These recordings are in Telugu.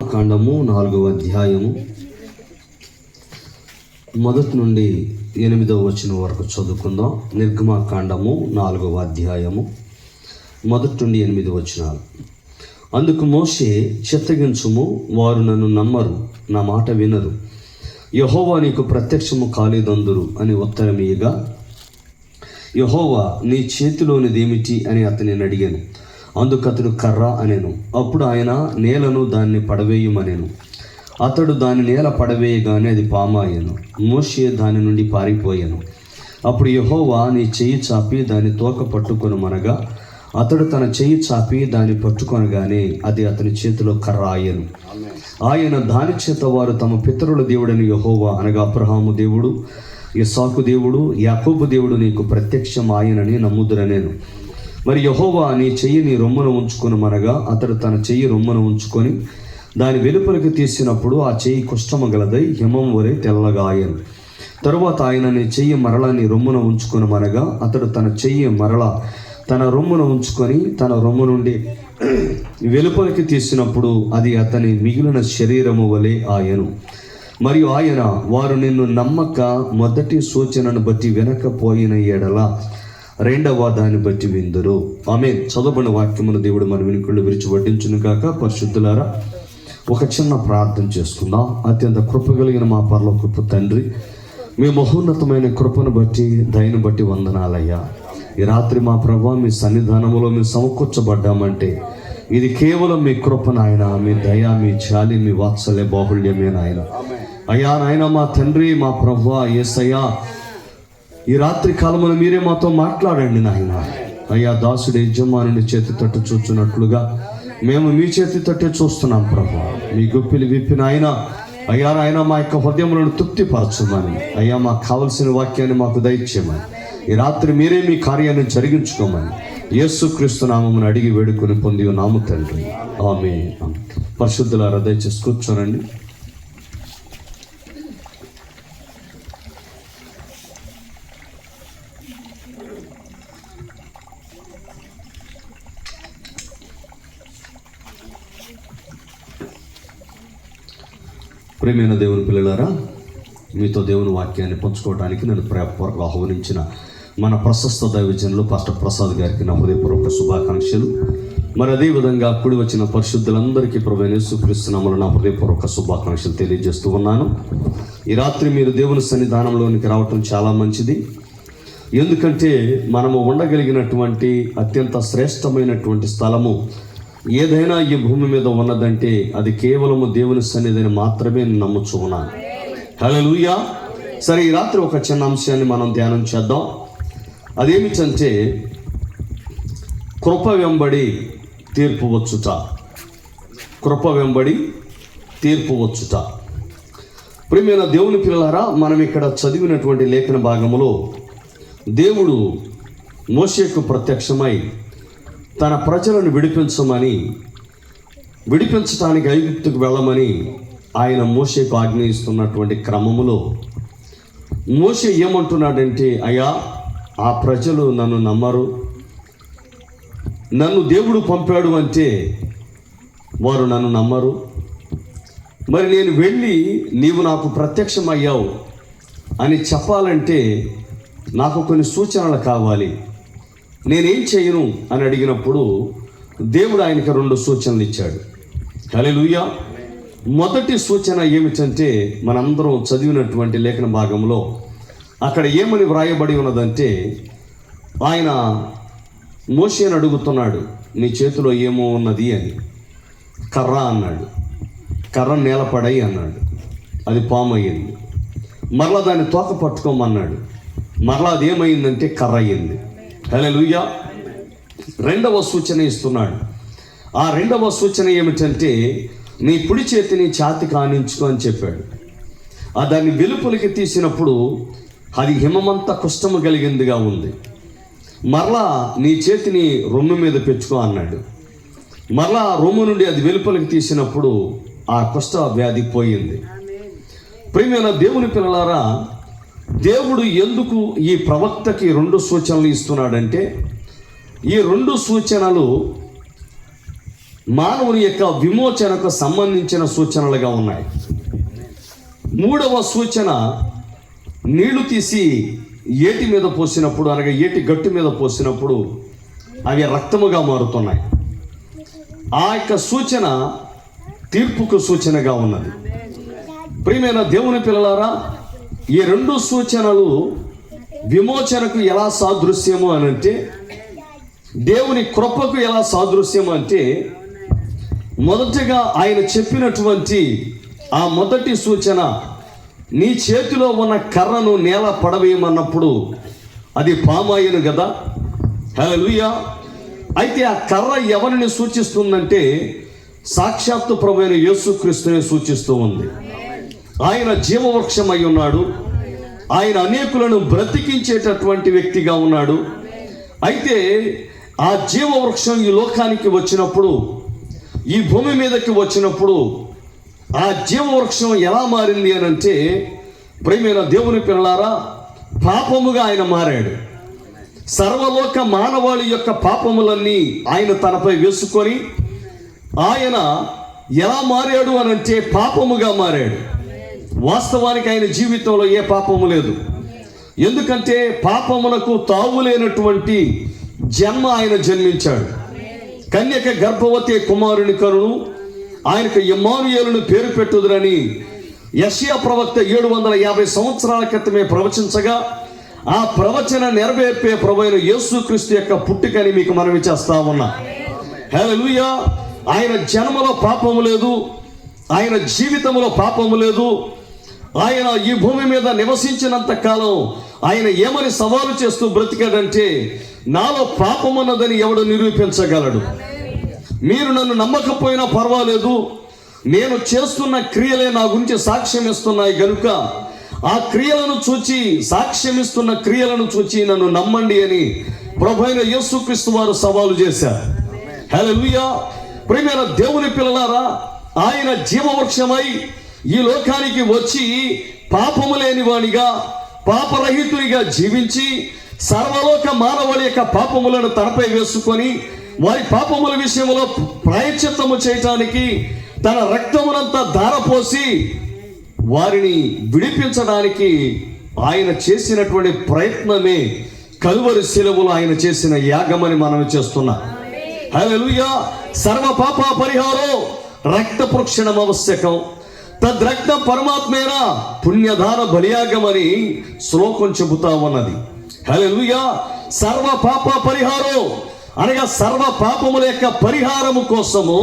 నిర్గమాకాండము 4వ అధ్యాయము 1 నుండి 8వ వచనం వరకు చదువుకుందాం. నిర్గమాకాండము 4వ అధ్యాయము 1 నుండి 8 వచనాలు. అందుకు మోషే, చిత్తగించుము, వారు నన్ను నమ్మరు, నా మాట వినరు, యెహోవా నీకు ప్రత్యక్షము కాలేదందురు అని ఉత్తరం ఇయ్యగా, యెహోవా నీ చేతిలోనిదేమిటి అని అతనిని అడిగాను. అందుకు అతడు కర్ర అనెను. అప్పుడు ఆయన నేలను దాన్ని పడవేయమనెను. అతడు దాని నేల పడవేయగానే అది పామాయెను. మోషే దాని నుండి పారిపోయాను. అప్పుడు యెహోవా నీ చెయ్యి చాపి దాని తోక పట్టుకొనుమనగా, అతడు తన చెయ్యి చాపి దాన్ని పట్టుకొనగానే అది అతని చేతిలో కర్ర ఆయెను. ఆయన దాని చేత వారు తమ పితరుల దేవుడని యెహోవా అనగా అబ్రహాము దేవుడు, ఇస్సాకు దేవుడు, యాకోబు దేవుడు నీకు ప్రత్యక్షం ఆయనని నమ్ముదురనేను. మరి యెహోవా నీ చెయ్యి నీ రొమ్మున ఉంచుకొనుమనగా, అతడు తన చెయ్యి రొమ్మున ఉంచుకొని దాని వెలుపలికి తీసినప్పుడు ఆ చెయ్యి కుష్ఠము గలదై హిమం వలె తెల్లగా ఆయను. తరువాత ఆయన నీ చెయ్యి మరలా నీ రొమ్మున ఉంచుకొనుమనగా, అతడు తన చెయ్యి మరలా తన రొమ్మున ఉంచుకొని తన రొమ్ము నుండి వెలుపలికి తీసినప్పుడు అది అతని మిగిలిన శరీరము వలె ఆయను. మరియు ఆయన, వారు నిన్ను నమ్మక మొదటి సూచనను బట్టి వినకపోయిన ఎడల రెండవ దాన్ని బట్టి విందురు. ఆమేన్. చదవబడిన వాక్యమును దేవుడు మన వెనుకళ్ళు విరిచి వడ్డించును గాక. పరిశుద్ధులారా, ఒక చిన్న ప్రార్థన చేసుకుందాం. అత్యంత కృపగలిగిన మా పరలోకపు తండ్రి, మీ మహోన్నతమైన కృపను బట్టి, దయను బట్టి వందనాలయ్యా. ఈ రాత్రి మా ప్రభువా, మీ సన్నిధానములో మేము సమకూర్చబడ్డామంటే ఇది కేవలం మీ కృప నాయన, మీ దయ, మీ జాలి, మీ వాత్సల్య బాహుళ్యమే నాయన. అయ్యా నాయన, మా తండ్రి, మా ప్రభువా యేసయ్యా, ఈ రాత్రి కాలమున మీరే మాతో మాట్లాడండి నాయన. అయ్యా, దాసుడు యజమానుని చేతి తట్టు చూచున్నట్లుగా మేము మీ చేతి తట్టే చూస్తున్నాం ప్రభు. మీ గుప్పిలి విప్పిన ఆయన, అయ్యా నాయన, మా యొక్క హృదయములను తృప్తిపరచమని, అయ్యా మాకు కావలసిన వాక్యాన్ని మాకు దయచేయమని, ఈ రాత్రి మీరే మీ కార్యాన్ని జరిగించుకోమని యేసుక్రీస్తు నామమును అడిగి వేడుకొని పొంది నాము తండ్రి. ఆమేన్. పరిశుద్ధులారా, దయచేసి కూర్చోనండి. ప్రియమైన దేవుని పిల్లలారా, మీతో దేవుని వాక్యాన్ని పంచుకోవడానికి నన్ను ప్రేమపూర్వకంగా ఆహ్వానించిన మన ప్రశస్త దైవజనులు పాస్టర్ ప్రసాద్ గారికి నా హృదయపూర్వక శుభాకాంక్షలు. మరి అదేవిధంగా కూడి వచ్చిన పరిశుద్ధులందరికీ ప్రభువైన యేసుక్రీస్తు నామమున నా హృదయపూర్వక శుభాకాంక్షలు తెలియజేస్తూ ఉన్నాను. ఈ రాత్రి మీరు దేవుని సన్నిధానంలోనికి రావటం చాలా మంచిది. ఎందుకంటే మనము ఉండగలిగినటువంటి అత్యంత శ్రేష్టమైనటువంటి స్థలము ఏదైనా ఈ భూమి మీద ఉన్నదంటే అది కేవలము దేవుని సన్నిధిని మాత్రమే నమ్ముచు ఉన్నాను. హల్లెలూయా. సరే, ఈ రాత్రి ఒక చిన్న అంశాన్ని మనం ధ్యానం చేద్దాం. అదేమిటంటే కృప వెంబడి తీర్పు వచ్చుట. కృప వెంబడి తీర్పు వచ్చుట. ప్రియమైన దేవుని పిల్లలారా, మనం ఇక్కడ చదివినటువంటి లేఖన భాగములో దేవుడు మోషేకు ప్రత్యక్షమై తన ప్రజలను విడిపించడానికి ఐగుప్తుకు వెళ్ళమని ఆయన మోషేకు ఆజ్ఞయిస్తున్నటువంటి క్రమములో మోషే ఏమంటున్నాడంటే, అయ్యా, ఆ ప్రజలు నన్ను నమ్మరు, నన్ను దేవుడు పంపాడు అంటే వారు నన్ను నమ్మరు. మరి నేను వెళ్ళి నీవు నాకు ప్రత్యక్షమయ్యావు అని చెప్పాలంటే నాకు కొన్ని సూచనలు కావాలి, నేనేం చేయను అని అడిగినప్పుడు దేవుడు ఆయనకి 2 సూచనలు ఇచ్చాడు. హల్లెలూయా. మొదటి సూచన ఏమిటంటే, మనందరం చదివినటువంటి లేఖన భాగంలో అక్కడ ఏమని వ్రాయబడి ఉన్నదంటే, ఆయన మోషేను అడుగుతున్నాడు, నీ చేతిలో ఏమో ఉన్నది అని. కర్ర అన్నాడు. కర్ర నేలపడై అన్నాడు. అది పాము అయ్యింది. మరలా దాన్ని తోక పట్టుకోమన్నాడు. మరలా అది ఏమైందంటే కర్ర అయ్యింది. హల్లెలూయా. రెండవ సూచన ఇస్తున్నాడు. ఆ రెండవ సూచన ఏమిటంటే, నీ కుడి చేతిని ఛాతికి ఆనించుకో అని చెప్పాడు. దాన్ని వెలుపలికి తీసినప్పుడు అది హిమమంతా కుష్ఠము కలిగిందిగా ఉంది. మరలా నీ చేతిని రొమ్ము మీద పెట్టుకో అన్నాడు. మరలా రొమ్ము నుండి అది వెలుపలికి తీసినప్పుడు ఆ కుష్ఠ వ్యాధి పోయింది. ప్రియమైన దేవుని పిల్లలారా, దేవుడు ఎందుకు ఈ ప్రవక్తకి 2 సూచనలు ఇస్తున్నాడంటే, ఈ 2 సూచనలు మానవుని యొక్క విమోచనకు సంబంధించిన సూచనలుగా ఉన్నాయి. మూడవ సూచన, నీళ్లు తీసి ఏటి మీద పోసినప్పుడు, అనగా ఏటి గట్టు మీద పోసినప్పుడు అవి రక్తముగా మారుతున్నాయి. ఆ యొక్క సూచన తీర్పుకు సూచనగా ఉన్నది. ప్రియమైన దేవుని పిల్లలారా, ఈ రెండు సూచనలు విమోచనకు ఎలా సాదృశ్యము అని అంటే, దేవుని కృపకు ఎలా సాదృశ్యము అంటే, మొదటగా ఆయన చెప్పినటువంటి ఆ మొదటి సూచన, నీ చేతిలో ఉన్న కర్రను నేల పడవేయమన్నప్పుడు అది పామాయను కదా. హల్లెలూయా. అయితే ఆ కర్ర ఎవరిని సూచిస్తుందంటే సాక్షాత్తు ప్రభువైన యేసుక్రీస్తుని సూచిస్తూ ఉంది. ఆయన జీవవృక్షం అయి ఉన్నాడు. ఆయన అనేకులను బ్రతికించేటటువంటి వ్యక్తిగా ఉన్నాడు. అయితే ఆ జీవవృక్షం ఈ లోకానికి వచ్చినప్పుడు, ఈ భూమి మీదకి వచ్చినప్పుడు ఆ జీవవృక్షం ఎలా మారింది అని అంటే, ప్రియమైన దేవుని పిల్లలారా, పాపముగా ఆయన మారాడు. సర్వలోక మానవాళి యొక్క పాపములన్నీ ఆయన తనపై వేసుకొని ఆయన ఎలా మారాడు అని అంటే పాపముగా మారాడు. వాస్తవానికి ఆయన జీవితంలో ఏ పాపము లేదు. ఎందుకంటే పాపమునకు తావులేనటువంటి జన్మ ఆయన జన్మించాడు. కన్యక గర్భవతి కుమారుని కరును, ఆయనకు ఇమ్మానుయేలును పేరు పెట్టుదురని యెషయా ప్రవక్త 750 సంవత్సరాల క్రితమే ప్రవచించగా, ఆ ప్రవచన నెరవేర్పే ప్రభువైన యేసుక్రీస్తు యొక్క పుట్టుకని మీకు మనవి చేస్తా ఉన్నా. హల్లెలూయా. ఆయన జన్మలో పాపము లేదు, ఆయన జీవితంలో పాపము లేదు. ఆయన ఈ భూమి మీద నివసించినంత కాలం ఆయన ఏమని సవాలు చేస్తూ బ్రతికాడంటే, నాలో పాపమున్నదని ఎవడు నిరూపించగలడు? మీరు నన్ను నమ్మకపోయినా పర్వాలేదు, నేను చేస్తున్న క్రియలే నా గురించి సాక్ష్యం ఇస్తున్నాయి గనుక ఆ క్రియలను చూచి, సాక్ష్యమిస్తున్న క్రియలను చూచి నన్ను నమ్మండి అని ప్రభువైన యేసుక్రీస్తు వారు సవాలు చేశారు. హల్లెలూయా. ప్రియమైన దేవుని పిల్లలారా, ఆయన జీవవృక్షమై ఈ లోకానికి వచ్చి పాపము లేని వానిగా, పాపరహితునిగా జీవించి సర్వలోక మానవాళి యొక్క పాపములను తనపై వేసుకొని వారి పాపముల విషయంలో ప్రాయశ్చిత్తము చేయటానికి తన రక్తమునంతా ధారపోసి వారిని విడిపించడానికి ఆయన చేసినటువంటి ప్రయత్నమే కలువరి శిలువలో ఆయన చేసిన యాగమని మనం చేస్తున్నాం. హల్లెలూయా. సర్వ పాప పరిహారం రక్త ప్రోక్షణం ఆవశ్యకం. తద్రక్త పరమాత్మేన పుణ్యదాన బలియాగమని శ్లోకం చెబుతా ఉన్నది. హల్లెలూయా. సర్వ పాప పరిహారం అనగా సర్వ పాపముల యొక్క పరిహారము కోసము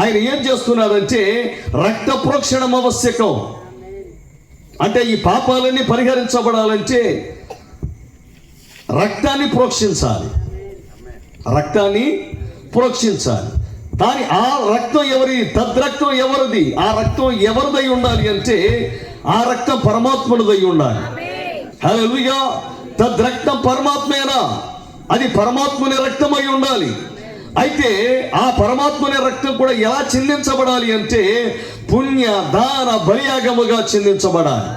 ఆయన ఏం చేస్తున్నాడంటే రక్త ప్రోక్షణం ఆవశ్యకం. అంటే ఈ పాపాలన్నీ పరిహరించబడాలంటే రక్తాన్ని ప్రోక్షించాలి, రక్తాన్ని ప్రోక్షించాలి. కానీ ఆ రక్తం ఎవరి? తద్రక్తం ఎవరిది? ఆ రక్తం ఎవరిదై ఉండాలి అంటే ఆ రక్తం పరమాత్ముడిదై ఉండాలి. హల్లెలూయా. తద్రక్తం పరమాత్మేనా, అది పరమాత్ముని రక్తమై ఉండాలి. అయితే ఆ పరమాత్మని రక్తం కూడా ఎలా చిందించబడాలి అంటే పుణ్య దాన బలియాగముగా చిందించబడాలి.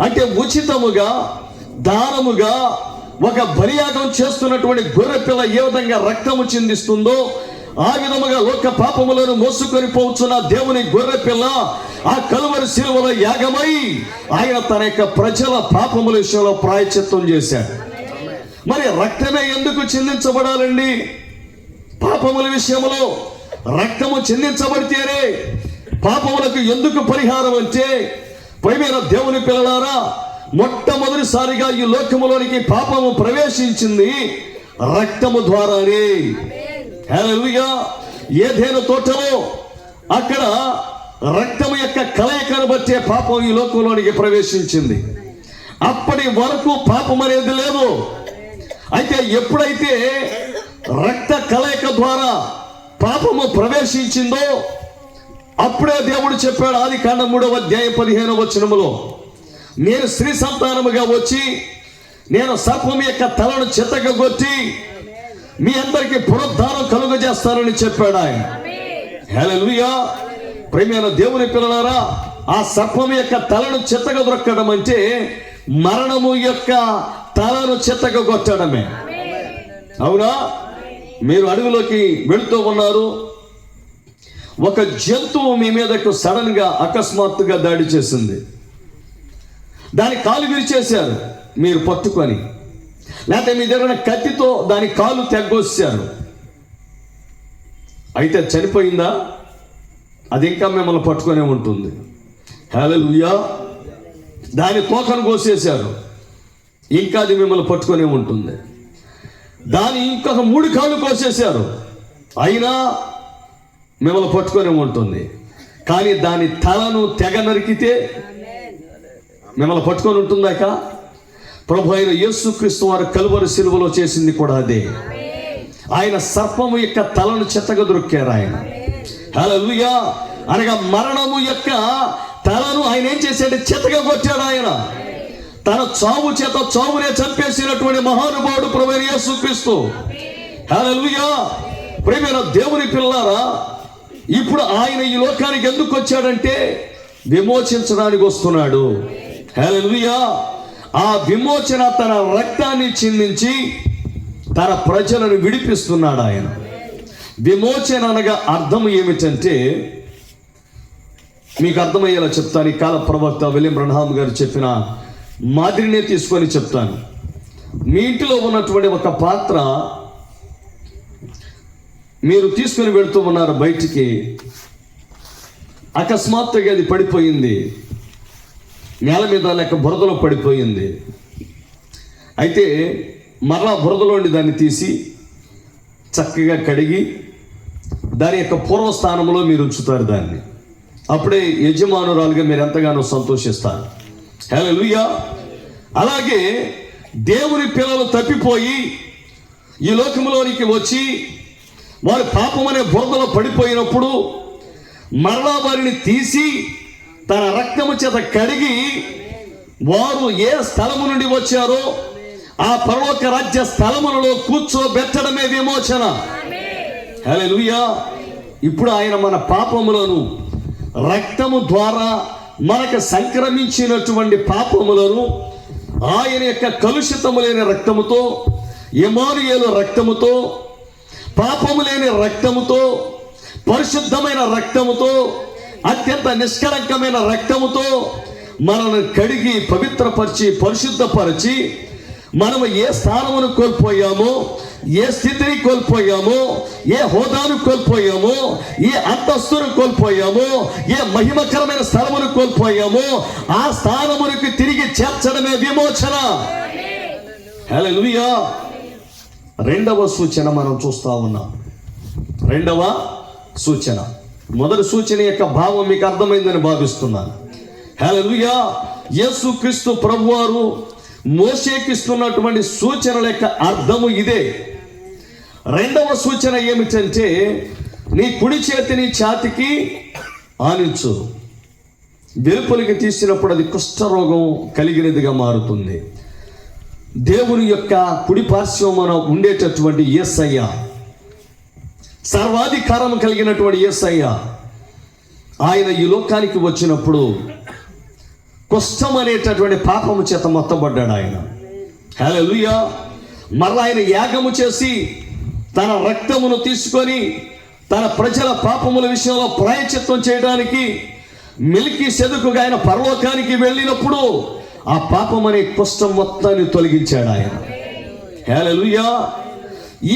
అంటే ఉచితముగా, దానముగా ఒక బలియాగం చేస్తున్నటువంటి గొర్రె పిల్ల ఏ విధంగా రక్తము చిందిస్తుందో ఆ విధముగా లోక పాపములను మోసుకొని పోవచ్చున్న దేవుని గొర్రె పిల్ల ఆ కలువరి శిలువలో యాగమై ఆయన తన యొక్క ప్రజల పాపముల విషయంలో ప్రాయశ్చిత్తం చేశాడు. మరి రక్తమే ఎందుకు చిందించబడాలండి? పాపముల విషయంలో రక్తము చిందించబడితేనే పాపములకు ఎందుకు పరిహారం అంటే, ప్రియమైన దేవుని పిల్లలారా, మొట్టమొదటిసారిగా ఈ లోకములోనికి పాపము ప్రవేశించింది రక్తము ద్వారానే. హల్లెలూయా. ఏదైనా తోటలో అక్కడ రక్తము యొక్క కలయికను బట్టే పాపం ఈ లోకంలోనికి ప్రవేశించింది. అప్పటి వరకు పాపం అనేది లేదు. అయితే ఎప్పుడైతే రక్త కలయిక ద్వారా పాపము ప్రవేశించిందో అప్పుడే దేవుడు చెప్పాడు ఆదికాండం 3వ అధ్యాయం 15వ వచనములో, నేను స్త్రీ సంతానముగా వచ్చి నేను సర్పం యొక్క తలను చెత్తగొట్టి మీ అందరికీ పునరుద్ధానం కలుగజేస్తానని చెప్పాడు ఆయన. హల్లెలూయా. ప్రియమైన దేవుని పిల్లలారా, ఆ సర్పం యొక్క తలను చెత్తగా దొరకడం అంటే మరణము యొక్క తలను చెత్తగా కొట్టడమే. అవునా? మీరు అడవిలోకి వెళుతూ ఉన్నారు, ఒక జంతువు మీ మీదకు సడన్గా అకస్మాత్తుగా దాడి చేసింది. దాని కాలు విరిచేశారు మీరు పట్టుకొని, లేకపోతే మీ దగ్గర కత్తితో దాని కాలు తెగ్గొచ్చారు. అయితే చనిపోయిందా? అది ఇంకా మిమ్మల్ని పట్టుకొనే ఉంటుంది. హల్లెలూయా. దాని తోకను కోసేశారు, ఇంకా అది మిమ్మల్ని పట్టుకొనే ఉంటుంది. దాని ఇంకొక 3 కాళ్ళు కోసేశారు, అయినా మిమ్మల్ని పట్టుకొనే ఉంటుంది. కానీ దాని తలను తెగ నరికితే మిమ్మల్ని పట్టుకొని ఉంటుందాక? ప్రభు అయిన యేసుక్రీస్తు వారు కలువరి శిలువలో చేసింది కూడా అదే. ఆయన సర్పము యొక్క తలను చెత్తగా దొరికారు ఆయన. హల్లెలూయా. అనగా మరణము యొక్క తలను ఆయన ఏం చేశాడు? చెత్తగా కొట్టాడు ఆయన. తన చావు చేత చావునే చంపేసినటువంటి మహానుభావుడు ప్రభు అయిన యేసుక్రీస్తు. హల్లెలూయా. ప్రియమైన దేవుని పిల్లారా, ఇప్పుడు ఆయన ఈ లోకానికి ఎందుకు వచ్చాడంటే విమోచించడానికి వస్తున్నాడు. హల్లెలూయా. ఆ విమోచన తన రక్తాన్ని చిందించి తన ప్రజలను విడిపిస్తున్నాడు ఆయన. విమోచన అనగా అర్థం ఏమిటంటే, మీకు అర్థమయ్యేలా చెప్తాను. ఈ కాల ప్రవక్త విలియం బ్రన్హామ్ గారు చెప్పిన మాదిరినే తీసుకొని చెప్తాను. మీ ఇంటిలో ఉన్నటువంటి ఒక పాత్ర మీరు తీసుకొని వెళుతూ ఉన్నారు బయటికి, అకస్మాత్తుగా అది పడిపోయింది, నేల మీద లేక బురదలో పడిపోయింది. అయితే మరలా బురదలోండి దాన్ని తీసి చక్కగా కడిగి దాని యొక్క పూర్వస్థానంలో మీరు ఉంచుతారు దాన్ని. అప్పుడే యజమానురాలుగా మీరు ఎంతగానో సంతోషిస్తారు. హల్లెలూయా. అలాగే దేవుని పిల్లలు తప్పిపోయి ఈ లోకంలోనికి వచ్చి వారి పాపం అనే బురదలో పడిపోయినప్పుడు మరలా వారిని తీసి తన రక్తము చేత కడిగి వారు ఏ స్థలము నుండి వచ్చారో ఆ పరలోక రాజ్య స్థలములలో కూర్చోబెట్టడమే విమోచన. హల్లెలూయా. ఇప్పుడు ఆయన మన పాపములను రక్తము ద్వారా మనకు సంక్రమించినటువంటి పాపములను ఆయన యొక్క కలుషితము లేని రక్తముతో, ఇమ్మానుయేలు రక్తముతో, పాపము లేని రక్తముతో, పరిశుద్ధమైన రక్తముతో, అత్యంత నిష్కళంకమైన రక్తముతో మనల్ని కడిగి పవిత్రపరిచి పరిశుద్ధపరిచి మనము ఏ స్థానమును కోల్పోయామో, ఏ స్థితిని కోల్పోయామో, ఏ హోదాను కోల్పోయామో, ఏ అంతస్తును కోల్పోయామో, ఏ మహిమకరమైన స్థలమును కోల్పోయామో ఆ స్థానమునికి తిరిగి చేర్చడమే విమోచన. హల్లెలూయా. రెండవ సూచన మనం చూస్తా ఉన్నాం. రెండవ సూచన. మొదటి సూచన యొక్క భావం మీకు అర్థమైందని భావిస్తున్నాను. హల్లెలూయా. యేసుక్రీస్తు ప్రభువారు మోషేకి ఇస్తున్నటువంటి సూచనల యొక్క అర్థము ఇదే. రెండవ సూచన ఏమిటంటే, నీ కుడి చేతిని ఛాతికి ఆనించు. వెలుపలికి తీసినప్పుడు అది కుష్ఠరోగం కలిగినదిగా మారుతుంది. దేవుని యొక్క కుడి పార్శ్వమున ఉండేటటువంటి యేసయ్య, సర్వాధికారం కలిగినటువంటి యేసయ్య, ఆయన ఈ లోకానికి వచ్చినప్పుడు కుష్ఠం అనేటటువంటి పాపము చేత మొత్తబడ్డాడు ఆయన. హల్లెలూయా. మరలా ఆయన యాగము చేసి తన రక్తమును తీసుకొని తన ప్రజల పాపముల విషయంలో ప్రాయశ్చిత్తం చేయడానికి మెల్కీసెదెకుగా ఆయన పరలోకానికి వెళ్ళినప్పుడు ఆ పాపం అనే కుష్ఠం మొత్తాన్ని తొలగించాడు ఆయన. హల్లెలూయా.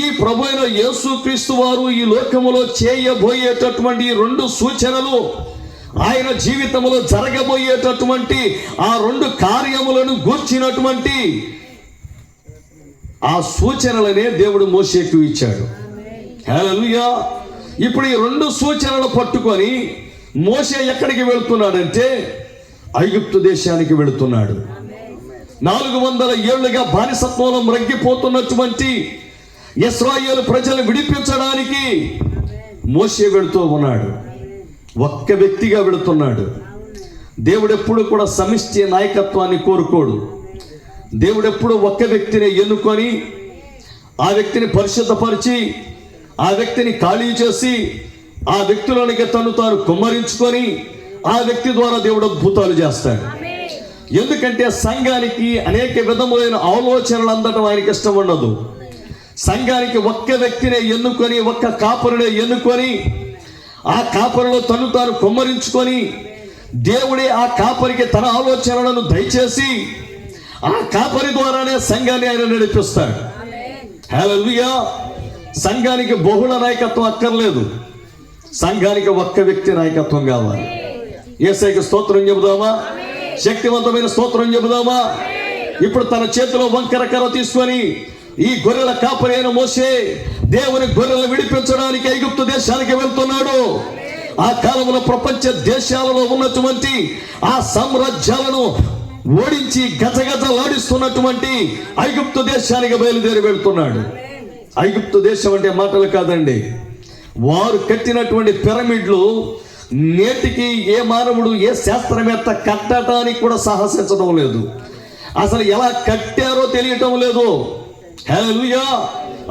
ఈ ప్రభువైన యేసుక్రీస్తు వారు ఈ లోకములో చేయబోయేటటువంటి 2 సూచనలు, ఆయన జీవితంలో జరగబోయేటటువంటి ఆ 2 కార్యములను గూర్చినటువంటి ఆ సూచనలనే దేవుడు మోషేకు ఇచ్చాడు. హల్లెలూయా. ఇప్పుడు ఈ 2 సూచనలు పట్టుకొని మోషే ఎక్కడికి వెళుతున్నాడంటే ఐగుప్తు దేశానికి వెళుతున్నాడు. 400 ఏళ్లుగా బానిసత్వంలో మ్రగ్గిపోతున్నటువంటి ఇశ్రాయేలు ప్రజలను విడిపించడానికి మోషే వెళుతూ ఉన్నాడు. ఒక్క వ్యక్తిగా వెళుతున్నాడు. దేవుడు ఎప్పుడు కూడా సమిష్టి నాయకత్వాన్ని కోరుకోడు. దేవుడు ఎప్పుడు ఒక్క వ్యక్తిని ఎన్నుకొని ఆ వ్యక్తిని పరిశుద్ధపరిచి ఆ వ్యక్తిని ఖాళీ చేసి ఆ వ్యక్తిలోనికి తను తాను కుమ్మరించుకొని ఆ వ్యక్తి ద్వారా దేవుడు అద్భుతాలు చేస్తాడు. ఎందుకంటే సంఘానికి అనేక విధములైన ఆలోచనలు అందడం ఆయనకి ఇష్టం ఉండదు. సంఘానికి ఒక్క వ్యక్తినే ఎన్నుకొని, ఒక్క కాపురునే ఎన్నుకొని ఆ కాపరిలో తను తాను కుమ్మరించుకొని దేవుడే ఆ కాపరికి తన ఆలోచనలను దయచేసి ఆ కాపరి ద్వారానే సంఘాన్ని ఆయన నడిపిస్తాడు. హల్లెలూయా. సంఘానికి బహుళ నాయకత్వం అక్కర్లేదు, సంఘానికి ఒక్క వ్యక్తి నాయకత్వం కావాలి. యేసయ్యకి స్తోత్రం చెబుదామా? శక్తివంతమైన స్తోత్రం చెబుదామా? ఇప్పుడు తన చేతిలో వంకర కర్ర తీసుకొని ఈ గొర్రెల కాపరి అయిన మోషే దేవుని గొర్రెలను విడిపించడానికి ఐగుప్తు దేశానికి వెళ్తున్నాడు. ఆ కాలంలో ప్రపంచ దేశాలలో ఉన్నటువంటి ఆ సామ్రాజ్యాలను ఓడించి గజగజలాడిస్తున్నటువంటి ఐగుప్తు దేశానికి బయలుదేరి వెళ్తున్నాడు. ఐగుప్తు దేశం అంటే మాటలు కాదండి. వారు కట్టినటువంటి పిరమిడ్లు నేటికి ఏ మానవుడు, ఏ శాస్త్రవేత్త కట్టడానికి కూడా సాహసించడం లేదు. అసలు ఎలా కట్టారో తెలియటం లేదు. హల్లెలూయా.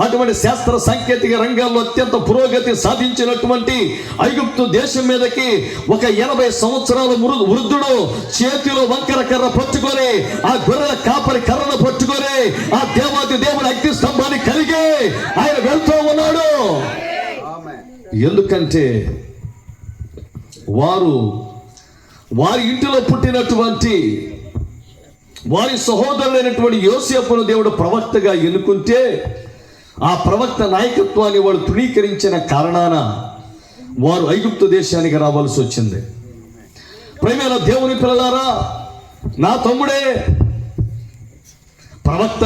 అటువంటి శాస్త్ర సాంకేతిక రంగాల్లో అత్యంత పురోగతి సాధించినటువంటి ఐగుప్తు దేశం మీదకి ఒక 80 సంవత్సరాల వృద్ధుడు చేతిలో వంకర కర్ర పట్టుకొని, ఆ గొర్రెల కాపరి కర్రను పట్టుకొని ఆ దేవాది దేవుని అగ్ని స్తంభాన్ని కలిగి ఆయన వెళ్తూ ఉన్నాడు. ఎందుకంటే వారి ఇంటిలో పుట్టినటువంటి వారి సహోదరుడైనటువంటి యోసేపును దేవుడు ప్రవక్తగా ఎన్నుకుంటే ఆ ప్రవక్త నాయకత్వాన్ని వాడు తృణీకరించిన కారణాన వారు ఐగుప్తు దేశానికి రావాల్సి వచ్చింది. ప్రియమైన దేవుని పిల్లలారా, నా తమ్ముడే ప్రవక్త,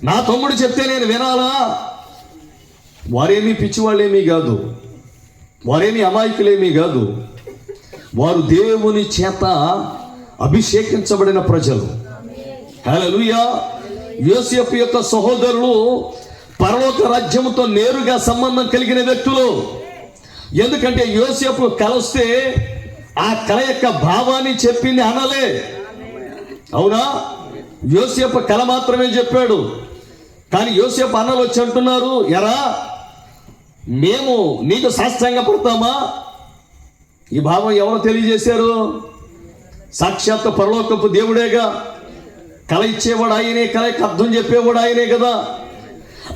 నా తమ్ముడు చెప్తే నేను వినాలా? వారేమీ పిచ్చివాళ్ళేమీ కాదు, వారేమీ అమాయకులేమీ కాదు. వారు దేవుని చేత అభిషేకించబడిన ప్రజలు. హల్లెలూయా. యోసేపు యొక్క సహోదరులు పరలోక రాజ్యముతో నేరుగా సంబంధం కలిగిన వ్యక్తులు. ఎందుకంటే యోసేపు కలస్తే ఆ కళ యొక్క భావాన్ని చెప్పింది అనలే. అవునా? యోసేపు కళ మాత్రమే చెప్పాడు. కానీ యోసేపు అన్నలు వచ్చి అంటున్నారు, ఎరా మేము నీకు సాష్టాంగ పడతామా? ఈ భావం ఎవరు తెలియజేశారు? సాక్షాత్ పరలోకపు దేవుడేగా. కళ ఇచ్చేవాడు ఆయనే, కళ యొక్క అర్థం చెప్పేవాడు ఆయనే కదా.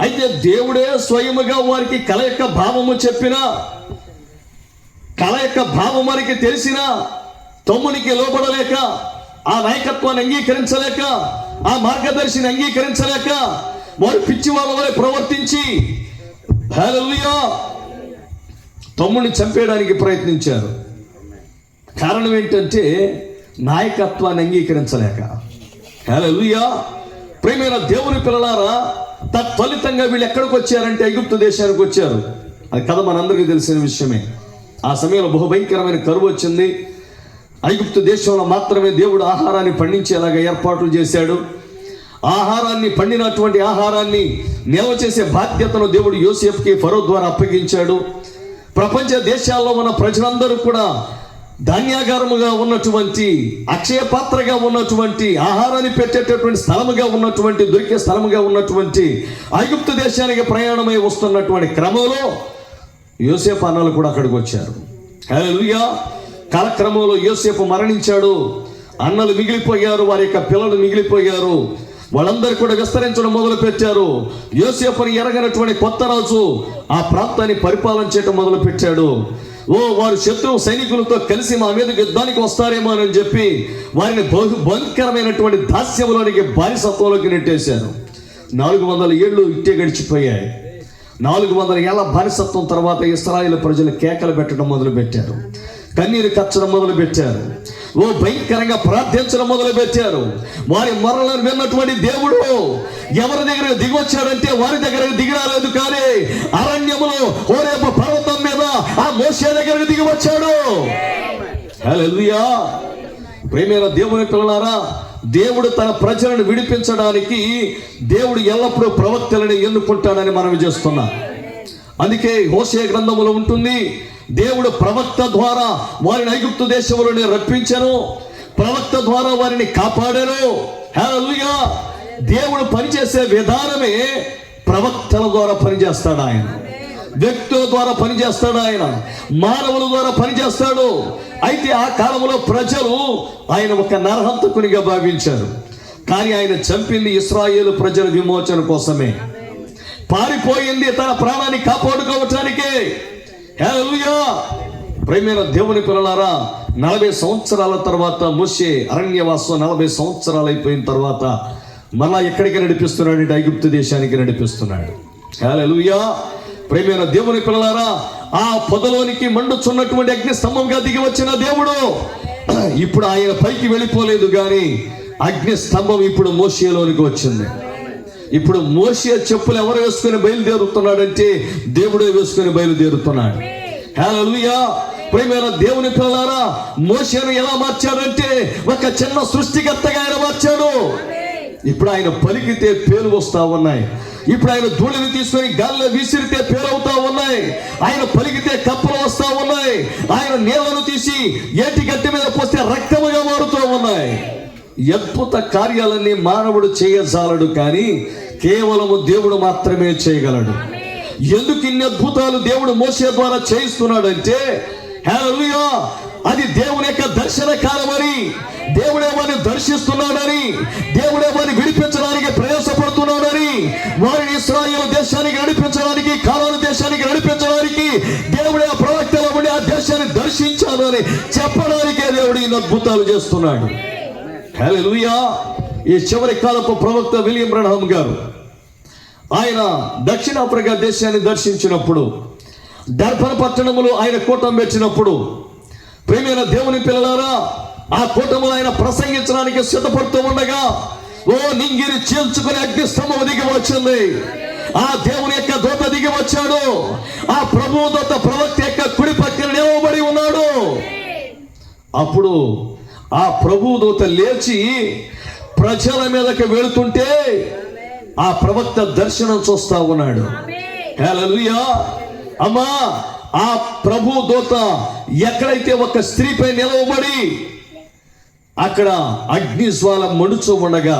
అయితే దేవుడే స్వయముగా వారికి కళ యొక్క భావము చెప్పినా, కళ యొక్క భావం వారికి తెలిసినా తమ్మునికి లోబడలేక, ఆ నాయకత్వాన్ని అంగీకరించలేక, ఆ మార్గదర్శిని అంగీకరించలేక వారు పిచ్చి వాళ్ళ వలె ప్రవర్తించి హల్లెలూయా తమ్ముడిని చంపేయడానికి ప్రయత్నించారు. కారణం ఏంటంటే నాయకత్వాన్ని అంగీకరించలేక. హల్లెలూయా. ప్రియమైన దేవుని పిల్లలారా, తత్ఫలితంగా వీళ్ళు ఎక్కడికి వచ్చారంటే ఐగుప్తు దేశానికి వచ్చారు. అది కథ మనందరికీ తెలిసిన విషయమే. ఆ సమయంలో బహుభయంకరమైన కరువు వచ్చింది. ఐగుప్తు దేశంలో మాత్రమే దేవుడు ఆహారాన్ని పండించేలాగా ఏర్పాట్లు చేశాడు. పండినటువంటి ఆహారాన్ని నిల్వ చేసే బాధ్యతను దేవుడు యోసేపుకి ఫరో ద్వారా అప్పగించాడు. ప్రపంచ దేశాల్లో ఉన్న ప్రజలందరూ కూడా ధాన్యాగారముగా ఉన్నటువంటి, అక్షయ పాత్రగా ఉన్నటువంటి, ఆహారాన్ని పెట్టేటటువంటి స్థలముగా ఉన్నటువంటి, దొరికే స్థలముగా ఉన్నటువంటి ఐగుప్తు దేశానికి ప్రయాణమై వస్తున్నటువంటి క్రమంలో యోసేపు అన్నలు కూడా అక్కడికి వచ్చారు. హల్లెలూయా. కాలక్రమంలో యోసేపు మరణించాడు. అన్నలు మిగిలిపోయారు, వారి యొక్క పిల్లలు మిగిలిపోయారు. వాళ్ళందరూ కూడా విస్తరించడం మొదలు పెట్టారు. యోసేపుని ఎరగనటువంటి కొత్త రాజు ఆ ప్రాంతాన్ని పరిపాలన చేయడం మొదలు పెట్టాడు. వారు శత్రువు సైనికులతో కలిసి మా మీదకి యుద్ధానికి వస్తారేమో అని చెప్పి వారిని భయంకరమైనటువంటి దాస్యంలోనికి, బానిసత్వంలోకి నెట్టేశారు. 400 ఏళ్ళు ఇట్టే గడిచిపోయాయి. 400 ఏళ్ల బానిసత్వం తర్వాత ఇశ్రాయేలు ప్రజలు కేకలు పెట్టడం మొదలు పెట్టారు, కన్నీరు కచ్చడం మొదలు పెట్టారు, భయంకరంగా ప్రార్థించడం మొదలు పెట్టారు. వారి మొరలను విన్నటువంటి దేవుడు ఎవరి దగ్గర దిగొచ్చాడంటే వారి దగ్గర దిగిరాలేదు, కానీ అరణ్యములో హోరేబు పర్వతం మీద ఆ మోషే దగ్గరకు దిగి వచ్చాడు. హల్లెలూయా. ప్రియమైన దేవుని పిల్లలారా, దేవుడు తన ప్రజలను విడిపించడానికి దేవుడు ఎల్లప్పుడూ ప్రవక్తలను ఎన్నుకుంటాడని మనం చేస్తున్నాం. అందుకే హోషేయ గ్రంథములో ఉంటుంది, దేవుడు ప్రవక్త ద్వారా వారిని ఐగుప్తు దేశంలోనే రప్పించను, ప్రవక్త ద్వారా వారిని కాపాడారు. హల్లెలూయా. దేవుడు పనిచేసే విధానమే ప్రవక్తల ద్వారా పనిచేస్తాడు. ఆయన వ్యక్తుల ద్వారా పనిచేస్తాడు, ఆయన మానవుల ద్వారా పనిచేస్తాడు. అయితే ఆ కాలంలో ప్రజలు ఆయన ఒక నరహంతకునిగా భావించారు. కానీ ఆయన చంపింది ఇశ్రాయేలు ప్రజల విమోచన కోసమే, పారిపోయింది తన ప్రాణాన్ని కాపాడుకోవటానికే. హల్లెలూయా. ప్రియమైన దేవుని పిల్లలారా, 40 సంవత్సరాల తర్వాత మోషే అరణ్యవాసం 40 సంవత్సరాలు అయిపోయిన తర్వాత మళ్ళా ఎక్కడికి నడిపిస్తున్నాడు? ఐగుప్తు దేశానికి నడిపిస్తున్నాడు. హల్లెలూయా. ప్రియమైన దేవుని పిల్లలారా, ఆ పొదలోనికి మండుచున్నటువంటి అగ్ని స్తంభంగా దిగి వచ్చిన దేవుడు ఇప్పుడు ఆయన పైకి వెళ్ళిపోలేదు, కానీ అగ్ని స్తంభం ఇప్పుడు మోషేలోనికి వచ్చింది. ఇప్పుడు మోషే చెప్పులు ఎవరు వేసుకుని బయలుదేరుతున్నాడంటే దేవుడే వేసుకుని బయలుదేరుతున్నాడు. హల్లెలూయా. ప్రియమైన దేవుని పిల్లలారా, మోషేను ఎలా మార్చాడంటే ఒక చిన్న సృష్టికర్తగా ఆయన మార్చాడు. ఇప్పుడు ఆయన పలికితే పేరు వస్తా ఉన్నాయి. ఇప్పుడు ఆయన ధూళిని తీసుకొని గాల్లో విసిరితే పేరవుతా ఉన్నాయి. ఆయన పలికితే కప్పలు వస్తా ఉన్నాయి. ఆయన నీళ్లను తీసి ఏటి గట్టి మీద పోస్తే రక్తముగా మారుతూ ఉన్నాయి. అద్భుత కార్యాలన్నీ మానవుడు చేయజాలడు, కానీ కేవలము దేవుడు మాత్రమే చేయగలడు. ఎందుకు ఇన్ని అద్భుతాలు దేవుడు మోషే ద్వారా చేయిస్తున్నాడంటే, హల్లెలూయా, అది దేవుని యొక్క దర్శన కాలమని, దేవుడే వారిని దర్శిస్తున్నాడని, దేవుడే వారిని విడిపించడానికి ప్రయాసపడుతున్నాడని, వారిని ఇశ్రాయేలు దేశానికి నడిపించడానికి, కానాను దేశానికి నడిపించడానికి దేవుడే ఆ ప్రవక్తల ఉండి ఆ దేశాన్ని దర్శించాలని చెప్పడానికే దేవుడు ఈ అద్భుతాలు చేస్తున్నాడు. హల్లెలూయా. ఈ చివరి కాలపు ప్రవక్త విలియం బ్రన్హామ్ గారు ఆయన దక్షిణాఫ్రికా దేశాన్ని దర్శించినప్పుడు, డర్బన్ పట్టణములో ఆయన కూటం పెట్టినప్పుడు, ప్రియమైన దేవుని పిల్లలారా, ఆ కూటములో ఆయన ప్రసంగించడానికి సిద్ధపడుతూ ఉండగా ఓ నింగిరి చీల్చుకుని అగ్ని స్తంభం దిగి వచ్చింది. ఆ దేవుని యొక్క దూత దిగి వచ్చాడు. ఆ ప్రభు దూత ప్రవక్త యొక్క కుడి పక్కన నిలవబడి ఉన్నాడు. అప్పుడు ఆ ప్రభు దూత లేచి ప్రజల మీదకి వెళుతుంటే ఆ ప్రవక్త దర్శనం చూస్తా ఉన్నాడు. హల్లెలూయా. అమ్మా, ఆ ప్రభు దూత ఎక్కడైతే ఒక స్త్రీపై నిలవబడి అక్కడ అగ్ని జ్వాల మడుచు ఉండగా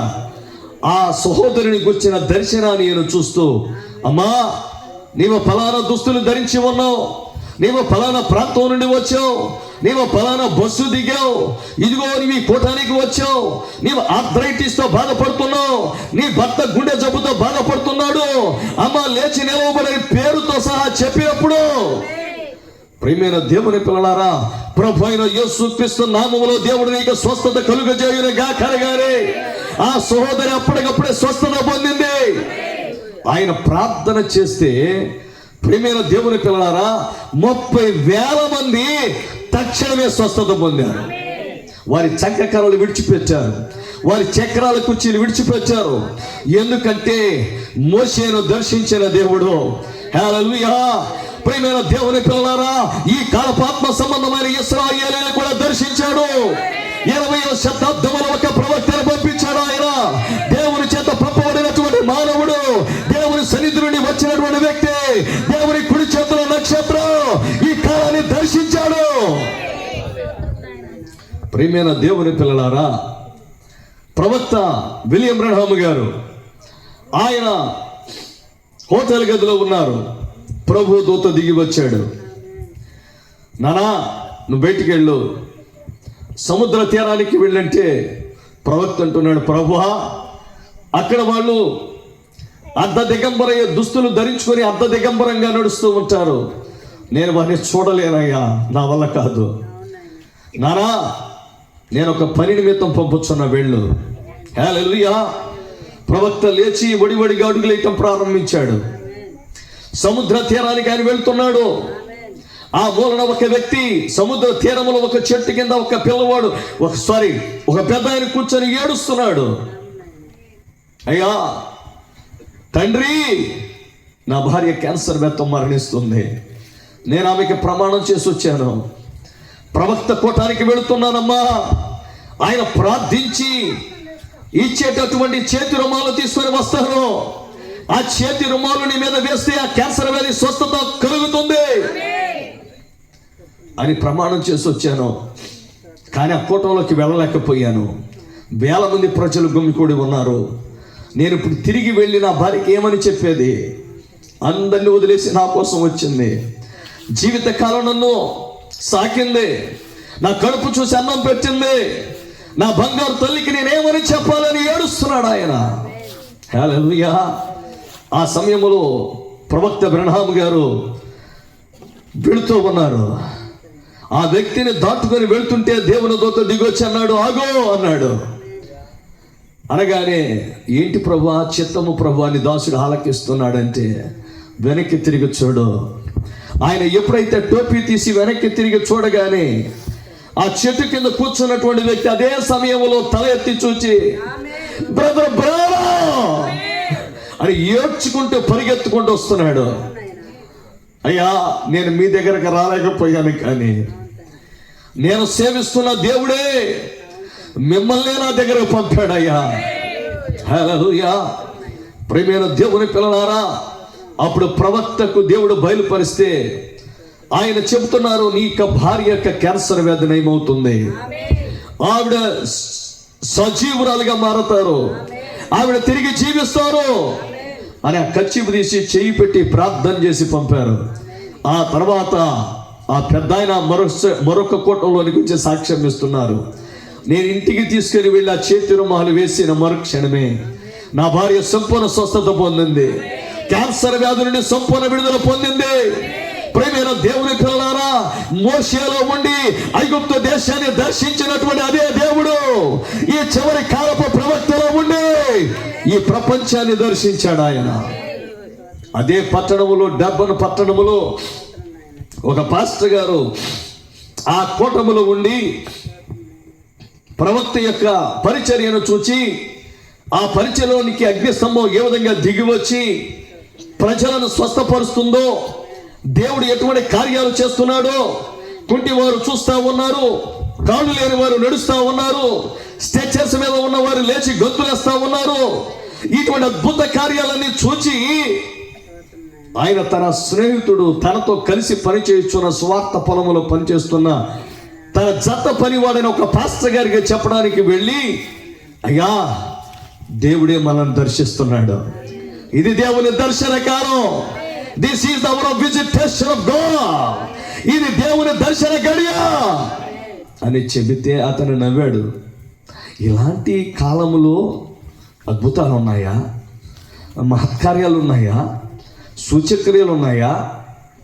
ఆ సహోదరుని గుర్చిన దర్శనాన్ని నేను చూస్తూ, అమ్మా, నీవు ఫలానా దుస్తులు ధరించి ఉన్నావు, నీవు ఫలానా ప్రాంతం నుండి వచ్చావు, నీవు ఫలానా బస్సు దిగావు, ఇదిగో నీవు ఈ కూటానికి వచ్చావు, నీవు ఆర్థరైటిస్ తో బాధపడుతున్నావు, నీ భర్త గుండె జబ్బుతో బాధపడుతున్నాడు, అమ్మ లేచి నిలవబడి పేరుతో సహా చెప్పినప్పుడు, ప్రియమైన దేవుని పిల్లలారా, ప్రభు అయిన యేసుక్రీస్తు నామములో దేవుడు నీకు స్వస్థత కలుగజేయునుగా కలగాలి. ఆ సహోదరి అప్పటికప్పుడే స్వస్థత పొందింది. ఆయన ప్రార్థన చేస్తే, ప్రియమైన దేవుని పిల్లలారా, 30,000 మంది తక్షణమే స్వస్థత పొందారు. వారి చక్రకర్రలు విడిచిపెట్టారు, వారి చక్రాల కుర్చీలు విడిచిపెట్టారు. ఎందుకంటే మోషేను దర్శించిన దేవుడు. హల్లెలూయా. ప్రియమైన దేవుని పిల్లలారా, ఈ కాలపాత్మ సంబంధమైన ఇశ్రాయేలును కూడా దర్శించాడు. 20వ శతాబ్దంలో ఒక ప్రవక్తను పంపించాడు. ఆయన దేవుని చేత పంపబడినటువంటి మానవుడు, దేవుని సన్నిధి నుండి వచ్చినటువంటి వ్యక్తి, దేవుని కుడి చేతుల నక్షత్రం ఈ కాలాన్ని దర్శించాడు. ప్రియమైన దేవుని పిల్లలారా, ప్రవక్త విలియం బ్రన్హామ్ గారు ఆయన హోటల్ గదిలో ఉన్నారు. ప్రభు దూత దిగి వచ్చాడు. నానా, నువ్వు బయటికి వెళ్ళు, సముద్ర తీరానికి వెళ్ళంటే ప్రవక్త అంటున్నాడు, ప్రభువా, అక్కడ వాళ్ళు అర్ధ దిగంబర దుస్తులు ధరించుకొని అర్ధ దిగంబరంగా నడుస్తూ ఉంటారు. నేను వారిని చూడలేనయ్యా, నా వల్ల కాదు. నానా, నేను ఒక పని నిమిత్తం పంపుతున్నా, వెళ్ళు. హల్లెలూయా. ప్రవక్త లేచి వడివడిగా అడుగులేయటం ప్రారంభించాడు. సముద్ర తీరానికి ఆయన వెళ్తున్నాడు. ఆ మూలన ఒక వ్యక్తి, సముద్ర తీరములో ఒక చెట్టు కింద ఒక పిల్లవాడు, ఒక పెద్ద ఆయన కూర్చొని ఏడుస్తున్నాడు. అయ్యా తండ్రి, నా భార్య క్యాన్సర్ వ్యాధితో మరణిస్తుంది, నేను ఆమెకి ప్రమాణం చేసి వచ్చాను, ప్రవక్త కూటానికి వెళుతున్నానమ్మా, ఆయన ప్రార్థించి ఇచ్చేటటువంటి చేతి రుమాలు తీసుకొని వస్తాను, ఆ చేతి రుమాలు నీ మీద వేస్తే ఆ క్యాన్సర్ వ్యాధి స్వస్థత కలుగుతుంది అని ప్రమాణం చేసి వచ్చాను. కానీ ఆ కూటంలోకి వెళ్ళలేకపోయాను. 1000 మంది ప్రజలు గుమికూడి ఉన్నారు. నేను ఇప్పుడు తిరిగి వెళ్ళి నా భార్యకి ఏమని చెప్పేది? అందరినీ వదిలేసి నా కోసం వచ్చింది. జీవితకాలం నన్ను సాకింది, నా కడుపు చూసి అన్నం పెట్టింది, నా బంగారు తల్లికి నేనేమని చెప్పాలని ఏడుస్తున్నాడు ఆయన. హల్లెలూయా. ఆ సమయంలో ప్రవక్త బ్రన్హామ్ గారు వెళుతూ ఉన్నారు. ఆ వ్యక్తిని దాటుకొని వెళ్తుంటే దేవుని దూత దిగొచ్చి అన్నాడు, ఆగో అన్నాడు. అనగానే ఏంటి ప్రభా, చిత్తము ప్రభు అని దాసుడు ఆలకిస్తున్నాడంటే వెనక్కి తిరిగి చూడు. ఆయన ఎప్పుడైతే టోపీ తీసి వెనక్కి తిరిగి చూడగానే ఆ చెట్టు కింద కూర్చున్నటువంటి వ్యక్తి అదే సమయంలో తల ఎత్తి చూచి బ్రదర్ బ్రదర్ అని ఏడ్చుకుంటూ పరిగెత్తుకుంటూ వస్తున్నాడు. అయ్యా, నేను మీ దగ్గరకు రాలేకపోయాను, కానీ నేను సేవిస్తున్న దేవుడే మిమ్మల్ని నా దగ్గరకు పంపాడయ్యా. హల్లెలూయా. ప్రియమైన దేవుని పిల్లలారా, అప్పుడు ప్రవక్తకు దేవుడు బయలుపరిస్తే ఆయన చెబుతున్నారు, నీ యొక్క భార్య యొక్క క్యాన్సర్ వ్యాధి నయమవుతుంది, ఆవిడ సజీవురాలుగా మారతారు, ఆవిడ తిరిగి జీవిస్తారు అని ఆ కచ్చిపు తీసి చెయ్యి పెట్టి ప్రార్థన చేసి పంపారు. ఆ తర్వాత ఆ పెద్ద ఆయన మరొక కోటంలోనికి వచ్చి సాక్ష్యం ఇస్తున్నారు. నేను ఇంటికి తీసుకుని వెళ్ళి ఆ చేతి రుమాలు వేసిన మరుక్షణమే నా భార్య సంపూర్ణ స్వస్థత పొందింది, క్యాన్సర్ వ్యాధి నుండి సంపూర్ణ విడుదల పొందింది. ప్రియమైన దేవుని పిల్లలారా, మోషేలో ఉండి ఐగుప్తు దేశాన్ని దర్శించినటువంటి అదే దేవుడు ఈ చివరి కాలపు ప్రవక్తలో ఉండి ఈ ప్రపంచాన్ని దర్శించాడు. ఆయన అదే పట్టణములో, డర్బన్ పట్టణములో ఒక పాస్టర్ గారు ఆ కూటములో ఉండి ప్రవక్త యొక్క పరిచర్యను చూచి ఆ పరిచయలోనికి అగ్నిస్తంభం ఏ విధంగా దిగి వచ్చి ప్రజలను స్వస్థపరుస్తుందో, దేవుడు ఎటువంటి కార్యాలు చేస్తున్నాడో కుంటి వారు చూస్తూ ఉన్నారు, కాళ్ళు లేని వారు నడుస్తూ ఉన్నారు, స్ట్రెచర్స్ మీద ఉన్నవారు లేచి గొంతులేస్తూ ఉన్నారు. ఇటువంటి అద్భుత కార్యాలన్నీ చూచి ఆయన తన స్నేహితుడు తనతో కలిసి పనిచేస్తున్న స్వార్థ పొలములో పనిచేస్తున్న తన జత పనివాడైన ఒక పాస్టర్ గారికి చెప్పడానికి వెళ్ళి, అయ్యా, దేవుడే మనల్ని దర్శిస్తున్నాడు, ఇది దేవుని దర్శన కాలం, this is our visitation of God, ఇది దేవుని దర్శన గడియ అని చెబితే అతను నవ్వాడు. ఇలాంటి కాలములో అద్భుతాలు ఉన్నాయా, మహత్కార్యాలు ఉన్నాయా, సూచక్రియలు ఉన్నాయా,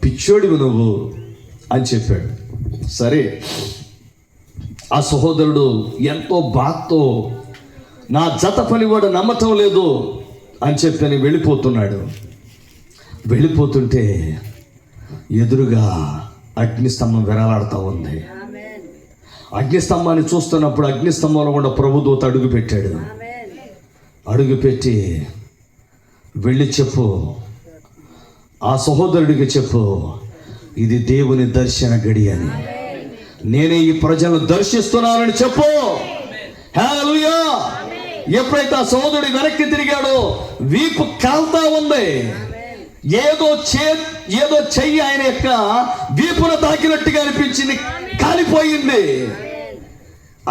పిచ్చోడివి నువ్వు అని చెప్పాడు. సరే, ఆ సహోదరుడు ఎంతో బాధతో నా జత పనివాడు నమ్మటం లేదు అని చెప్పని వెళ్ళిపోతున్నాడు. వెళ్ళిపోతుంటే ఎదురుగా అగ్నిస్తంభం వెరలాడుతూ ఉంది. అగ్నిస్తంభాన్ని చూస్తున్నప్పుడు అగ్నిస్తంభంలో కూడా ప్రభుదూత అడుగు పెట్టాడు. అడుగుపెట్టి వెళ్ళి చెప్పు, ఆ సహోదరుడికి చెప్పు, ఇది దేవుని దర్శన గడి అని, నేనే ఈ ప్రజలను దర్శిస్తున్నానని చెప్పు. హల్లెలూయా. ఎప్పుడైతే ఆ సహోదరుడు వెనక్కి తిరిగాడో వీపు కాల్తా ఉంది. ఏదో చెయ్యి ఆయన యొక్క వీపున తాకినట్టుగా అనిపించింది, కాలిపోయింది.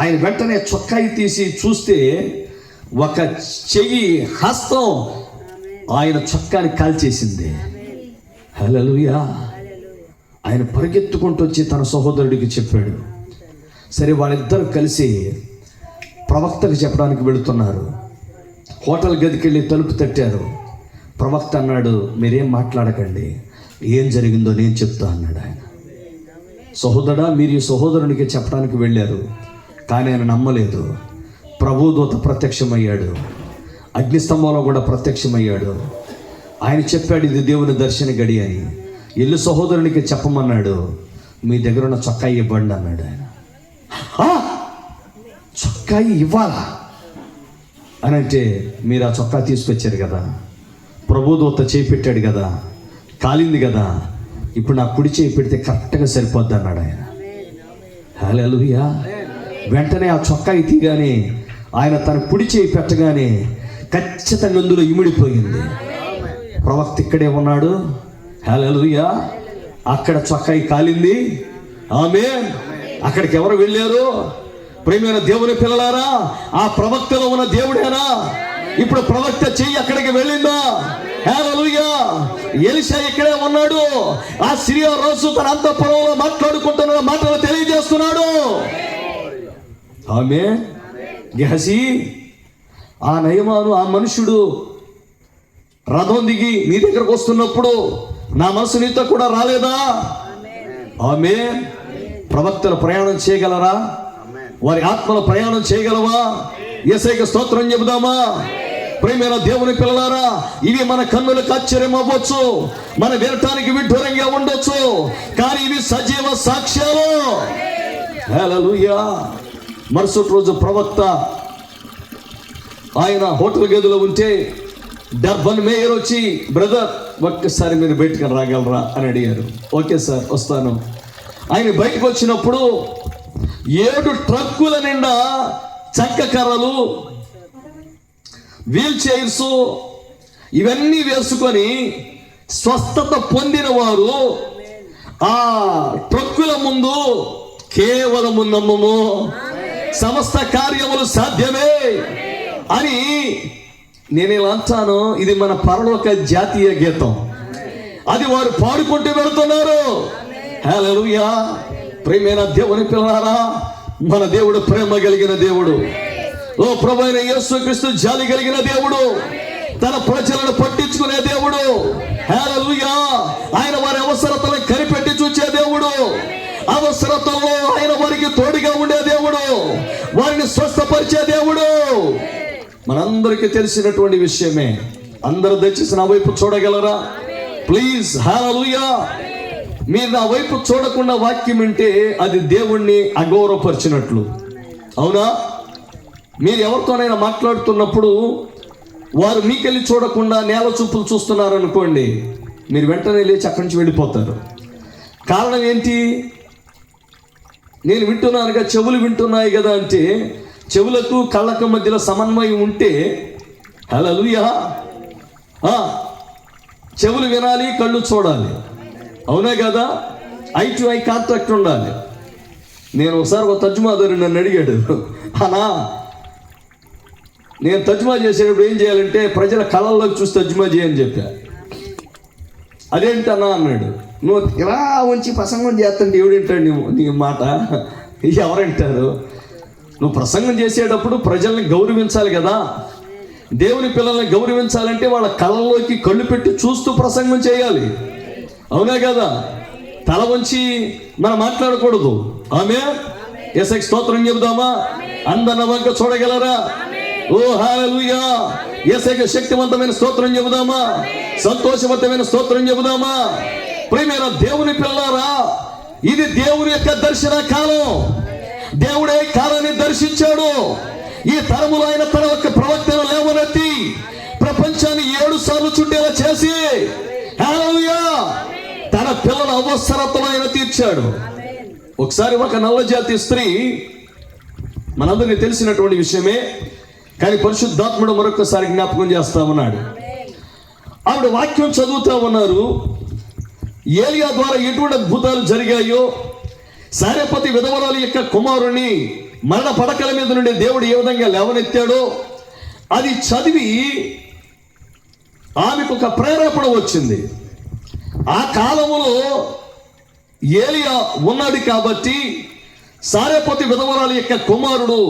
ఆయన వెంటనే చొక్కాయి తీసి చూస్తే ఒక చెయ్యి హస్తం ఆయన చొక్కాని కాల్చేసింది. హల్లెలూయా. ఆయన పరిగెత్తుకుంటూ వచ్చి తన సహోదరుడికి చెప్పాడు. సరే, వాళ్ళిద్దరు కలిసి ప్రవక్తకు చెప్పడానికి వెళుతున్నారు. హోటల్ గదికి వెళ్ళి తలుపు తట్టారు. ప్రవక్త అన్నాడు, మీరేం మాట్లాడకండి, ఏం జరిగిందో నేను చెప్తా అన్నాడు. ఆయన, సహోదరా, మీరు ఈ సహోదరునికి చెప్పడానికి వెళ్ళారు, కానీ ఆయన నమ్మలేదు. ప్రభుదూత ప్రత్యక్షమయ్యాడు, అగ్నిస్తంభంలో కూడా ప్రత్యక్షమయ్యాడు. ఆయన చెప్పాడు, ఇది దేవుని దర్శన గడి అని. ఇల్లు సహోదరునికి చెప్పమన్నాడు. మీ దగ్గర ఉన్న చొక్కాయి ఇవ్వండి అన్నాడు. ఆయన, చొక్కాయి ఇవ్వాలా అని అంటే, మీరు ఆ చొక్కా తీసుకొచ్చారు కదా, ప్రభుదూత చేయి పెట్టాడు కదా, కాలింది కదా, ఇప్పుడు నా కుడి చేయి పెడితే కరెక్ట్గా సరిపోద్ది అన్నాడు ఆయన. హల్లెలూయా. వెంటనే ఆ చొక్కాయి తీగానే ఆయన తన కుడి చేయి పెట్టగానే ఖచ్చితంగా అందులో ఇమిడిపోయింది. ప్రవక్త ఇక్కడే ఉన్నాడు. హల్లెలూయా. అక్కడ చొక్కాయి కాలింది. ఆమేన్. అక్కడికి ఎవరు వెళ్ళారు? ప్రియమైన దేవుని పిల్లలారా, ఆ ప్రవక్తలో ఉన్న దేవుడేనా? ఇప్పుడు ప్రవక్త చెయ్యి అక్కడికి వెళ్ళిందా? హల్లెలూయా. ఎలీషా ఇక్కడే ఉన్నాడు. ఆ సిరియా రాజు తన అంతఃపురంలో మాట్లాడుకుంటున్న మాటలు తెలియజేస్తున్నాడు. ఆమేన్. గెహజీ, ఆ నయమాను, ఆ మనుషుడు రథం దిగి నీ దగ్గరకు వస్తున్నప్పుడు నా మనసు నీతో కూడా రాలేదా? ఆమేన్. ప్రవక్తలు ప్రయాణం చేయగలరా? వారి ఆత్మల ప్రయాణం చేయగలవా? యేసయ్యకి స్తోత్రం చెబుదామా? ప్రియమైన దేవుని పిల్లలారా, ఇవి మన కన్నులకు ఆశ్చర్యం అవ్వచ్చు, మన వినటానికి విడ్డూరంగా ఉండొచ్చు, కానీ ఇవి సజీవ సాక్ష్యాలు. హల్లెలూయా. మరుసటి రోజు ప్రవక్త ఆయన హోటల్ గదిలో ఉంటే డర్బన్ మేయర్ వచ్చి, బ్రదర్ ఒక్కసారి మీరు బయటకు రాగలరా అని అడిగారు. ఓకే సార్ వస్తాను. ఆయన బయటకు వచ్చినప్పుడు 7 ట్రక్కుల నిండా చక్క కర్రలు, వీల్ చైర్స్ ఇవన్నీ వేసుకొని స్వస్థత పొందిన వారు ఆ ట్రక్కుల ముందు కేవలము నమ్మము, సమస్త కార్యములు సాధ్యమే అని నేను ఇలా అంటాను. ఇది మన పరలోక జాతీయ గీతం, అది వారు పాడుకుంటూ వెళుతున్నారు. హల్లెలూయా. ప్రియమైన దేవుని పిల్లలారా, మన దేవుడు ప్రేమ కలిగిన దేవుడు. ఓ ప్రభువైన యేసుక్రీస్తు జాలి కలిగిన దేవుడు, తన ప్రజలను పట్టించుకునే దేవుడు. హల్లెలూయా. ఆయన వారి అవసరతలను కనిపెట్టి చూచే దేవుడు. అవసరతల్లో ఆయన వారికి తోడుగా ఉండే దేవుడు, వారిని స్వస్థపరిచే దేవుడు. మనందరికీ తెలిసినటువంటి విషయమే. అందరూ దయచేసి నా వైపు చూడగలరా ప్లీజ్? హల్లెలూయా. మీరు నా వైపు చూడకుండా వాక్యం వింటే అది దేవుణ్ణి అగౌరవపరిచినట్లు. అవునా? మీరు ఎవరితోనైనా మాట్లాడుతున్నప్పుడు వారు మీకెళ్ళి చూడకుండా నేల చూపులు చూస్తున్నారు అనుకోండి, మీరు వెంటనే లేచి అక్కడి నుంచి వెళ్ళిపోతారు. కారణం ఏంటి? నేను వింటున్నానుగా, చెవులు వింటున్నాయి కదా అంటే చెవులకు కళ్ళకు మధ్యలో సమన్వయం ఉంటే, హల్లెలూయా, చెవులు వినాలి, కళ్ళు చూడాలి. అవునా కదా? ఐ టు ఐ కాంటాక్ట్ ఉండాలి. నేను ఒకసారి ఒక తర్జుమాదారు నన్ను అడిగాడు, అనా నేను తర్జుమా చేసేటప్పుడు ఏం చేయాలంటే ప్రజల కళ్ళల్లోకి చూసి తర్జుమా చేయని చెప్పా. అదేంటన్నా అన్నాడు. నువ్వు ఇలా ఉంచి ప్రసంగం చేస్తుంటే ఎవడింటాడు నీ మాట? ఎవరంటారు? నువ్వు ప్రసంగం చేసేటప్పుడు ప్రజల్ని గౌరవించాలి కదా. దేవుని పిల్లల్ని గౌరవించాలంటే వాళ్ళ కళ్ళల్లోకి కళ్ళు పెట్టి చూస్తూ ప్రసంగం చేయాలి. అవునా కదా? తల వంచి మనం మాట్లాడకూడదు. ఆమేన్. యేసయ్యకి స్తోత్రం చెబుదామా? అందన్న వంక చూడగలరా? ఓ హల్లెలూయా. యేసయ్యకి శక్తివంతమైన స్తోత్రం చెబుదామా? సంతోషవంతమైన స్తోత్రం చెబుదామా? ప్రియమైన దేవుని పిల్లలారా, ఇది దేవుని యొక్క దర్శన కాలం. దేవుడే కాలాన్ని దర్శించాడు. ఈ తరములో ఆయన తన యొక్క ప్రవక్తను లేవనెత్తి ప్రపంచాన్ని 7 సార్లు చుట్టేలా చేసి, హల్లెలూయా, తన పిల్లల అవసరతను ఆయన తీర్చాడు. ఒకసారి ఒక నల్ల జాతి స్త్రీ, మనందరికీ తెలిసినటువంటి విషయమే, కానీ పరిశుద్ధాత్ముడు మరొకసారి జ్ఞాపకం చేస్తా ఉన్నాడు. ఆవిడ వాక్యం చదువుతా ఉన్నారు. ఏలియా ద్వారా ఎటువంటి అద్భుతాలు జరిగాయో, సారెపతి విధవరాలు యొక్క కుమారుని మరణ పడకల మీద నుండి దేవుడు ఏ విధంగా లేవనెత్తాడో అది చదివి ఆమెకు ఒక ప్రేరేపణ వచ్చింది. ఆ కాలంలో ఏలియా ఉన్నాడు కాబట్టి సారెపతి విధవరాలు యొక్క కుమారుడు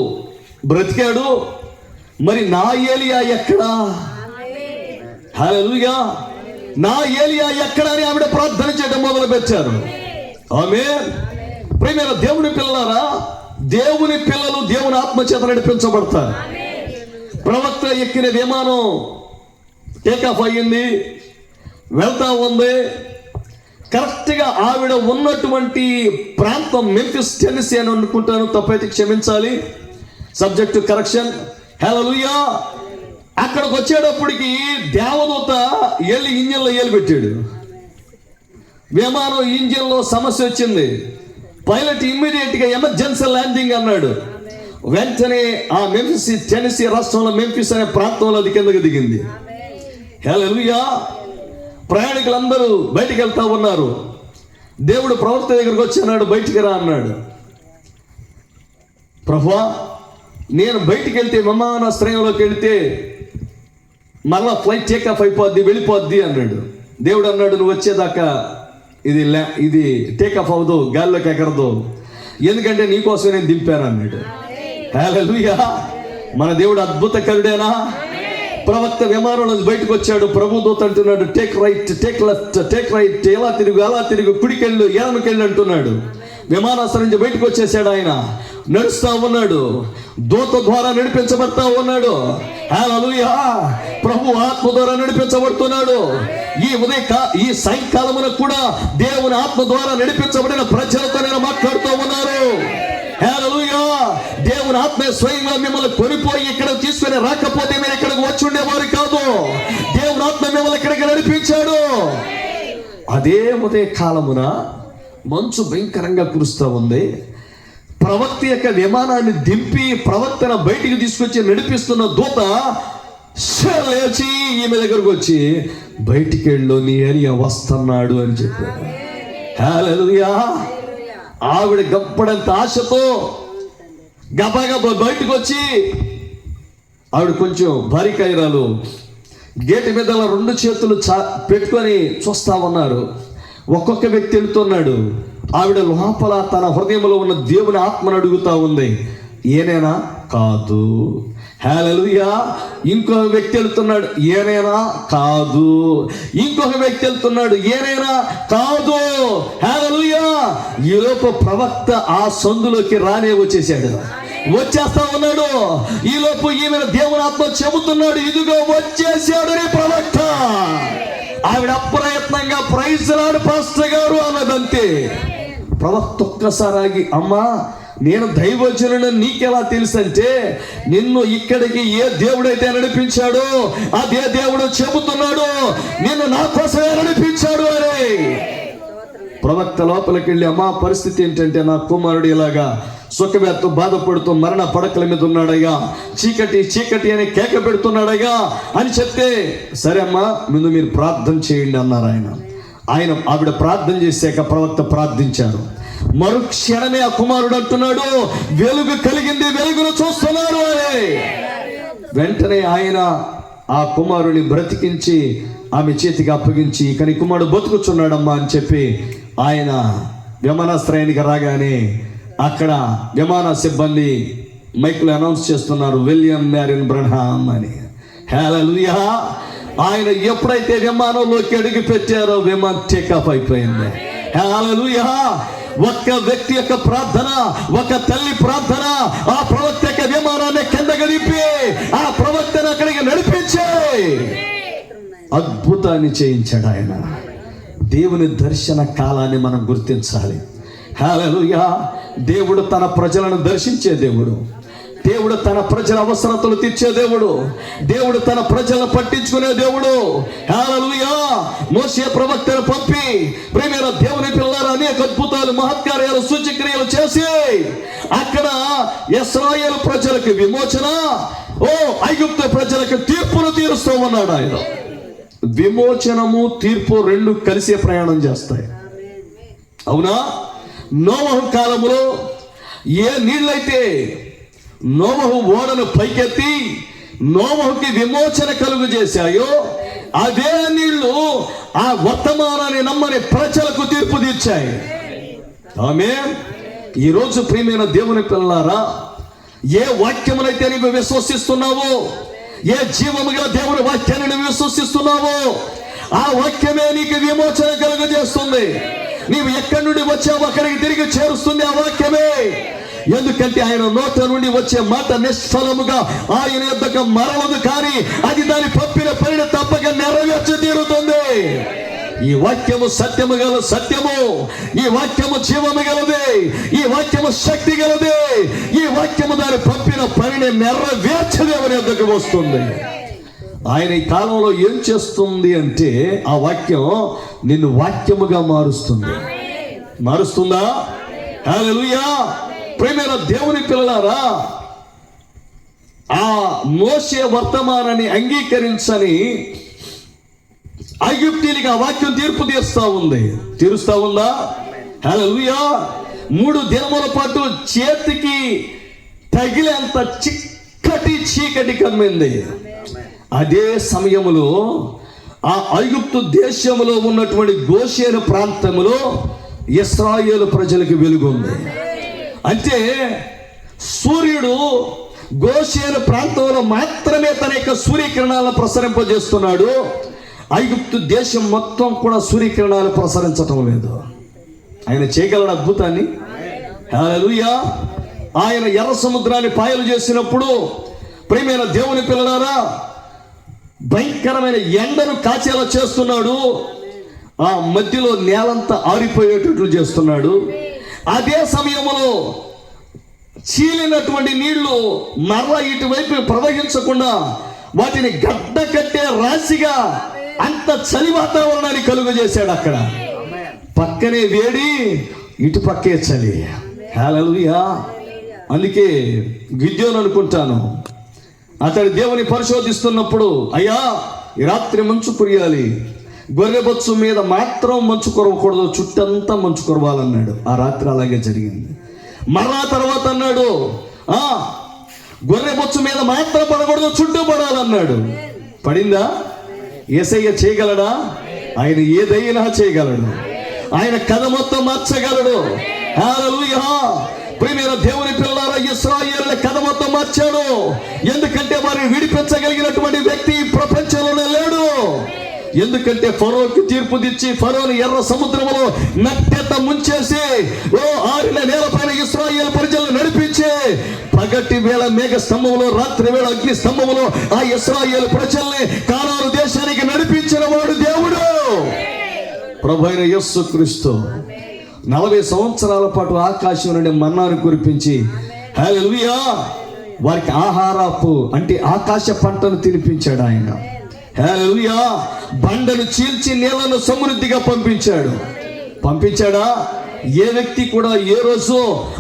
బ్రతికాడు. మరి నా ఏలియా ఎక్కడా? హల్లెలూయా. నా ఏలియా ఎక్కడా అని ఆవిడ ప్రార్థన చేయడం మొదలు పెట్టారు. ఆమేన్. ప్రియమైన దేవుని పిల్లలారా, దేవుని పిల్లలు దేవుని ఆత్మ చేత నడిపించబడతారు. ప్రవక్త ఎక్కిన విమానం టేకాఫ్ అయ్యింది, వెళ్తా ఉంది. కరెక్ట్గా ఆవిడ ఉన్నటువంటి ప్రాంతం మెంఫిస్, టెన్నెసీ అని అనుకుంటాను, తప్పైతే క్షమించాలి, సబ్జెక్టు కరెక్షన్. హల్లెలూయా. అక్కడికి వచ్చేటప్పటికి దేవదూత ఇంజిన్లో ఏలు పెట్టాడు. విమానం ఇంజిన్లో సమస్య వచ్చింది. పైలట్ ఇమ్మీడియట్ గా ఎమర్జెన్సీ ల్యాండింగ్ అన్నాడు. వెంటనే ఆ మెంఫిస్, టెన్నెసీ రాష్ట్రంలో మెంఫిస్ అనే ప్రాంతంలో అది కిందకు దిగింది. హల్లెలూయా. ప్రయాణికులందరూ బయటికి వెళ్తా ఉన్నారు. దేవుడు ప్రవక్త దగ్గరికి వచ్చి అన్నాడు, బయటికి రా అన్నాడు. ప్రభువా, నేను బయటికి వెళ్తే విమానాశ్రయంలోకి వెళ్తే మరలా ఫ్లైట్ టేకాఫ్ అయిపోద్ది, వెళ్ళిపోద్ది అన్నాడు. దేవుడు అన్నాడు, నువ్వు వచ్చేదాకా ఇది టేకాఫ్ అవ్వదు, గాల్లోకి ఎగరదు, ఎందుకంటే నీకోసమే నేను దింపాను అన్నాడు. హల్లెలూయా. మన దేవుడు అద్భుతకరుడేనా? ప్రవక్త విమానంలో బయటకు వచ్చాడు. ప్రభు దూత అంటున్నాడు, take right, take left, take right, ఎలా తిరుగు, అలా తిరుగు, కుడికెళ్ళు, ఎడమకెళ్ళు అంటున్నాడు. విమానాశ్రయం నుంచి బయటకు వచ్చేసాడు. ఆయన నడుస్తా ఉన్నాడు, దూత ద్వారా నడిపించబడతా ఉన్నాడు. హల్లెలూయా! ప్రభు ఆత్మ ద్వారా నడిపించబడుతున్నాడు. ఈ సాయంకాలమున కూడా దేవుని ఆత్మ ద్వారా నడిపించబడిన ప్రజలతో నేను మాట్లాడుతూ ఉన్నారు. హల్లెలూయా! దేవుని ఆత్మ స్వయంగా మిమ్మల్ని కొనిపోయి ఇక్కడ తీసుకుని రాకపోతే మీరు ఇక్కడికి వచ్చి ఉండేవారు కాదు. దేవుని ఆత్మ మిమ్మల్ని ఇక్కడికి నడిపించాడు. అదే ఉదయ కాలమున మంచు భయంకరంగా కురుస్తూ ఉంది. ప్రవక్త యొక్క విమానాన్ని దింపి ప్రవక్తను బయటికి తీసుకొచ్చి నడిపిస్తున్న దూత లేచి ఈమె దగ్గరకు వచ్చి, బయటికి వెళ్ళు, నీ ఏరియా వస్తున్నాడు అని చెప్పాడు. హల్లెలూయా! ఆవిడ గప్పడంత ఆశతో గబగబా బయటకు వచ్చి, ఆవిడ కొంచెం భారీకాయరాలు, గేటు మీద 2 చేతులు పెట్టుకొని చూస్తా ఉన్నారు. ఒక్కొక్క వ్యక్తి వెళుతున్నాడు. ఆవిడ లోపల తన హృదయంలో ఉన్న దేవుని ఆత్మను అడుగుతా ఉంది, ఏనేనా? కాదు. హల్లెలూయా! ఇంకొక వ్యక్తి వెళ్తున్నాడు, ఏనేనా? కాదు. ఇంకొక వ్యక్తి వెళ్తున్నాడు, ఏనేనా? కాదు. హల్లెలూయా! ఈలోపు ప్రవక్త ఆ సందులోకి రానే వచ్చేస్తా ఉన్నాడు. ఈలోపు ఈమె దేవుని ఆత్మ చెబుతున్నాడు, ఇదిగో వచ్చేసాడు నీ ప్రవక్త. ఆవిడ అప్రయత్నంగా ప్రైజ్ లార్డ్ పాస్టర్ గారు అన్నదంతే. ప్రవక్త ఒక్కసారి ఆగి, అమ్మా నేను దైవజనుడు నీకెలా తెలుసు అంటే, నిన్ను ఇక్కడికి ఏ దేవుడైతే నడిపించాడో అదే దేవుడు చెబుతున్నాడు, నిన్ను నా కోసమే నడిపించాడు అని. ప్రవక్త లోపలికి వెళ్ళి, అమ్మా పరిస్థితి ఏంటంటే, నా కుమారుడు ఇలాగా సుఖవ్యాధితో బాధపడుతూ మరణ పడకల మీద ఉన్నాడయ్యా, చీకటి చీకటి అని కేక పెడుతున్నాడయ్యా అని చెప్తే, సరే అమ్మా ముందు మీరు ప్రార్థన చేయండి అన్నారు. ఆవిడ ప్రార్థన చేశాక ప్రవక్త ప్రార్థించారు. మరుక్షణమే ఆ కుమారుడు అంటున్నాడు, వెలుగు కలిగింది, వెలుగును చూస్తున్నాడు అని. వెంటనే ఆయన ఆ కుమారుని బ్రతికించి ఆమె చేతికి అప్పగించి, కానీ కుమారుడు బతుకుచున్నాడమ్మా అని చెప్పి ఆయన విమానాశ్రయానికి రాగానే అక్కడ విమాన సిబ్బంది మైకులు అనౌన్స్ చేస్తున్నారు, విలియం మ్యారిన్ బ్రన్హామ్ అని. హల్లెలూయా! ఆయన ఎప్పుడైతే విమానంలోకి అడుగు పెట్టారో విమానం టేకాఫ్ అయిపోయింది. హల్లెలూయా! ఒక్క వ్యక్తి యొక్క ప్రార్థన, ఒక తల్లి ప్రార్థన ఆ ప్రవక్త యొక్క విమానాన్ని కిందకి దింపి ఆ ప్రవక్తను అక్కడికి నడిపించి అద్భుతాన్ని చేయించాడు ఆయన. దేవుని దర్శన కాలాన్ని మనం గుర్తించాలి. హల్లెలూయా! దేవుడు తన ప్రజలను దర్శించే దేవుడు. దేవుడు తన ప్రజల అవసరతలు తీర్చే దేవుడు. దేవుడు తన ప్రజలను పట్టించుకునే దేవుడు. హల్లెలూయా! మోషే ప్రవక్తను పంపి, ప్రియమైన దేవుని పిల్లలారా, అనేక అద్భుతాలు, మహత్కార్యాలు, సూచక్రియలు చేసి అక్కడ ఇశ్రాయేలు ప్రజలకు విమోచన, ఐగుప్తు ప్రజలకు తీర్పును తీరుస్తూ ఉన్నాడు ఆయన. విమోచనము తీర్పు 2 కలిసే ప్రయాణం చేస్తాయి. అవునా? నోవహు కాలంలో ఏ నీళ్ళైతే నోవహు ఓడను పైకెత్తి నోవహుకి విమోచన కలుగు చేశాయో అదే నీళ్లు ఆ వర్తమానాన్ని నమ్మని ప్రజలకు తీర్పు తీర్చాయి. ఆమేన్. ఈరోజు ప్రియమైన దేవుని పిల్లలారా, ఏ వాక్యమునైతే నీవు విశ్వసిస్తున్నావో, ఏ జీవముగా దేవుని వాక్యాన్ని నువ్వు విశ్వసిస్తున్నావో ఆ వాక్యమే నీకు విమోచన కలుగజేస్తుంది. నీవు ఎక్కడి నుండి వచ్చావో అక్కడికి తిరిగి చేరుస్తుంది ఆ వాక్యమే. ఎందుకంటే ఆయన నోట నుండి వచ్చే మాట నిష్ఫలముగా ఆయన యొద్దకు మరలదు, కానీ అది దాని పంపిన పనిని తప్పక నెరవేర్చి తీరుతుంది. ఈ వాక్యము సత్యము గల సత్యము, ఈ వాక్యము జీవము గలది, ఈ వాక్యము శక్తి గలది, ఈ వాక్యము దాని పంపిన పనిని నెరవేర్చి దేవుని యొద్దకు వస్తుంది. ఆయన ఈ కాలంలో ఏం చేస్తుంది అంటే, ఆ వాక్యం నిన్ను వాక్యముగా మారుస్తుందా? హల్లెలూయా! ప్రియమైన దేవుని పిల్లలారా, ఆ మోషే వర్తమానాన్ని అంగీకరించని ఐగుప్తీయులకు ఆ వాక్యం తీర్పు తీరుస్తా ఉందా? హల్లెలూయా! 3 దినముల పాటు చేతికి తగిలేంత చిక్కటి చీకటి కమ్మింది. అదే సమయంలో ఆ ఐగుప్తు దేశంలో ఉన్నటువంటి గోషేను ప్రాంతంలో ఇశ్రాయేలు ప్రజలకు వెలుగుంది. అంటే సూర్యుడు గోషేను ప్రాంతంలో మాత్రమే తన యొక్క సూర్యకిరణాలను ప్రసరింపజేస్తున్నాడు. ఐగుప్తు దేశం మొత్తం కూడా సూర్యకిరణాలు ప్రసరించటం లేదు. ఆయన చేయగలడు అద్భుతాన్ని. హల్లెలూయా. ఆయన ఎర్ర సముద్రాన్ని పాయలు చేసినప్పుడు ప్రియమైన దేవుని పిల్లలారా, భయంకరమైన ఎండను కాచేలా చేస్తున్నాడు. ఆ మధ్యలో నేలంతా ఆరిపోయేటట్లు చేస్తున్నాడు. అదే సమయంలో చీలినటువంటి నీళ్లు మరలా ఇటువైపు ప్రవహించకుండా వాటిని గడ్డ కట్టే రాశిగా అంత చలి వాతావరణాన్ని కలుగజేశాడు. అక్కడ పక్కనే వేడి, ఇటు పక్కే చలి. హల్లెలూయా. అందుకే గిద్యోను అనుకుంటాను, అతడు దేవుని పరిశోధిస్తున్నప్పుడు, అయ్యా ఈ రాత్రి మంచు కురియాలి, గొర్రెబొచ్చు మీద మాత్రం మంచు కురవకూడదు, చుట్టంతా మంచు కురవాలన్నాడు. ఆ రాత్రి అలాగే జరిగింది. మరలా తర్వాత అన్నాడు, గొర్రెబొచ్చు మీద మాత్రం పడకూడదు, చుట్టూ పడాలన్నాడు. పడిందా? యేసయ్య చేయగలడా? ఆయన ఏదైనా చేయగలడు. ఆయన కథ మొత్తం మార్చగలడు. హల్లెలూయా. ప్రియమైన దేవుని పిల్లలారా, ఇశ్రాయేలుల కథ మొత్తం మార్చాడు. ఎందుకంటే వారిని విడిపించగలిగినటువంటి వ్యక్తి ప్రపంచంలోనే లేడు. ఎందుకంటే ఫరోకి తీర్పు తెచ్చి ఫరోని ఎర్ర సముద్రంలో నట్టెట ముంచేసి ఆరిన నేలపైన ఇశ్రాయేలు ప్రజలను నడిపించి పగటి వేళ మేఘ స్తంభంలో, రాత్రి వేళ అగ్ని స్తంభంలో ఆ ఇశ్రాయేలు ప్రజల్ని కానాను దేశానికి నడిపించిన వాడు దేవుడు, ప్రభువైన యేసుక్రీస్తు. 40 సంవత్సరాల పాటు ఆకాశం నుండి మన్నాను కురిపించి హల్లెలూయా వారికి ఆహారపు అంటే ఆకాశ పంటను తినిపించాడు ఆయన. హల్లెలూయా. బండను చీల్చి నీళ్లను సమృద్ధిగా పంపించాడా? ఏ వ్యక్తి కూడా ఏ రోజు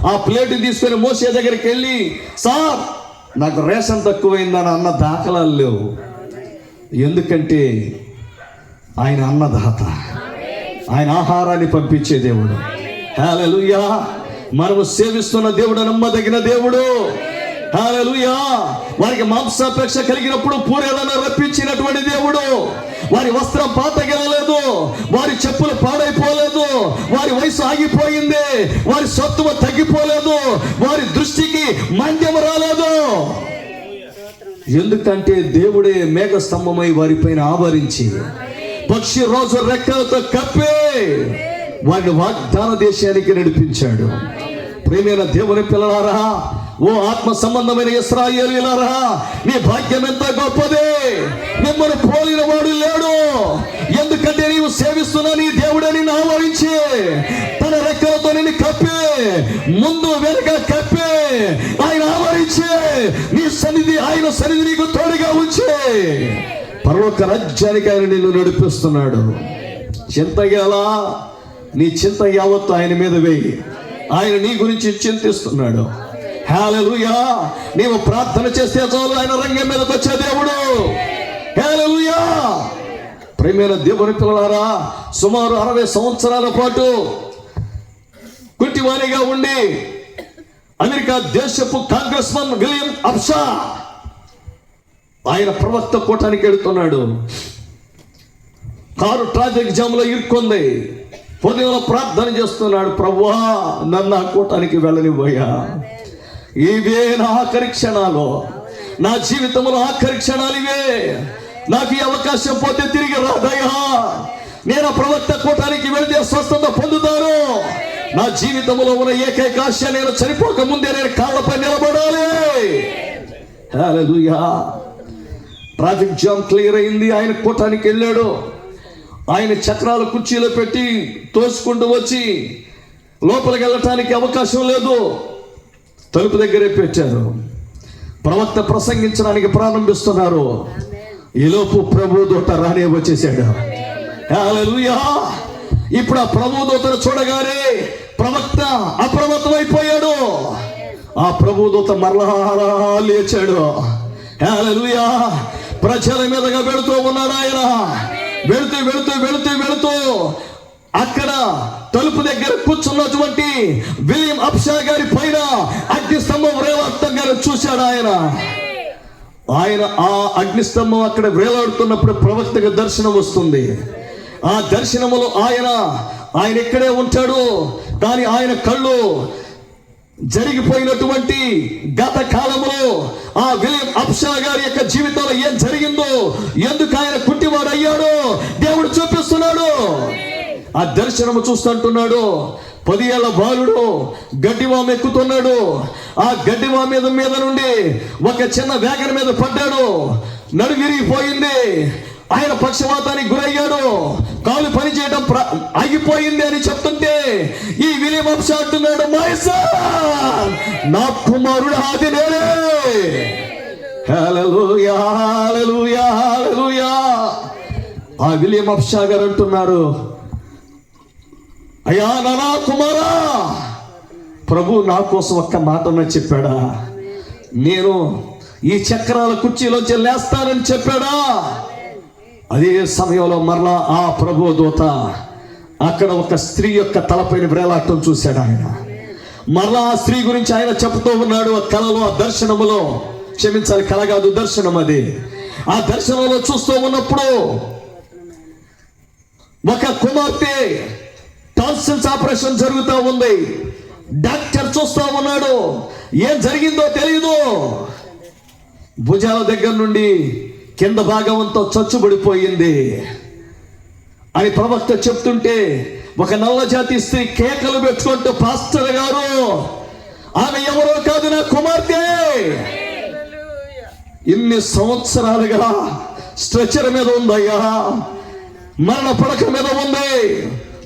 ఆ ప్లేట్ తీసుకొని మోసే దగ్గరికి వెళ్ళి, సార్ నాకు రేషన్ తక్కువైందని అన్న దాఖలాలు లేవు. ఎందుకంటే ఆయన అన్నదాత, ఆయన ఆహారాన్ని పంపించే దేవుడు. హల్లెలూయా. మనము సేవిస్తున్న దేవుడు నమ్మదగిన దేవుడు. హల్లెలూయా. వారికి మాంసాపేక్ష కలిగినప్పుడు పూరేదన రప్పించినటువంటి దేవుడు. వారి వస్త్రం పాతగెలలేదు, వారి చెప్పులు పాడైపోలేదు, వారి వయసు ఆగిపోయింది, వారి సత్తువ తగ్గిపోలేదు, వారి దృష్టికి మాంద్యం రాలేదు. ఎందుకంటే దేవుడే మేఘ స్తంభమై వారిపైన ఆవరించి పక్షి రోజు రెక్కలతో కప్పి వారిని వాగ్దాన దేశానికి నడిపించాడు. ప్రియమైన దేవుని పిల్లలారా, ఓ ఆత్మ సంబంధమైన ఇశ్రాయేలీయులారా, నీ భాగ్యం ఎంత గొప్పది. మిమ్మల్ని పోలిన వాడు లేడు. ఎందుకంటే నీవు సేవిస్తున్న నీ దేవుడే నిన్ను ఆవరించి తన రెక్కలతో నిన్ను కప్పి, ముందు వెనక కప్పి ఆయన ఆవరించి నీ సన్నిధి, ఆయన సన్నిధి నీకు తోడుగా ఉంచి పరలోక రాజ్యానికి ఆయన నిన్ను నడిపిస్తున్నాడు. చింతగల నీ చింత యావత్తు ఆయన మీద వేయి. ఆయన నీ గురించి చింతిస్తున్నాడు. హల్లెలూయా. నీవు ప్రార్థన చేస్తే చాలు, ఆయన రంగం మీదకి వచ్చే దేవుడు. హల్లెలూయా. ప్రియమైన దేవుని పిల్లలారా, సుమారు 60 సంవత్సరాల పాటు కుంటివాణిగా ఉండి అమెరికా దేశపు కాంగ్రెస్ మన్ విలియం అబ్షా ఆయన ప్రవక్త కూటానికి వెళుతున్నాడు. కారు ట్రాఫిక్ జామ్ లో ఇరుక్కుంది. ఉదయంలో ప్రార్థన చేస్తున్నాడు, ప్రభువా నన్ను ఆ కూటానికి వెళ్ళనివ్వయ్యా, ఇవే నా ఆఖరి క్షణాలు, నా జీవితంలో ఆఖరి క్షణాలు ఇవే, నాకు ఈ అవకాశం పోతే తిరిగి రాదయ్యా, నేను ప్రవక్త కూటానికి వెళితే స్వస్థత పొందుతాను, నా జీవితంలో ఉన్న ఏకైక ఆశ నేను చనిపోక ముందే నేను కాళ్ళపై నిలబడాలి. హల్లెలూయా. ట్రాఫిక్ జామ్ క్లియర్ అయింది. ఆయన కూటానికి వెళ్ళాడు. ఆయన చక్రాలు కుర్చీలో పెట్టి తోసుకుంటూ వచ్చి లోపలికి వెళ్ళటానికి అవకాశం లేదు, తలుపు దగ్గరే పెట్టారు. ప్రవక్త ప్రసంగించడానికి ప్రారంభిస్తున్నారు. ఈలోపు ప్రభుదూత రానే వచ్చేసాడు. హల్లెలూయా. ఇప్పుడు ఆ ప్రభుదూతను చూడగానే ప్రవక్త అప్రమత్తమైపోయాడు. ఆ ప్రభుదూత మరలా లేచాడు. హల్లెలూయా. ప్రజల మీదగా వెళుతూ ఉన్నాడు ఆయన. వెళుతూ వెళుతూ వెళుతూ వెళుతూ అక్కడ తలుపు దగ్గర కూర్చున్నటువంటి విలియం అబ్షా గారి పైన అగ్నిస్తంభం వేలాడుతుండగా చూశాడు ఆయన. ఆ అగ్నిస్తంభం అక్కడ వేలాడుతున్నప్పుడు ప్రవక్తకు దర్శనం వస్తుంది. ఆ దర్శనములో ఆయన ఇక్కడే ఉంటాడు, కానీ ఆయన కళ్ళు జరిగిపోయినటువంటి గత కాలంలో ఆ విలియం అబ్షా గారి యొక్క జీవితంలో ఏం జరిగిందో, ఎందుకు ఆయన కుంటివాడు అయ్యాడో దేవుడు చూపిస్తున్నాడు. ఆ దర్శనము చూస్తుంటున్నాడు. 10 ఏళ్ల బాలుడు గడ్డివాము ఎక్కుతున్నాడు. ఆ గడ్డివాము మీద నుండి ఒక చిన్న వేగన మీద పడ్డాడు. నడు విరిగిపోయింది. ఆయన పక్షవాతానికి గురయ్యాడు. కాలు పని చేయడం ఆగిపోయింది అని చెప్తుంటే ఈ విలియం అబ్షా అంటున్నాడు, నా కుమారుడు అది నేనే. హల్లెలూయా, హల్లెలూయా, హల్లెలూయా. ఆ విలియం అబ్షా గారు అంటున్నారు, అయ్యా నానా కుమారా, ప్రభు నా కోసం ఒక్క మాటనే చెప్పాడా? నేను ఈ చక్రాల కుర్చీలోంచి లేస్తానని చెప్పాడా? అదే సమయంలో మరలా ఆ ప్రభు దూత అక్కడ ఒక స్త్రీ యొక్క తలపైన వ్రేలాడటం చూశాడు. ఆయన మరలా ఆ స్త్రీ గురించి ఆయన చెప్తూ ఉన్నాడు. ఆ కళలో, ఆ దర్శనములో, క్షమించాలి, కళ కాదు దర్శనం అది. ఆ దర్శనంలో చూస్తూ ఉన్నప్పుడు ఒక కుమార్తె టాన్సిల్స్ ఆపరేషన్ జరుగుతూ ఉంది. డాక్టర్ చూస్తూ ఉన్నాడు. ఏం జరిగిందో తెలియదు. భుజాల దగ్గర నుండి కింద భాగం అంతా చచ్చుబడిపోయింది అని ప్రవక్త చెప్తుంటే ఒక నల్ల జాతి స్త్రీ కేకలు పెట్టుకుంటూ, పాస్టర్ గారు, ఆమె ఎవరో కాదు, నా కుమార్తె. ఇన్ని సంవత్సరాలుగా స్ట్రెచర్ మీద ఉందయ్యా, మరణ పడక మీద ఉంది,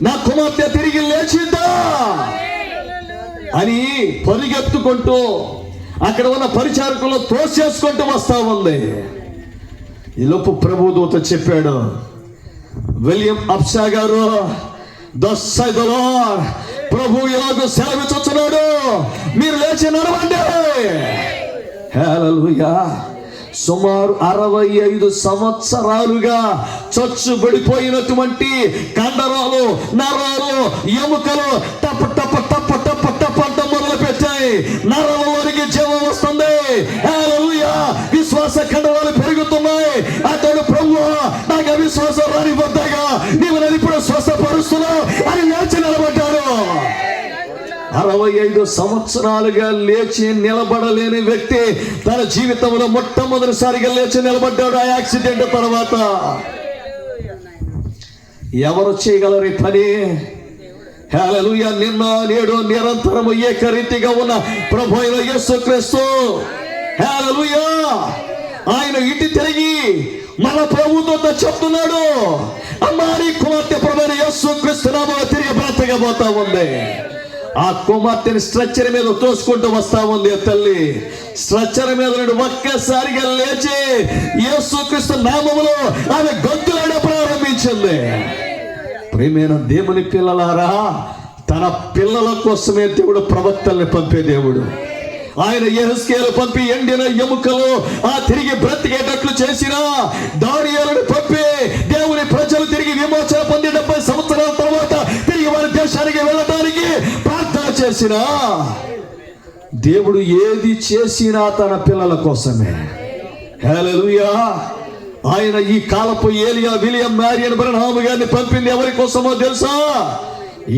నా కుమార్తె తిరిగి లేచిందా అని పరిగెత్తుకుంటూ అక్కడ ఉన్న పరిచారకులు తోసేసుకుంటూ వస్తా ఉంది. ఈలోపు ప్రభుదూత చెప్పాడు, విలియం అబ్షా గారు, thus saith the Lord, ప్రభు ఇలాగ సెలవిస్తున్నాడు, మీరు లేచి నడవండి. హల్లెలూయా. సుమారు 65 సంవత్సరాలుగా చచ్చుబడిపోయినటువంటి కండరాలు, నరాలు, ఎముకలు టప టప టప టప టప అంట మొదలు పెట్టాయి. నరాలలోనికి జీవం వస్తుంది. హల్లెలూయా. విశ్వాస కండరాలు పెరుగుతున్నాయి. అతడు ప్రభువా, నాకు అవిశ్వాసం రానిపోతాగా నీవు నన్ను ఇప్పుడు స్వస్థపరుస్తున్నావు అని లేచి నిలబడ్డాడు. 65 సంవత్సరాలుగా లేచి నిలబడలేని వ్యక్తి తన జీవితంలో మొట్టమొదటిసారిగా లేచి నిలబడ్డాడు ఆ యాక్సిడెంట్ తర్వాత. ఎవరు చేయగలరు ఈ పని? హల్లెలూయా. నిన్న నేడు నిరంతరము ఏకరీతిగా ఉన్న ప్రభు అయిన యేసుక్రీస్తు, హల్లెలూయా, ఆయన ఇటు తిరిగి మన ప్రభుతో చెప్తున్నాడు, అమ్మారి కుమార్తె ప్రభు అయిన యేసుక్రీస్తు నామములో తిరిగి బ్రతకబోతా ఉంది. ఆ కుమార్తెని స్ట్రెచ్చర్ మీద తోసుకుంటూ వస్తా ఉంది. తల్లి స్ట్రెచ్చర్ మీద నుండి ఒక్కసారిగా లేచి యేసుక్రీస్తు నామములో ఆమె గొంతులాడ ప్రారంభించింది. ప్రియమైన దేవుని పిల్లలారా, తన పిల్లల కోసమే దేవుడు ప్రవక్తల్ని పంపే దేవుడు. ఆయన యెహెజ్కేలు పంపి ఎండిన ఎముకలు ఆ తిరిగి బ్రతికేటట్లు చేసిన, దానియేలును పంపి దేవుని ప్రజలు తిరిగి విమోచన పొంది 70 సంవత్సరాల తర్వాత తిరిగి వారి దేశానికి వెళ్ళడానికి ప్రార్థన చేసిన దేవుడు ఏది చేసినా తన పిల్లల కోసమే. హల్లెలూయా. ఆయన ఈ కాలపు ఏలియా, విలియం మ్యారియన్ బ్రహ్నాము గారిని పంపింది ఎవరి కోసమో తెలుసా?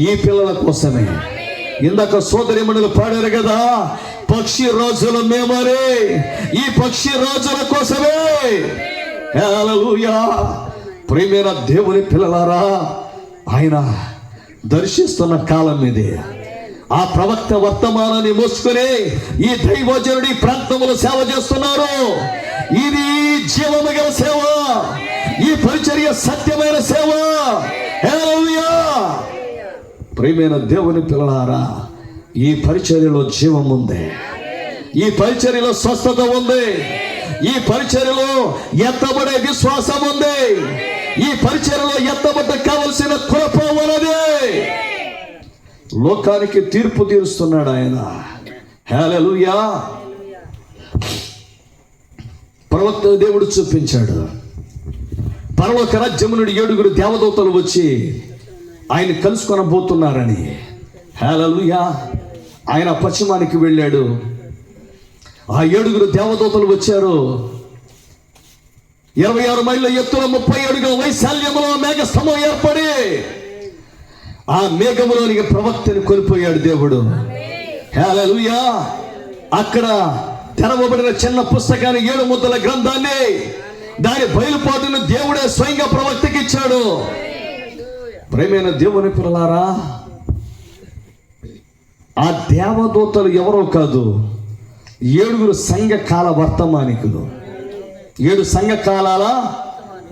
ఈ పిల్లల కోసమే. ఇందాక సోదరిమణులు పాడారు కదా, పక్షి రాజుల మేమరే, ఈ పక్షి రాజుల కోసమే. హల్లెలూయా. ప్రియమైన దేవుని పిల్లలారా, ఆయన దర్శిస్తున్న కాలం ఇది. ఆ ప్రవక్త వర్తమానాన్ని మోసుకుని ఈ దైవజనుడి ప్రాంతంలో సేవ చేస్తున్నారు. ఇది జీవము గల సేవ, ఈ పరిచర్య సత్యమైన సేవ. హల్లెలూయా. ప్రియమైన దేవుని పిల్లలారా, ఈ పరిచర్యలో జీవం ఉంది, ఈ పరిచర్యలో స్వస్థత ఉంది, ఈ పరిచర్యలో ఎత్తబడే విశ్వాసం ఉంది, ఈ పరిచర్యలో ఎత్తబడ్డ కావలసిన కృప ఉన్నది. లోకానికి తీర్పు తీరుస్తున్నాడు ఆయన. హల్లెలూయా. ప్రవక్త దేవుడు చూపించాడు, పరలోక రాజ్యము నుండి 7 దేవదూతలు వచ్చి ఆయన కలుసుకొనబోతున్నారని. హల్లెలూయా. ఆయన పశ్చిమానికి వెళ్ళాడు. ఆ 7 దేవదూతలు వచ్చారు. 26 మైళ్ళ ఎత్తుల 30 అడుగుల వైశాల్యములో మేఘ స్తంభం ఏర్పడి ఆ మేఘములోనికి ప్రవక్తని కొనిపోయాడు దేవుడు. హల్లెలూయా. అక్కడ తెరవబడిన చిన్న పుస్తకాన్ని 7 ముద్దల గ్రంథాన్ని దాని బయలుపాటును దేవుడే స్వయంగా ప్రవక్తకి ఇచ్చాడు. ప్రియమైన దేవుని పిల్లలారా, ఆ దేవదూతలు ఎవరో కాదు, 7 సంఘకాల వర్తమానికులు. 7 సంఘకాలాల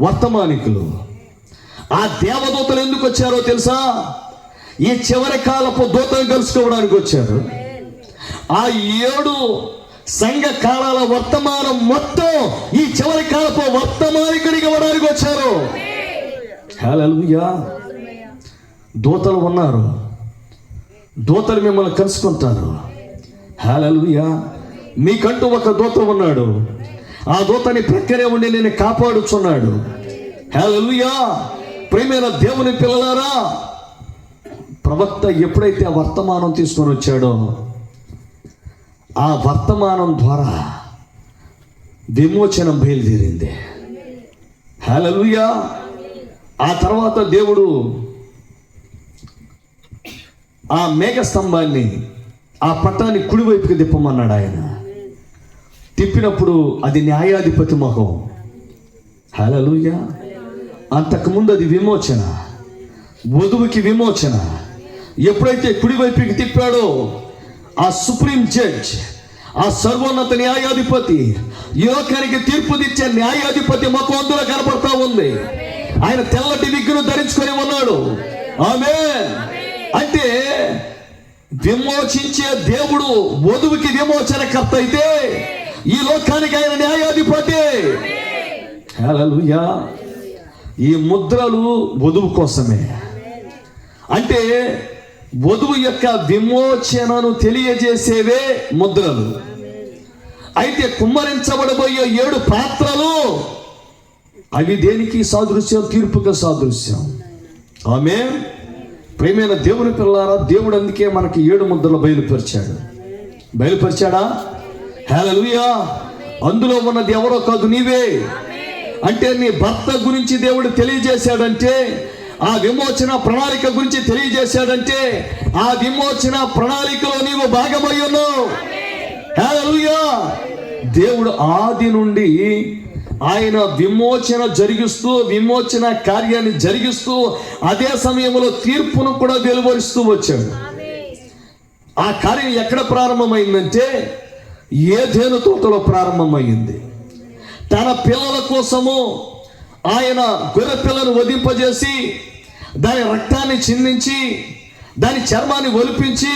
వర్తమానికులు. ఆ దేవదూతలు ఎందుకు వచ్చారో తెలుసా? ఈ చివరి కాలపు దూతను కలుసుకోవడానికి వచ్చారు. ఆ 7 సంఘకాలాల వర్తమానం మొత్తం ఈ చివరి కాలపు వర్తమానికుడికి ఇవ్వడానికి వచ్చారు. హల్లెలూయా. దూతలు ఉన్నారు, దూతలు మిమ్మల్ని కలుసుకుంటారు. హల్లెలూయా. మీకంటూ ఒక దూత ఉన్నాడు. ఆ దూతని ప్రక్కనే ఉండి నేను కాపాడుచున్నాడు. హల్లెలూయా. ప్రియమైన దేవుని పిల్లలారా, ప్రవక్త ఎప్పుడైతే ఆ వర్తమానం తీసుకొని వచ్చాడో ఆ వర్తమానం ద్వారా విమోచనం బయలుదేరింది. హల్లెలూయా. ఆ తర్వాత దేవుడు ఆ మేఘ స్తంభాన్ని ఆ పట్టాన్ని కుడివైపుకి తిప్పమన్నాడు. ఆయన తిప్పినప్పుడు అది న్యాయాధిపతి ముఖం. హల్లెలూయా. అంతకుముందు అది విమోచన, వధువుకి విమోచన. ఎప్పుడైతే కుడివైపుకి తిప్పాడో ఆ సుప్రీం జడ్జ్, ఆ సర్వోన్నత న్యాయాధిపతి, ఈ లోకానికి తీర్పు తెచ్చే న్యాయాధిపతి ముఖం అందులో కనపడతా ఉంది. ఆయన తెల్లటి విగ్గును ధరించుకొని ఉన్నాడు. ఆమేన్. అంటే విమోచించే దేవుడు వధువుకి విమోచనకర్త అయితే ఈ లోకానికి ఆయన న్యాయాధిపతి. హల్లెలూయా. ఈ ముద్రలు వధువు కోసమే. అంటే వధువు యొక్క విమోచనను తెలియజేసేవే ముద్రలు. అయితే కుమ్మరించబడబోయే 7 పాత్రలు అవి దేనికి సాదృశ్యం? తీర్పుగా సాదృశ్యం. ఆమేన్. ప్రియమైన దేవుని పిల్లలారా, దేవుడు అందుకే మనకి 7 ముద్రలు బయలుపరిచాడా? హల్లెలూయా. అందులో ఉన్నది ఎవరో కాదు, నీవే. అంటే నీ భర్త గురించి దేవుడు తెలియజేశాడంటే, ఆ విమోచన ప్రణాళిక గురించి తెలియజేశాడంటే, ఆ విమోచన ప్రణాళికలో నీవు భాగమై ఉన్నావు. హల్లెలూయా. దేవుడు ఆది నుండి ఆయన విమోచన జరిగిస్తూ, విమోచన కార్యాన్ని జరిగిస్తూ, అదే సమయంలో తీర్పును కూడా వెలువరిస్తూ వచ్చాడు. ఆ కార్యం ఎక్కడ ప్రారంభమైందంటే ఏదెను తోటలో ప్రారంభమైంది. తన పిల్లల కోసము ఆయన గొర్రె పిల్లను వధింపజేసి దాని రక్తాన్ని చిందించి దాని చర్మాన్ని ఒలిపించి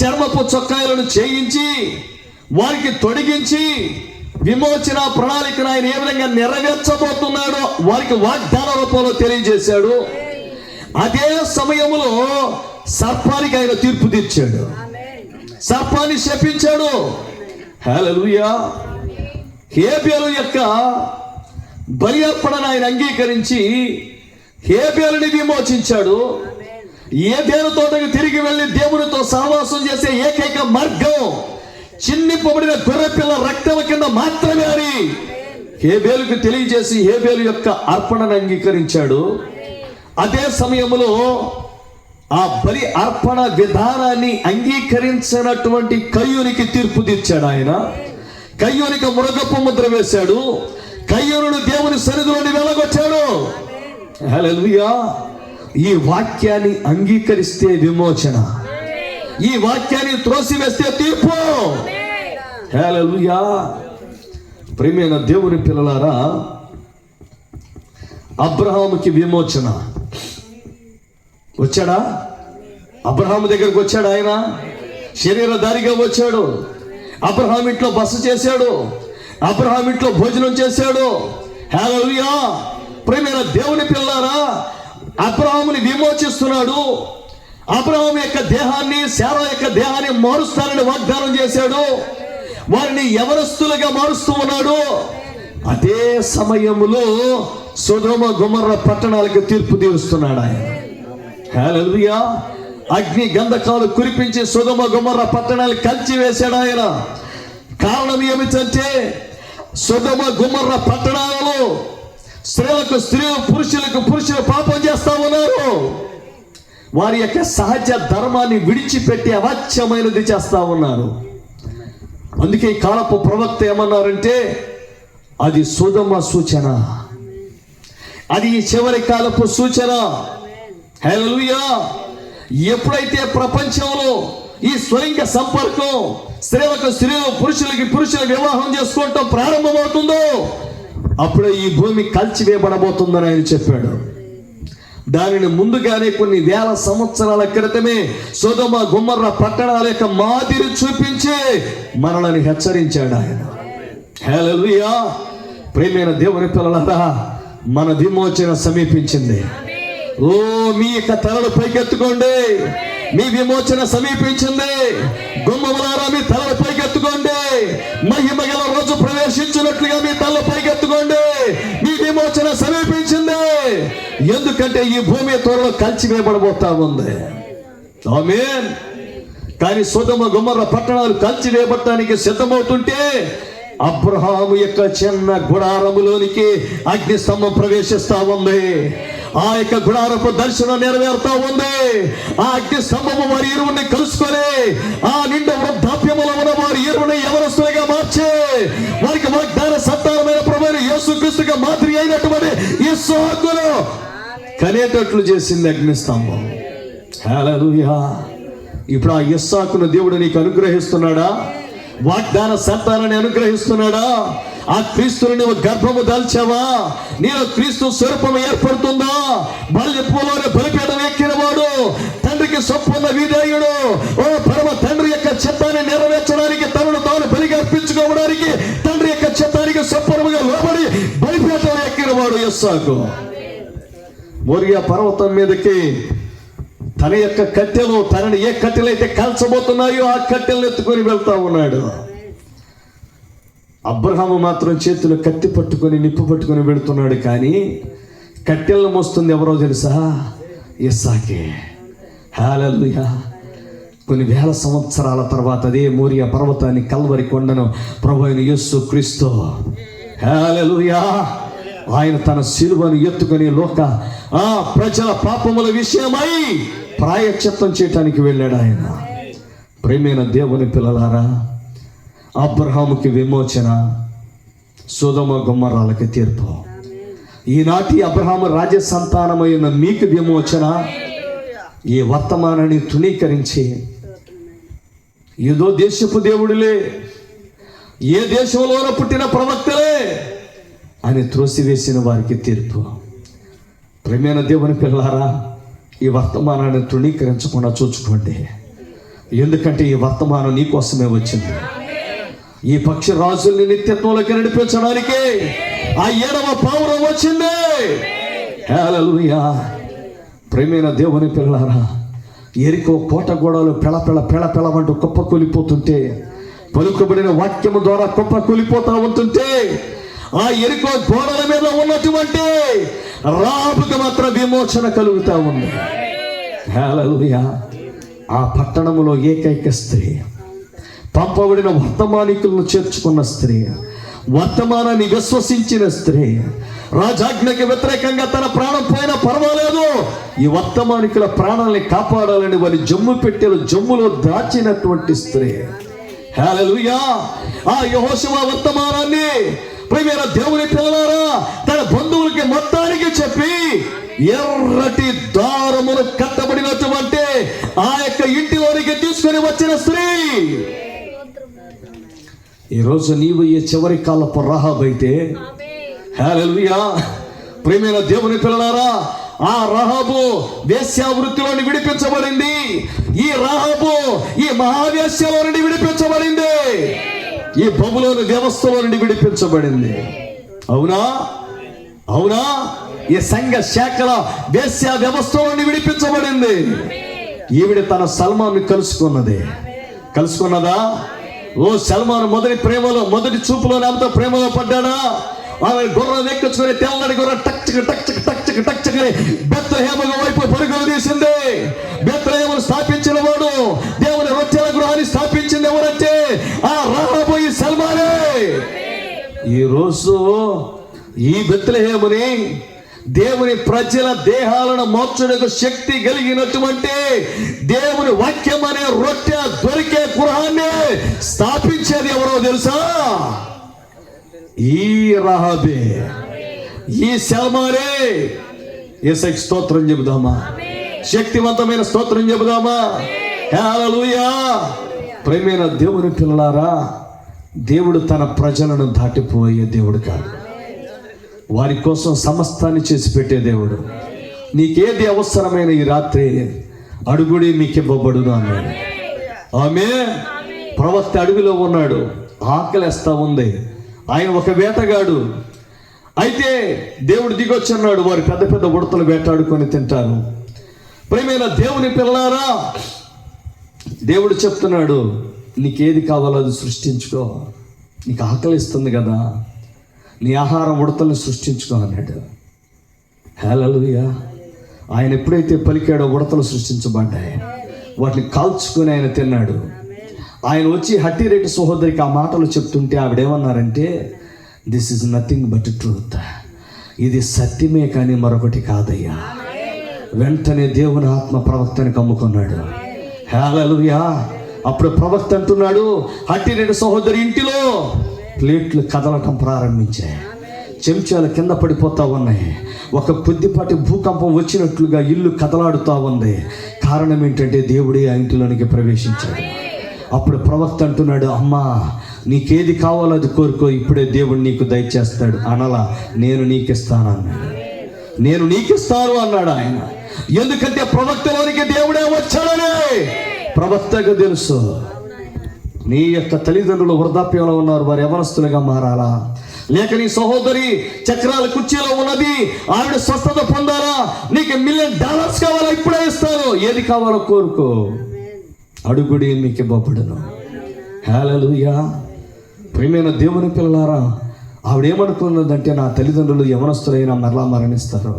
చర్మపు చొక్కాయలను చేయించి వారికి తొడిగించి విమోచన ప్రణాళికను ఆయన ఏ విధంగా నెరవేర్చబోతున్నాడో వారికి వాగ్దాన రూపంలో తెలియజేశాడు. అదే సమయంలో సర్పానికి ఆయన తీర్పు తీర్చాడు, సర్పాన్ని శపించాడు. హల్లెలూయా. హేబేలు యొక్క బలి అర్పణను ఆయన అంగీకరించి హేబేలుని విమోచించాడు. ఏదెను తోటకు తిరిగి వెళ్ళి దేవునితో సహవాసం చేసే ఏకైక మార్గం చిన్నింపబడిన గొర్రె పిల్ల రక్తం కింద మాత్రమే అని హేబేలుకు తెలియజేసి హేబేలు యొక్క అర్పణను అంగీకరించాడు. అదే సమయంలో ఆ బలి అర్పణ విధానాన్ని అంగీకరించినటువంటి కయ్యూనికి తీర్పు తీర్చాడు. ఆయన కయ్యూనికి మృగపు ముద్ర వేశాడు. కయ్యూనును దేవుని సన్నిధిలోని వెళ్ళగొచ్చాడు. హల్లెలూయా. ఈ వాక్యాన్ని అంగీకరిస్తే విమోచన, ఈ వాక్యాన్ని త్రోసివేస్తే తీర్పు. హల్లెలూయా. ప్రియమైన దేవుని పిల్లలారా, అబ్రహాముకి విమోచన వచ్చాడా? అబ్రహాము దగ్గరకు వచ్చాడు. ఆయన శరీరధారిగా వచ్చాడు. అబ్రహాం ఇంట్లో బస చేశాడు. అబ్రహాం ఇంట్లో భోజనం చేశాడు. హల్లెలూయా. ప్రియమైన దేవుని పిల్లారా, అబ్రహాముని విమోచిస్తున్నాడు. అబ్రహాం యొక్క దేహాన్ని, శారా యొక్క దేహాన్ని మారుస్తానని వాగ్దానం చేశాడు. వారిని యవనస్తులుగా మారుస్తూ ఉన్నాడు. అదే సమయంలో సొదొమ గొమొర్రా పట్టణాలకు తీర్పు తీరుస్తున్నాడు ఆయన. హల్లెలూయా. అగ్ని గంధకాలు కురిపించి సొదొమ గొమొర్రా పట్టణాలు కలిచివేశాడు ఆయన. కారణం ఏమిటంటే సొదొమ గొమొర్రా పట్టణాలలో స్త్రీలకు స్త్రీలు, పురుషులకు పురుషులు పాపం చేస్తా ఉన్నారు. వారి యొక్క సహజ ధర్మాన్ని విడిచిపెట్టి అవాచ్యమైనది చేస్తా ఉన్నారు. అందుకే ఈ కాలపు ప్రవక్త ఏమన్నారంటే, అది సొదొమ సూచన, అది ఈ చివరి కాలపు సూచన. హల్లెలూయా. ఎప్పుడైతే ప్రపంచంలో ఈ స్వలింగ సంపర్కం, స్త్రీలకు స్త్రీలు, పురుషులకి పురుషులు వివాహం చేసుకోవటం ప్రారంభమవుతుందో అప్పుడే ఈ భూమి కాల్చివేయబడబోతుందని ఆయన చెప్పాడు. దానిని ముందుగానే కొన్ని వేల సంవత్సరాల క్రితమే సొదొమ గొమొర్రా పట్టణాల యొక్క మాదిరి చూపించి మనల్ని హెచ్చరించాడు ఆయన. హల్లెలూయా. ప్రియమైన దేవుని పిల్లలారా, మన విమోచన సమీపించింది. ఓ మీ యొక్క తలలు పైకెత్తుకోండి, మీ విమోచన సమీపించింది. గుమ్మములారా మీ తలలు పైకెత్తుకోండి, మహిమ గల రోజు ప్రవేశించినట్లుగా మీ తలలు పైకెత్తుకోండి. మీ విమోచన సమీపించింది. ఎందుకంటే ఈ భూమి త్వరలో కాల్చివేయబడబోతా ఉంది. ఆమేన్. కానీ సొదొమ గొమొర్రా పట్టణాలు కాల్చివేయబడటానికి సిద్ధమవుతుంటే అబ్రహాము యొక్క చిన్న గుడారములోనికి అగ్ని స్తంభం ప్రవేశిస్తా ఉంది. ఆ యొక్క గుడారపు దర్శనం నెరవేరుతా ఉంది. ఆ అగ్ని స్తంభము వారి ఇరువుని కలుసుకొని ఆ నిండు వృద్ధాప్యములో ఉన్న వారి ఇరువుని యవనస్తులుగా మార్చి వారికి వాగ్దాన సంతానమైన ప్రభువైన యేసుక్రీస్తుగా మాదిరి అయినటువంటి ఇస్సాకును కనేటట్లు చేసింది అగ్ని స్తంభం. హల్లెలూయా. ఇప్పుడు ఆ ఇస్సాకును దేవుడు నీకు అనుగ్రహిస్తున్నాడా? వాగ్దాన సంతానాన్ని అనుగ్రహిస్తున్నాడా? ఆ క్రీస్తుని నువ్వు గర్భము దాల్చావా? నీలో క్రీస్తు స్వరూపం ఏర్పడుతుందా? బాల్యపులోనే బలిపీఠం ఎక్కిన వాడు, తండ్రికి సంపూర్ణ విధేయుడు, ఓ పరమ తండ్రి యొక్క చిత్తాన్ని నెరవేర్చడానికి తనను తాను బలిగా అర్పించుకోవడానికి తండ్రి యొక్క చిత్తానికి సంపూర్ణంగా లోబడి బలిపీఠం ఎక్కిన వాడు ఇస్సాకు. మోరియా పర్వతం మీదకి తన యొక్క కట్టెలు, తనని ఏ కట్టెలు అయితే కాల్చబోతున్నాయో ఆ కట్టెలను ఎత్తుకొని వెళ్తా ఉన్నాడు. అబ్రహాము మాత్రం చేతిలో కత్తి పట్టుకొని నిప్పు పట్టుకొని వెళుతున్నాడు. కానీ కట్టెలను మోస్తుంది ఎవరో తెలుసా? ఇస్సాకే. హల్లెలూయా. కొన్ని వేల సంవత్సరాల తర్వాత అదే మోరియా పర్వతాన్ని, కల్వరి కొండను ప్రభువైన యేసుక్రీస్తు, హల్లెలూయా, ఆయన తన సిలువను ఎత్తుకొని లోక ప్రజల పాపముల విషయమై ప్రాయశ్చిత్తం చేయటానికి వెళ్ళాడు ఆయన. ప్రియమైన దేవుని పిల్లలారా, అబ్రహాముకి విమోచన, సొదొమ గొమొర్రాలకి తీర్పు. ఈనాటి అబ్రహాము రాజ్య సంతానమైన మీకు విమోచన. ఈ వర్తమానాన్ని తృణీకరించి ఏదో దేశపు దేవుడులే, ఏ దేశంలోనూ పుట్టిన ప్రవక్తలే అని త్రోసివేసిన వారికి తీర్పు. ప్రియమైన దేవుని పిల్లలారా, ఈ వర్తమానాన్ని తృణీకరించకుండా చూసుకోండి. ఎందుకంటే ఈ వర్తమానం నీ కోసమే వచ్చింది. ఈ పక్షి రాజుల్ని నిత్యత్వంలోకి నడిపించడానికి ఆ 7వ పావురం వచ్చింది. హల్లెలూయా. ప్రియమైన దేవుని పిల్లలారా, ఎరికో కోట గోడలు పెళపెళమంటూ కుప్ప కూలిపోతుంటే, పలుకబడిన వాక్యము ద్వారా కుప్ప కూలిపోతా ఉంటుంటే, ఆ ఎరికో గోడల మీద ఉన్నటువంటి రాహాబుకు మాత్రం విమోచన కలుగుతా ఉంది. హల్లెలూయా. ఆ పట్టణములో ఏకైక స్త్రీ, పంపబడిన వర్తమానికులను చేర్చుకున్న స్త్రీ, వర్తమానాన్ని విశ్వసించిన స్త్రీ, రాజాజ్ఞకి వ్యతిరేకంగా తన ప్రాణం పోయినా పర్వాలేదు, ఈ వర్తమానికుల ప్రాణాలని కాపాడాలని వారి జమ్ము పెట్టెలు జమ్ములో దాచినటువంటి స్త్రీ. హల్లెలూయా. ఆ యెహోషువ వర్తమానాన్ని ప్రియమైన దేవుని పిల్లలారా తన బంధువులకి మొత్తానికి చెప్పి ఎర్రటి దారమును కట్టబడినటువంటి ఆ యొక్క ఇంటిలోనికి తీసుకొని వచ్చిన స్త్రీ. ఈరోజు నీవు ఈ చివరి కాలపు రాహాబు అయితే, హల్లెలూయా, ప్రియమైన దేవుని పిల్లలారా, ఆ రాహాబు వేశ్యావృత్తిలోని విడిపించబడింది. ఈ రాహాబు ఈ మహావేశ్యలో నుండి విడిపించబడింది. ఈ బబులోను వ్యవస్థలో నుండి విడిపించబడింది. అవునా? అవునా? ఈ సంఘ శాఖల వేశ్య వ్యవస్థలో నుండి విడిపించబడింది. ఈవిడ తన సల్మాన్ కలుసుకున్నదా? ఓ సల్మాన్ మొదటి ప్రేమలో, మొదటి చూపులో ఆమెతో ప్రేమలో పడ్డాడా? ఆమె గుర్రం ఎక్కించుకొని తెల్లడి గుర్రం టక్ బెత్లెహేము వైపు పరుగులు తీసింది. బెత్లెహేమును స్థాపించిన వాడు, దేవుని రొట్టెల గృహాన్ని స్థాపించింది ఎవరంటే ఆ రాహాబు, ఈ సల్మానే. ఈరోజు ఈ బెత్లెహేముని దేవుని ప్రజల దేహాలను మార్చుటకు శక్తి కలిగినటువంటి దేవుని వాక్యం అనే రొట్టె దొరికే గృహాన్ని స్థాపించేది ఎవరో తెలుసా? ఈ రహాబే, ఈ సల్మానే. యేసయ్యకి స్తోత్రం చెబుదామా? శక్తివంతమైన స్తోత్రం చెబుదామా? హల్లెలూయా. ప్రియమైన దేవుని పిల్లలారా, దేవుడు తన ప్రజలను దాటిపోయే దేవుడు కాదు. వారి కోసం సమస్తాన్ని చేసి పెట్టే దేవుడు. నీకేది అవసరమైన ఈ రాత్రి అడుగుడి మీకు ఇవ్వబడును అన్నాడు. ఆమె ప్రవక్త అడవిలో ఉన్నాడు, ఆకలేస్తా ఉంది. ఆయన ఒక వేటగాడు. అయితే దేవుడు దిగొచ్చన్నాడు, వారు పెద్ద పెద్ద ఉడతలు వేటాడుకొని తింటారు. ప్రియమైన దేవుని పిల్లలారా, దేవుడు చెప్తున్నాడు, నీకేది కావాలో అది సృష్టించుకో. నీకు ఆకలిస్తుంది కదా, నీ ఆహారం ఉడతల్ని సృష్టించుకో అన్నాడు. హల్లెలూయా. ఆయన ఎప్పుడైతే పలికాడో ఉడతలు సృష్టించబడ్డాయి. వాటిని కాల్చుకొని ఆయన తిన్నాడు. ఆయన వచ్చి హట్టిరెడ్డి సహోదరికి ఆ మాటలు చెప్తుంటే ఆవిడేమన్నారంటే, this is nothing but truth. ఇది సత్యమే కానీ మరొకటి కాదయ్యా. వెంటనే దేవుని ఆత్మ ప్రవక్తని కమ్ముకున్నాడు. హల్లెలూయా. అప్పుడు ప్రవక్త అంటున్నాడు, హట్టిరెడ్డి సహోదరి ఇంటిలో ప్లేట్లు కదలటం ప్రారంభించాయి, చెంచాలు కింద పడిపోతా ఉన్నాయి. ఒక కొద్దిపాటి భూకంపం వచ్చినట్లుగా ఇల్లు కదలాడుతూ ఉంది. కారణం ఏంటంటే దేవుడే ఆ ఇంటిలోనికి ప్రవేశించాడు. అప్పుడు ప్రవక్త అంటున్నాడు, అమ్మా నీకేది కావాలో అది కోరుకో, ఇప్పుడే దేవుడు నీకు దయచేస్తాడు. అనలా, నేను నీకిస్తాను అన్నాడు. నేను నీకిస్తాను అన్నాడు ఆయన. ఎందుకంటే ప్రవక్తలోనికి దేవుడే వచ్చాడని ప్రవక్తకు తెలుసు. నీ యొక్క తల్లిదండ్రులు వృద్ధాప్యంలో ఉన్నారు, వారు యవనస్తులుగా మారాలా? లేక నీ సహోదరి చక్రాల కుర్చీలో ఉన్నది, ఆవిడ స్వస్థత పొందాలా? నీకు $1 మిలియన్ కావాలా? ఇప్పుడే ఇస్తాను. ఏది కావాలో కోరుకో, అడుగుడి మీకు ఇవ్వబడును. హల్లెలూయా. ప్రియమైన దేవుని పిల్లలారా, ఆవిడేమనుకున్నదంటే, నా తల్లిదండ్రులు యవనస్తులైనా మరలా మరణిస్తారు,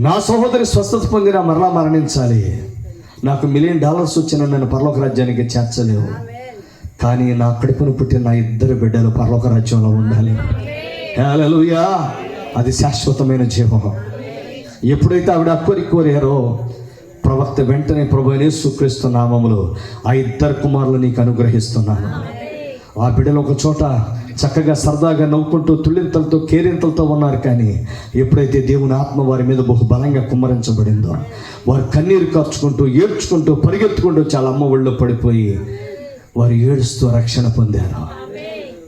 నా సహోదరి స్వస్థత పొందినా మరలా మరణించాలి. నాకు $1 మిలియన్ వచ్చిన నన్ను పరలోక రాజ్యానికి చేర్చలేవు, కానీ నా కడుపున పుట్టిన నా 2 బిడ్డలు పరలోక రాజ్యంలో ఉండాలి. హల్లెలూయా. అది శాశ్వతమైన జీవం. ఎప్పుడైతే ఆవిడ కోరారో ప్రవక్త వెంటనే ప్రభువైన యేసుక్రీస్తు నామములో ఆ 2 కుమారులు నీకు అనుగ్రహిస్తున్నాను. ఆ బిడ్డలు ఒక చోట చక్కగా సరదాగా నవ్వుకుంటూ తుళ్ళింతలతో కేరింతలతో ఉన్నారు. కానీ ఎప్పుడైతే దేవుని ఆత్మ వారి మీద బహు బలంగా కుమ్మరించబడిందో, వారు కన్నీరు కార్చుకుంటూ ఏడ్చుకుంటూ పరిగెత్తుకుంటూ చాలా అమ్మ ఒళ్ళో పడిపోయి వారు ఏడుస్తూ రక్షణ పొందారు.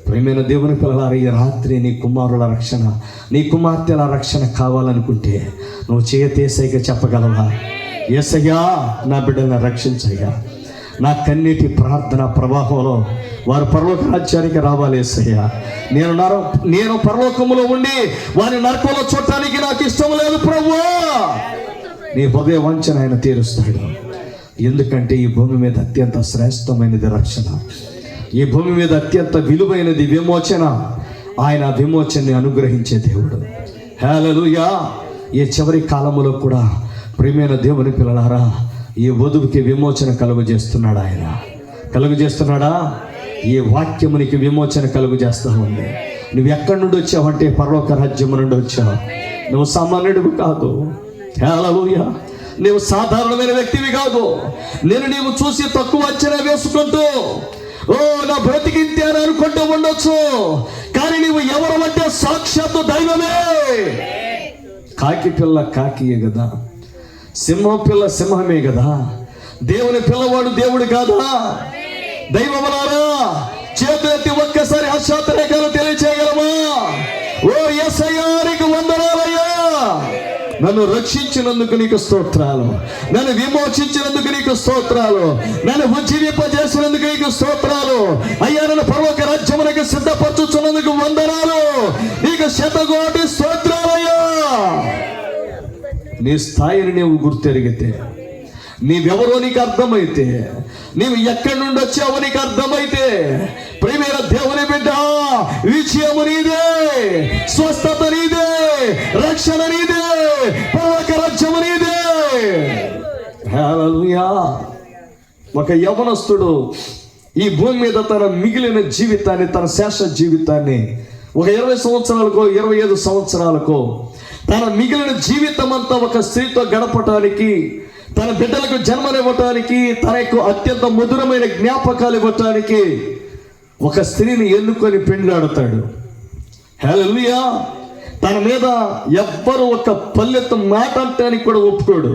ప్రియమైన దేవుని పిల్లలారా, ఈ రాత్రి నీ కుమారుల రక్షణ, నీ కుమార్తెల రక్షణ కావాలనుకుంటే నువ్వు చేయతేసైగా చెప్పగలవా? యేసయ్యా, నా బిడ్డలను రక్షించయ్యా. నా కన్నీటి ప్రార్థన ప్రవాహంలో వారు పరలోక రాజ్యానికి రావాలి. యేసయ్యా, నేను పరలోకములో ఉండి వారి నరకంలో చూడటానికి నాకు ఇష్టం లేదు ప్రభువా. నీ హృదయ వాంఛన ఆయన తీరుస్తాడు. ఎందుకంటే ఈ భూమి మీద అత్యంత శ్రేష్టమైనది రక్షణ, ఈ భూమి మీద అత్యంత విలువైనది విమోచన. ఆయన విమోచనని అనుగ్రహించే దేవుడు. హల్లెలూయా. ఈ చివరి కాలంలో కూడా ప్రియమైన దేవుని పిల్లలారా, ఈ వధువుకి విమోచన కలుగు చేస్తున్నాడు. ఆయన కలుగు చేస్తున్నాడా? ఈ వాక్యము నీకు విమోచన కలుగు చేస్తూ ఉంది. నువ్వు ఎక్కడి నుండి వచ్చావంటే పరలోక రాజ్యము నుండి వచ్చావు. నువ్వు సామాన్యుడివి కాదు. హల్లెలూయా. నువ్వు సాధారణమైన వ్యక్తివి కాదు. నీవు చూసి తక్కువ అంచనా వేసుకుంటూ నా బ్రతికింతే అని అనుకుంటూ ఉండొచ్చు, కానీ నీవు ఎవరు అంటే సాక్షాత్తు దైవమే. కాకి పిల్ల కాకియే కదా, సింహం పిల్ల సింహమే కదా. దేవుని పిల్లవాడు దేవుడు కాదా? దైవములారా, చేతులెత్తి ఒక్కసారి హర్షాతిరేకాలు తెలియచేయగలమా? ఓ యేసయ్యా, నీకు వందనాలయ్యా. నన్ను రక్షించినందుకు నీకు స్తోత్రాలు, నన్ను విమోచించినందుకు నీకు స్తోత్రాలు, నన్ను ఉజ్జీవింపజేసినందుకు నీకు స్తోత్రాలు అయ్యా. నన్ను పరలోక రాజ్యమునకు సిద్ధపరచుచున్నందుకు వందనాలు, నీకు శతకోటి స్తోత్రాలయ్యా. నీ స్థాయిని నీవు గుర్తెరిగితే, నీవెవరో నీకు అర్థమైతే, నీవు ఎక్కడి నుండి వచ్చావో నీకు అర్థమైతే, ప్రియమైన దేవుని బిడ్డ, విజయము నీదే, స్వస్థత నీదే, రక్షణ నీదే, పరలోక రాజ్యము నీదే. హల్లెలూయా. ఒక యవనస్తుడు ఈ భూమి మీద తన మిగిలిన జీవితాన్ని, తన శేష జీవితాన్ని ఒక 20 సంవత్సరాలకో 25 సంవత్సరాలకో తన మిగిలిన జీవితం అంతా ఒక స్త్రీతో గడపటానికి, తన బిడ్డలకు జన్మనివ్వటానికి, తన యొక్క అత్యంత మధురమైన జ్ఞాపకాలు ఇవ్వటానికి ఒక స్త్రీని ఎన్నుకొని పెండ్లాడతాడు. హల్లెలూయా. తన మీద ఎవ్వరు ఒక పల్లెత్తు మాట అంటానికి కూడా ఒప్పుకోడు.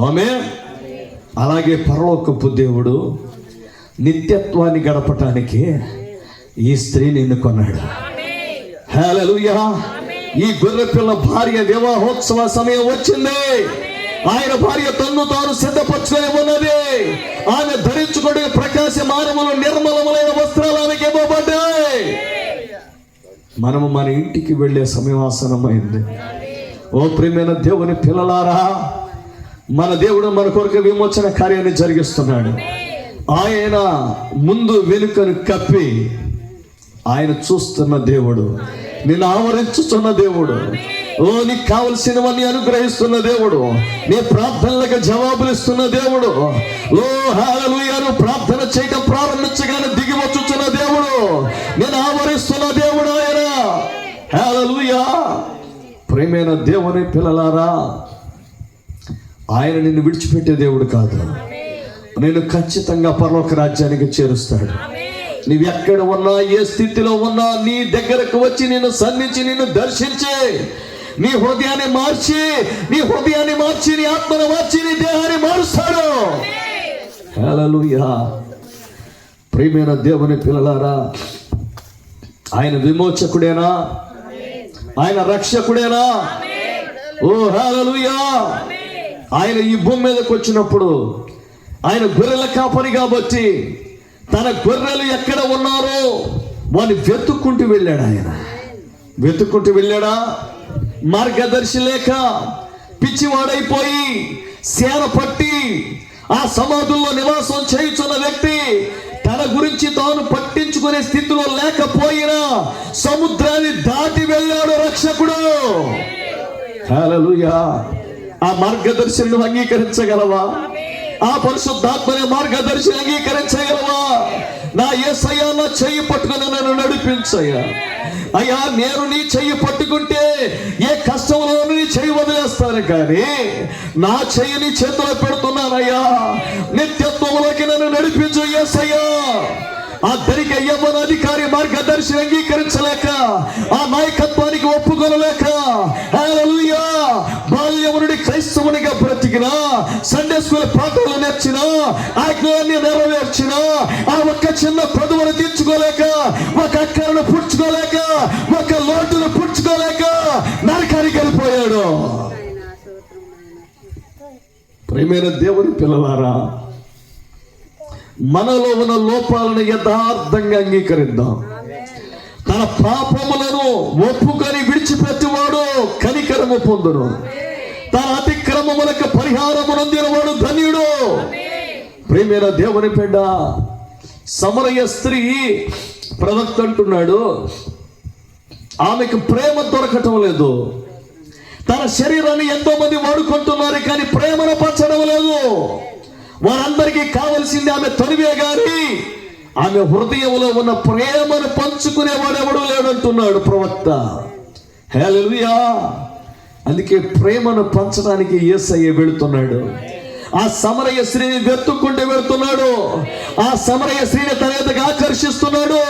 ఆమేన్. అలాగే పరలోకపు దేవుడు నిత్యత్వాన్ని గడపటానికి ఈ స్త్రీని ఎన్నుకున్నాడు. హల్లెలూయా. ఈ గొర్రెపిల్ల భార్య వివాహోత్సవ సమయం వచ్చింది. ఆయన భార్య తన్ను తాను సిద్ధపరచుకొని ఉన్నది. ఆమె ధరించుకునే ప్రకాశమానములు నిర్మలములైన వస్త్రాలు ఆమెకి ఇవ్వబడ్డాయి. మనము మన ఇంటికి వెళ్ళే సమయం ఆసన్నమైంది. ఓ ప్రియమైన దేవుని పిల్లలారా, మన దేవుడు మన కొరకు విమోచన కార్యాన్ని జరిగిస్తున్నాడు. ఆయన ముందు వెనుకను కప్పి ఆయన చూస్తున్న దేవుడు, నిన్ను ఆవరించుతున్న దేవుడు, ఓ నీకు కావలసినవన్నీ అనుగ్రహిస్తున్న దేవుడు, నీ ప్రార్థనలకు జవాబులు ఇస్తున్న దేవుడు. ఓ హల్లెలూయా. ప్రార్థన చేయడం ప్రారంభించగానే దిగి వచ్చుచున్న దేవుడు, నేను ఆవరిస్తున్న దేవుడు ఆయన. హల్లెలూయా. ప్రియమైన దేవుని పిల్లలారా, ఆయన నిన్ను విడిచిపెట్టే దేవుడు కాదు. నేను ఖచ్చితంగా పరలోక రాజ్యానికి చేరుస్తాడు. నీవు ఎక్కడ ఉన్నా, ఏ స్థితిలో ఉన్నా, నీ దగ్గరకు వచ్చి నిన్ను సన్నిధించి నిన్ను దర్శించి నీ హృదయాన్ని మార్చి నీ ఆత్మను మార్చి నీ దేహాన్ని మారుస్తాడు. హల్లెలూయా. ప్రియమైన దేవుని పిల్లలారా, ఆయన విమోచకుడేనా? ఆయన రక్షకుడేనా? ఓ హల్లెలూయా. ఆయన ఈ భూమి మీదకి వచ్చినప్పుడు ఆయన గొర్రెల కాపరి కాబట్టి తన గొర్రెలు ఎక్కడ ఉన్నారో వాడిని వెతుక్కుంటూ వెళ్ళాడు. ఆయన వెతుక్కుంటూ వెళ్ళాడా? మార్గదర్శి లేక పిచ్చివాడైపోయి సేన పట్టి ఆ సమాధుల్లో నివాసం చేయుచున్న వ్యక్తి తన గురించి తాను పట్టించుకునే స్థితిలో లేకపోయినా సముద్రాన్ని దాటి వెళ్ళాడు రక్షకుడు. హల్లెలూయా. ఆ మార్గదర్శిని అంగీకరించగలవా? ఆ పరిశుద్ధాత్మనే మార్గదర్శిని అంగీకరించగలవా? నా యేసయ్యా, నా చెయ్యి పట్టుకుని నన్ను నడిపించయ్యా. అయ్యా, నేను నీ చెయ్యి పట్టుకుంటే ఏ కష్టంలో నీ చెయ్యి వదిలేస్తాను, కానీ నా చెయ్యి నీ చేతిలో పెడుతున్నానయ్యా. నిత్యత్వంలోకి నన్ను నడిపించు యేసయ్యా. ఆ ధనిక యవ్వన అధికారి మార్గదర్శి అంగీకరించలేక, ఆ నాయకత్వానికి ఒప్పుకోలేక, హల్లెలూయా, బాల్యము నుండి క్రైస్తవునిగా బ్రతికిన, సండే స్కూల్ పాఠాలు నేర్చిన, ఆజ్ఞాన్ని నెరవేర్చిన, ఆ ఒక్క చిన్న పదవును తీర్చుకోలేక, ఒక అక్కరను పుచ్చుకోలేక, ఒక లోటును పుచ్చుకోలేక నరకానికి వెళ్ళిపోయాడు. ప్రియమైన దేవుని పిల్లలారా, మనలో ఉన్న లోపాలను యథార్థంగా అంగీకరిద్దాం. తన పాపములను ఒప్పుకొని విడిచిపెట్టేవాడు కనికరము పొందును. తన అతిక్రమములకు పరిహారము నొందినవాడు ధన్యుడు. ప్రియమైన దేవుని బిడ్డ, సమరయ స్త్రీ ప్రవక్త అంటున్నాడు, ఆమెకు ప్రేమ దొరకటం లేదు. తన శరీరాన్ని ఎంతో మంది వాడుకుంటున్నారు, కానీ ప్రేమను పంచడం లేదు. వారందరికీ కావలసింది ఆమె తొలివే గాని ఆమె హృదయంలో ఉన్న ప్రేమను పంచుకునేవాడెవడూ లేడంటున్నాడు ప్రవక్త. హల్లెలూయా. అందుకే ప్రేమను పంచడానికి యేసయ్య వెళుతున్నాడు. ఆ సమరయ స్త్రీని వెతుక్కుంటూ వెళుతున్నాడు. ఆ సమరయ స్త్రీని తన ఎదుగా ఆకర్షిస్తున్నాడు.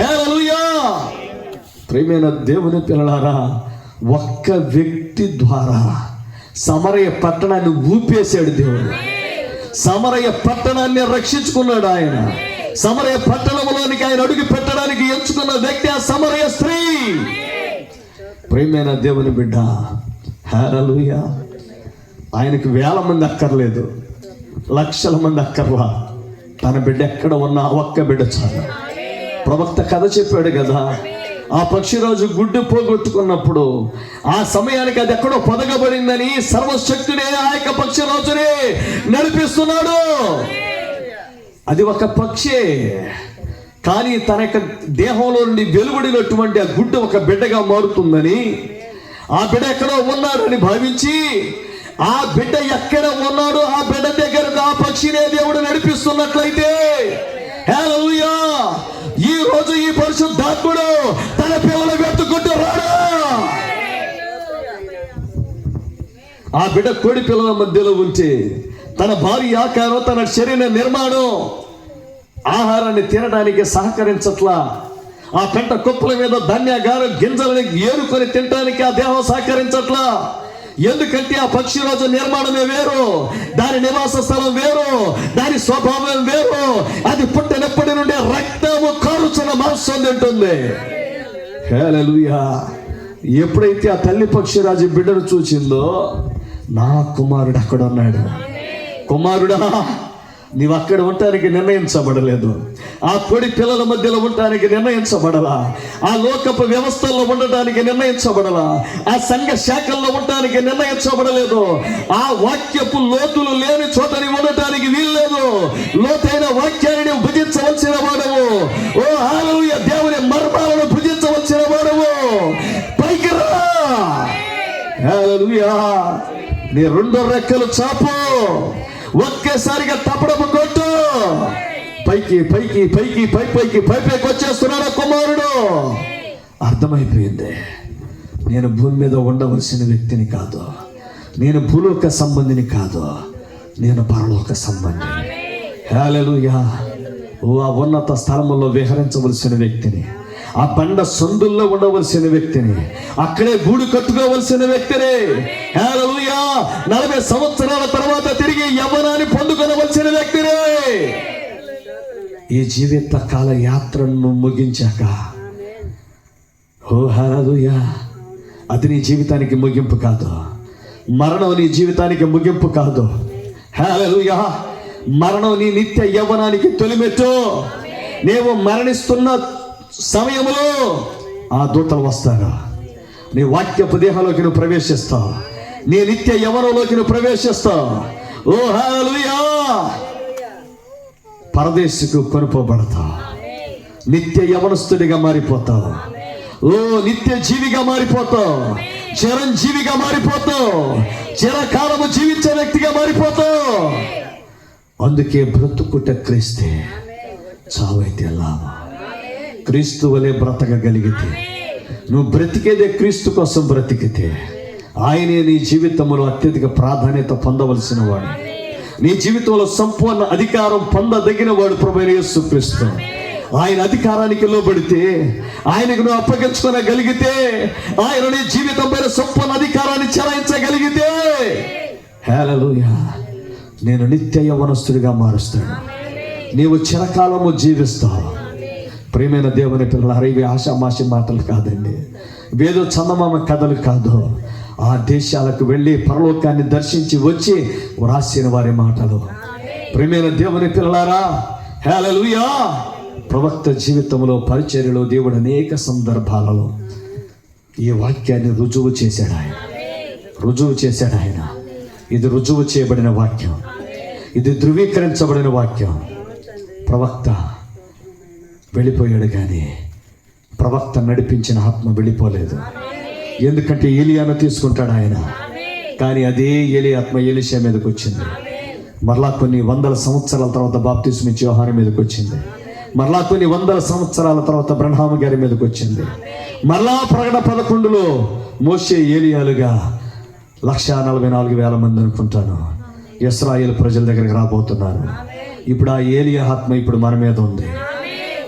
హల్లెలూయా. ప్రియమైన దేవుని పిల్లలారా, ఒక్క వ్యక్తి ద్వారా సమరయ పట్టణాన్ని ఊపేశాడు దేవుడు. సమరయ పట్టణాన్ని రక్షించుకున్నాడు ఆయన. సమరయ పట్టణంలోనికి ఆయన అడుగు పెట్టడానికి ఎంచుకున్న వ్యక్తి ఆ సమరయ స్త్రీ. ప్రియమైన దేవుని బిడ్డ, హల్లెలూయా. ఆయనకు వేల మంది అక్కర్లేదు, లక్షల మంది అక్కర్లా. తన బిడ్డ ఎక్కడ ఉన్నా ఒక్క బిడ్డ చాలు. ప్రవక్త కథ చెప్పాడు కదా, ఆ పక్షిరాజు గుడ్డు పోగొట్టుకున్నప్పుడు ఆ సమయానికి అది ఎక్కడో పొదగబడిందని సర్వశక్తుడే ఆ యొక్క పక్షిరాజునే నడిపిస్తున్నాడు. అది ఒక పక్షి, కానీ తన యొక్క దేహంలో నుండి వెలువడినటువంటి ఆ గుడ్డు ఒక బిడ్డగా మారుతుందని, ఆ బిడ్డ ఎక్కడో ఉన్నాడని భావించి ఆ బిడ్డ ఎక్కడ ఉన్నాడో ఆ బిడ్డ దగ్గరకు ఆ పక్షినే దేవుడు నడిపిస్తున్నట్లయితే, హల్లెలూయా, ఈ రోజు ఈ పరిశుద్ధాత్ముడు తన పిల్లలు వెతుకుంటూ రాడు. ఆ బిడ్డ కోడి పిల్లల మధ్యలో ఉంటే తన భార్య ఆకారం, తన శరీర నిర్మాణం ఆహారాన్ని తినడానికి సహకరించట్లా. ఆ పెంట కుప్పల మీద ధాన్యాగారు గింజలని ఏరుకొని తినడానికి ఆ దేహం సహకరించట్లా. ఎందుకంటే ఆ పక్షి రోజు నిర్మాణమే వేరు, దాని నివాస స్థలం వేరు, దాని స్వభావం వేరు. అది పుట్టినప్పటి నుండి రక్తము కారుచున్న మాంసం తింటుంది. హల్లెలూయా. ఎప్పుడైతే ఆ తల్లి పక్షిరాజు బిడ్డను చూసిందో, నా కుమారుడు అక్కడ ఉన్నాడు. కుమారుడా, నీవు అక్కడ ఉండటానికి నిర్ణయించబడలేదు. ఆ కొడి పిల్లల మధ్యలో ఉండటానికి నిర్ణయించబడలా. ఆ లోకపు వ్యవస్థల్లో ఉండటానికి నిర్ణయించబడలా. ఆ సంఘ శాఖల్లో ఉండటానికి నిర్ణయించబడలేదు. ఆ వాక్యపు లోతులు లేని చోట నీవు ఉండటానికి వీల్లేదు. లోతైన వాక్యాన్ని నీవు భుజించవలసిన వాడవు. ఓ హల్లెలూయా. దేవుని మర్మాలను భుజించవలసిన వాడవు. పైకి రా. హల్లెలూయా. నీ రెండు రెక్కలు చాపు, ఒకేసారిగా తప్పడము కొట్టు. పైకి పైకి పైకి పై పైకి పై పైకి వచ్చేస్తున్నాడు కుమారుడు. అర్థమైపోయింది, నేను భూమి మీద ఉండవలసిన వ్యక్తిని కాదు, నేను భూలోక సంబంధిని కాదు, నేను పరలోక సంబంధి. హల్లెలూయా. ఓ ఆ ఉన్నత స్థలములో విహరించవలసిన వ్యక్తిని, ఆ బండ సందుల్లో ఉండవలసిన వ్యక్తిని, అక్కడే గూడు కట్టుకోవలసిన వ్యక్తిని. హల్లెలూయా. 40 సంవత్సరాల తర్వాత తిరిగి యవ్వనాన్ని పొందుకొనవలసిన వ్యక్తిని. ఈ జీవిత కాల యాత్రను ముగించాక, ఓ హల్లెలూయా, అది నీ జీవితానికి ముగింపు కాదు. మరణం నీ జీవితానికి ముగింపు కాదు. హల్లెలూయా. మరణం నీ నిత్య యవ్వనానికి తొలిమెట్టు. నీవు మరణిస్తున్న సమయంలో ఆ దూతలు వస్తారు. నీ వాక్యపు దేహంలోకి నువ్వు ప్రవేశిస్తావు. నీ నిత్య యవ్వనంలోకి నువ్వు ప్రవేశిస్తావు. ఓ హల్లెలూయా. పరదేశికు కొనుకోబడతావు. నిత్య యవనస్తుడిగా మారిపోతావు. ఓ నిత్య జీవిగా మారిపోతావు. చిరంజీవిగా మారిపోతావు. చిరకాలము జీవించే వ్యక్తిగా మారిపోతావు. అందుకే బ్రతుకుట క్రీస్తే, చావైతే లాభం. క్రీస్తు వలె బ్రతకగలిగితే, నువ్వు బ్రతికేదే క్రీస్తు కోసం బ్రతికితే, ఆయనే నీ జీవితంలో అత్యధిక ప్రాధాన్యత పొందవలసిన వాడు. నీ జీవితంలో సంపూర్ణ అధికారం పొందదగిన వాడు ప్రభువైన యేసుక్రీస్తు. ఆయన అధికారానికి లోబడితే, ఆయనకు నువ్వు అప్పగించుకోగలిగితే, ఆయన నీ జీవితం పైన సంపూర్ణ అధికారాన్ని చెలాయించగలిగితే, హల్లెలూయా, నేను నిత్య యవ్వనస్తుడిగా మారుస్తాను. నీవు చిరకాలము జీవిస్తావు. ప్రియమైన దేవుని పిల్లలారా, ఇవి ఆషామాషి మాటలు కాదండి, వేదో చందమామ కథలు కాదు. ఆ దేశాలకు వెళ్ళి పరలోకాన్ని దర్శించి వచ్చి వ్రాసిన వారి మాటలు. ప్రియమైన దేవుని పిల్లలారా, హల్లెలూయా, ప్రవక్త జీవితంలో పరిచర్యలో దేవుడు అనేక సందర్భాలలో ఈ వాక్యాన్ని రుజువు చేశాడు. ఆయన ఇది రుజువు చేయబడిన వాక్యం, ఇది ధృవీకరించబడిన వాక్యం. ప్రవక్త వెళ్ళిపోయాడు, కానీ ప్రవక్త నడిపించిన ఆత్మ వెళ్ళిపోలేదు. ఎందుకంటే ఏలియాను తీసుకుంటాడు ఆయన, కానీ అదే ఏలి ఆత్మ ఎలీషా మీదకి వచ్చింది. మరలా కొన్ని వందల సంవత్సరాల తర్వాత బాప్తిస్మ ఇచ్చే యోహాను మీదకి వచ్చింది. మరలా కొన్ని వందల సంవత్సరాల తర్వాత బ్రహ్మాము గారి మీదకి వచ్చింది. మరలా ప్రకటన 11లో మోషే ఏలియాలుగా 144,000 మంది అనుకుంటాను ఇశ్రాయేలు ప్రజల దగ్గరికి రాబోతున్నారు. ఇప్పుడు ఆ ఏలియా ఆత్మ ఇప్పుడు మన మీద ఉంది.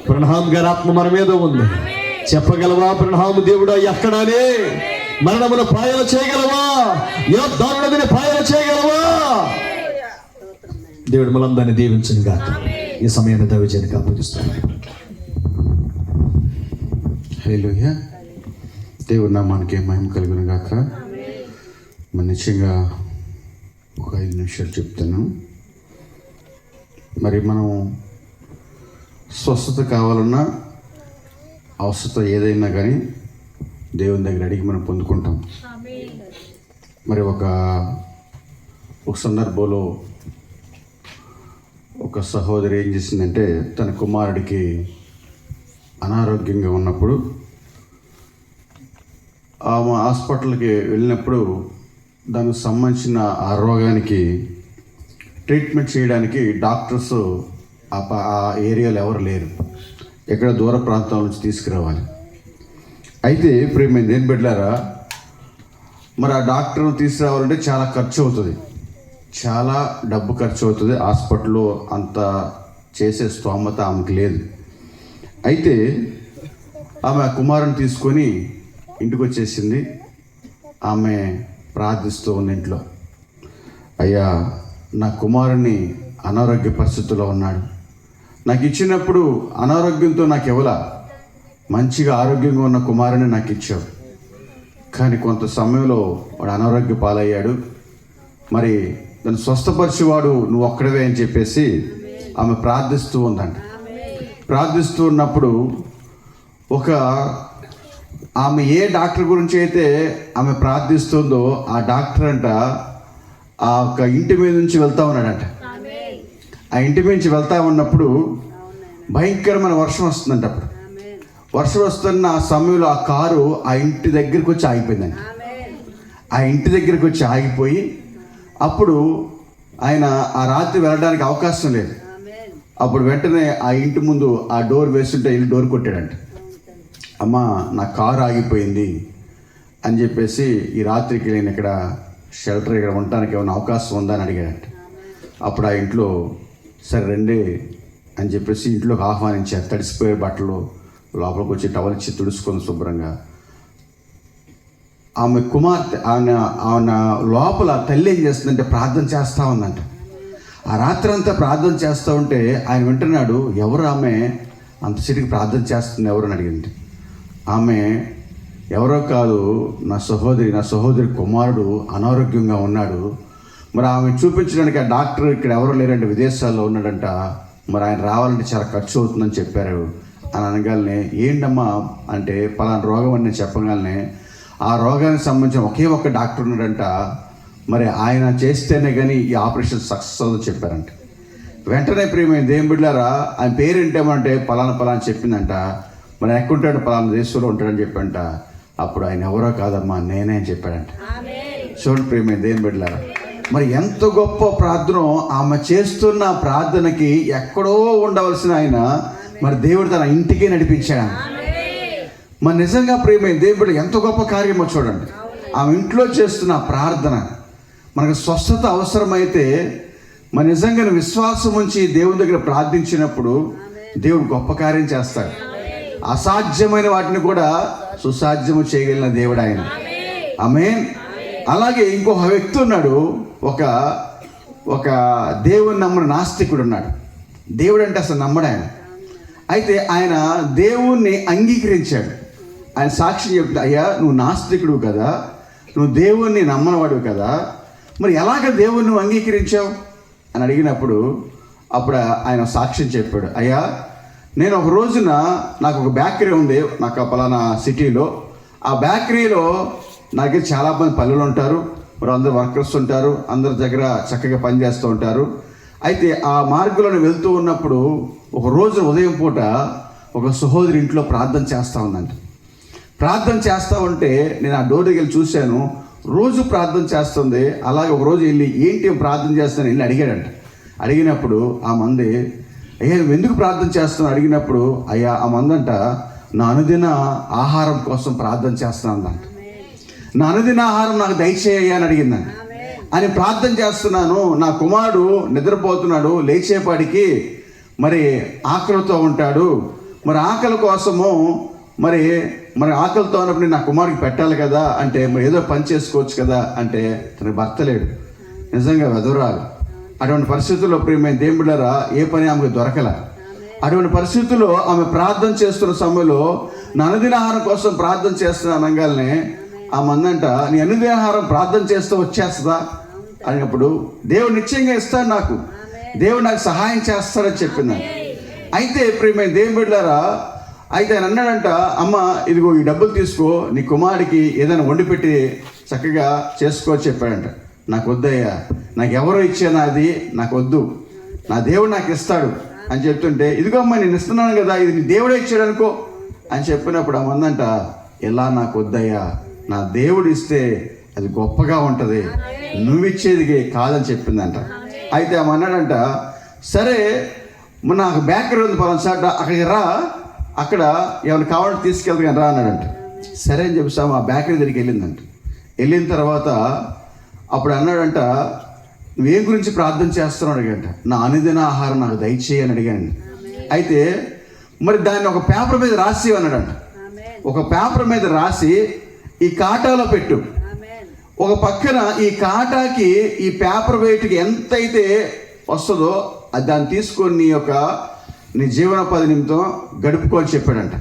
బ్రహ్మాము గారి ఆత్మ మన మీద ఉంది. చెప్పగలవా, బ్రహ్మాము దేవుడా ఎక్కడానే మరణమును పాయన చేయగలవా? యోర్దానుని పాయన చేయగలవా? దేవుడు మనందరినీ దీవించను గాక. ఈ సమయాన్ని దైవజనునికి అప్పగిస్తున్నాను. హల్లెలూయా. దేవుడి నామానికి మహిమ కలుగును గాక. మరి నిశ్చయంగా ఒక 5 నిమిషాలు చెప్తాను. మరి మనం స్వస్థత కావాలన్నా, అవసరత ఏదైనా కానీ దేవుని దగ్గర అడిగి మనం పొందుకుంటాం. మరి ఒక సందర్భంలో ఒక సహోదరి ఏం చేసిందంటే, తన కుమారుడికి అనారోగ్యంగా ఉన్నప్పుడు ఆమె హాస్పిటల్కి వెళ్ళినప్పుడు దానికి సంబంధించిన ఆ రోగానికి ట్రీట్మెంట్ చేయడానికి డాక్టర్స్ ఆ ఏరియాలో ఎవరు లేరు. ఎక్కడ దూర ప్రాంతాల నుంచి తీసుకురావాలి. అయితే ప్రేమ దేని బిడ్డలారా, మరి ఆ డాక్టర్ను తీసుకురావాలంటే చాలా ఖర్చు అవుతుంది, చాలా డబ్బు ఖర్చు అవుతుంది. హాస్పిటల్లో అంత చేసే స్తోమత ఆమెకు లేదు. అయితే ఆమె ఆ కుమారుని తీసుకొని ఇంటికి వచ్చేసింది. ఆమె ప్రార్థిస్తూ ఉన్న ఇంట్లో, అయ్యా నా కుమారుని అనారోగ్య పరిస్థితుల్లో ఉన్నాడు, నాకు ఇచ్చినప్పుడు అనారోగ్యంతో నాకు ఇవ్వలా, మంచిగా ఆరోగ్యంగా ఉన్న కుమారుని నాకు ఇచ్చావు, కానీ కొంత సమయంలో వాడు అనారోగ్య పాలయ్యాడు, మరి దాన్ని స్వస్థపరిచేవాడు నువ్వు ఒక్కడవే అని చెప్పేసి ఆమె ప్రార్థిస్తూ ఉందంట. ప్రార్థిస్తూ ఉన్నప్పుడు ఆమె ఏ డాక్టర్ గురించి అయితే ఆమె ప్రార్థిస్తుందో ఆ డాక్టర్ అంట ఆ ఒక ఇంటి మీద నుంచి వెళ్తా ఉన్నాడంట. ఆ ఇంటి మీద నుంచి వెళ్తా ఉన్నప్పుడు భయంకరమైన వర్షం వస్తుందంట. అప్పుడు వర్షం వస్తున్న ఆ సమయంలో ఆ కారు ఆ ఇంటి దగ్గరికి వచ్చి ఆగిపోయిందంట. ఆ ఇంటి దగ్గరికి వచ్చి ఆగిపోయి అప్పుడు ఆయన ఆ రాత్రి వెళ్ళడానికి అవకాశం లేదు. అప్పుడు వెంటనే ఆ ఇంటి ముందు ఆ డోర్ వేస్తుంటే వెళ్ళి డోర్ కొట్టాడంట. అమ్మ నా కారు ఆగిపోయింది అని చెప్పేసి ఈ రాత్రికి నేను ఇక్కడ షెల్టర్ ఇక్కడ ఉండటానికి ఏమైనా అవకాశం ఉందా అని అడిగాడంట. అప్పుడు ఆ ఇంట్లో సరే రండి అని చెప్పేసి ఇంట్లోకి ఆహ్వానించారు. తడిసిపోయే బట్టలు లోపలికి వచ్చి టవల్ ఇచ్చి తుడుచుకొని శుభ్రంగా ఆమె కుమార్తె ఆమె లోపల తల్లి ఏం చేస్తుందంటే ప్రార్థన చేస్తూ ఉందంట. ఆ రాత్రి అంతా ప్రార్థన చేస్తూ ఉంటే ఆయన వింటున్నాడు, ఎవరు ఆమె అంతసేటికి ప్రార్థన చేస్తుంది ఎవరు అని అడిగింది. ఆమె ఎవరో కాదు, నా సహోదరి కుమారుడు అనారోగ్యంగా ఉన్నాడు, మరి ఆమె చూపించడానికి ఆ డాక్టర్ ఇక్కడ ఎవరో లేరంటే విదేశాల్లో ఉన్నాడంట, మరి ఆయన రావాలంటే చాలా ఖర్చు అవుతుందని చెప్పారు అని అనగానే ఏంటమ్మా అంటే పలానా రోగం అని నేను చెప్పగానే ఆ రోగానికి సంబంధించిన ఒకే ఒక్క డాక్టర్ ఉన్నాడంట, మరి ఆయన చేస్తేనే కానీ ఈ ఆపరేషన్ సక్సెస్ అవుతుందని చెప్పారంట. వెంటనే ప్రియమైన దేవుని బిడ్డలారా ఆయన పేరేంటేమంటే పలానా చెప్పిందంట. మరి ఎక్కడుంటాడు, పలానా దేశంలో ఉంటాడని చెప్పంట. అప్పుడు ఆయన ఎవరో కాదమ్మా నేనే అని చెప్పాడంట. చూడండి ప్రియమైన దేవుని బిడ్డలారా, మరి ఎంత గొప్ప ప్రార్థన ఆమె చేస్తున్న ప్రార్థనకి ఎక్కడో ఉండవలసిన ఆయన మరి దేవుడు తన ఇంటికి నడిపించాడు. మరి నిజంగా ప్రియమైన దేవుడు ఎంత గొప్ప కార్యమో చూడండి. ఆమె ఇంట్లో చేస్తున్న ప్రార్థన మనకు స్వస్థత అవసరమైతే మరి నిజంగా విశ్వాసం ఉంచి దేవుని దగ్గర ప్రార్థించినప్పుడు దేవుడు గొప్ప కార్యం చేస్తాడు. అసాధ్యమైన వాటిని కూడా సుసాధ్యము చేయగలిగిన దేవుడు ఆయన. ఆమేన్. అలాగే ఇంకొక వ్యక్తి ఉన్నాడు, ఒక దేవుని నమ్మని నాస్తికుడు ఉన్నాడు. దేవుడు అంటే అసలు నమ్మడు ఆయన. అయితే ఆయన దేవుణ్ణి అంగీకరించాడు. ఆయన సాక్షి చెప్తే, అయ్యా నువ్వు నాస్తికుడు కదా, నువ్వు దేవుణ్ణి నమ్మనవాడు కదా, మరి ఎలాగ దేవుణ్ణి నువ్వు అంగీకరించావు అని అడిగినప్పుడు అప్పుడు ఆయన సాక్ష్యం చెప్పాడు. అయ్యా నేను ఒక రోజున నాకు ఒక బేకరీ ఉంది నాకు పలానా సిటీలో. ఆ బేకరీలో నాకు చాలామంది పల్లెలు ఉంటారు, మరి అందరు వర్కర్స్ ఉంటారు, అందరి దగ్గర చక్కగా పనిచేస్తూ ఉంటారు. అయితే ఆ మార్గంలో వెళ్తూ ఉన్నప్పుడు ఒక రోజు ఉదయం పూట ఒక సహోదరి ఇంట్లో ప్రార్థన చేస్తూ ఉందంట. ప్రార్థన చేస్తూ ఉంటే నేను ఆ డోర్ దగ్గర చూశాను, రోజు ప్రార్థన చేస్తుంది. అలాగే ఒక రోజు వెళ్ళి ఏంటి ప్రార్థన చేస్తాను వెళ్ళి అడిగాడంట. అడిగినప్పుడు ఆ మంది, అయ్యా నువ్వు ఎందుకు ప్రార్థన చేస్తున్నావు అడిగినప్పుడు, అయ్యా ఆ మందంట నా అనుదిన ఆహారం కోసం ప్రార్థన చేస్తున్నానంట. నా అనుదిన ఆహారం నాకు దయచేయ్యా అని అడిగిందంట. అని ప్రార్థన చేస్తున్నాను, నా కుమారుడు నిద్రపోతున్నాడు, లేచేపాటికి మరి ఆకలితో ఉంటాడు, మరి ఆకలి కోసము మరి ఆకలితో ఉన్నప్పుడు నా కుమారుడికి పెట్టాలి కదా అంటే మరి ఏదో పని చేసుకోవచ్చు కదా అంటే తన భర్త లేడు, నిజంగా వెదవరాలు. అటువంటి పరిస్థితుల్లో ప్రియమైన దేవుళ్ళారా ఏ పని ఆమెకు దొరకల. అటువంటి పరిస్థితుల్లో ఆమె ప్రార్థన చేస్తున్న సమయంలో నా అనుదిన ఆహారం కోసం ప్రార్థన చేస్తున్నా అనగానే ఆ మందంట నీ అనుదిన ఆహారం ప్రార్థన చేస్తూ వచ్చేస్తుందా అన్నప్పుడు దేవుడు నిశ్చయంగా ఇస్తాడు, నాకు దేవుడు నాకు సహాయం చేస్తాడని చెప్పిందని. అయితే ప్రియమైన దేవుని బిడ్డలారా అయితే ఆయన అన్నాడంట, అమ్మ ఇదిగో ఈ డబ్బులు తీసుకో, నీ కుమారుడికి ఏదైనా వండి పెట్టి చక్కగా చేసుకో చెప్పాడంట. నాకు వద్దయ్యా, నాకు ఎవరో ఇచ్చాను అది నాకు వద్దు, నా దేవుడు నాకు ఇస్తాడు అని చెప్తుంటే, ఇదిగో అమ్మ నేను ఇస్తున్నాను కదా, ఇది నీ దేవుడే ఇచ్చాడు అనుకో అని చెప్పినప్పుడు ఆ మందంట, ఎలా నాకు వద్దయ్యా, నా దేవుడు ఇస్తే అది గొప్పగా ఉంటుంది, నువ్వు ఇచ్చేది కాదని చెప్పిందంట. అయితే ఆమె అన్నాడంట, సరే నాకు బేకరీ ఉంది పలానా సార్ అక్కడికి రా, అక్కడ ఏమైనా కావాలంటే తీసుకెళ్తా కానీ రా అన్నాడంట. సరే అని చెప్పేసి ఆ బేకరీ దగ్గరికి వెళ్ళిందంట. వెళ్ళిన తర్వాత అప్పుడు అన్నాడంట, నువ్వేం గురించి ప్రార్థన చేస్తున్నావు అడిగంట. నా అనుదిన ఆహారం నాకు దయచేయి అని అడిగానండి. అయితే మరి దాన్ని ఒక పేపర్ మీద రాసి అన్నాడంట. ఒక పేపర్ మీద రాసి ఈ కాటాలో పెట్టు. ఒక పక్కన ఈ కాటాకి ఈ పేపర్ వెయిట్కి ఎంతైతే వస్తుందో అది దాన్ని తీసుకొని నీ జీవనోపాధి నిమిత్తం గడుపుకొని చెప్పాడంట.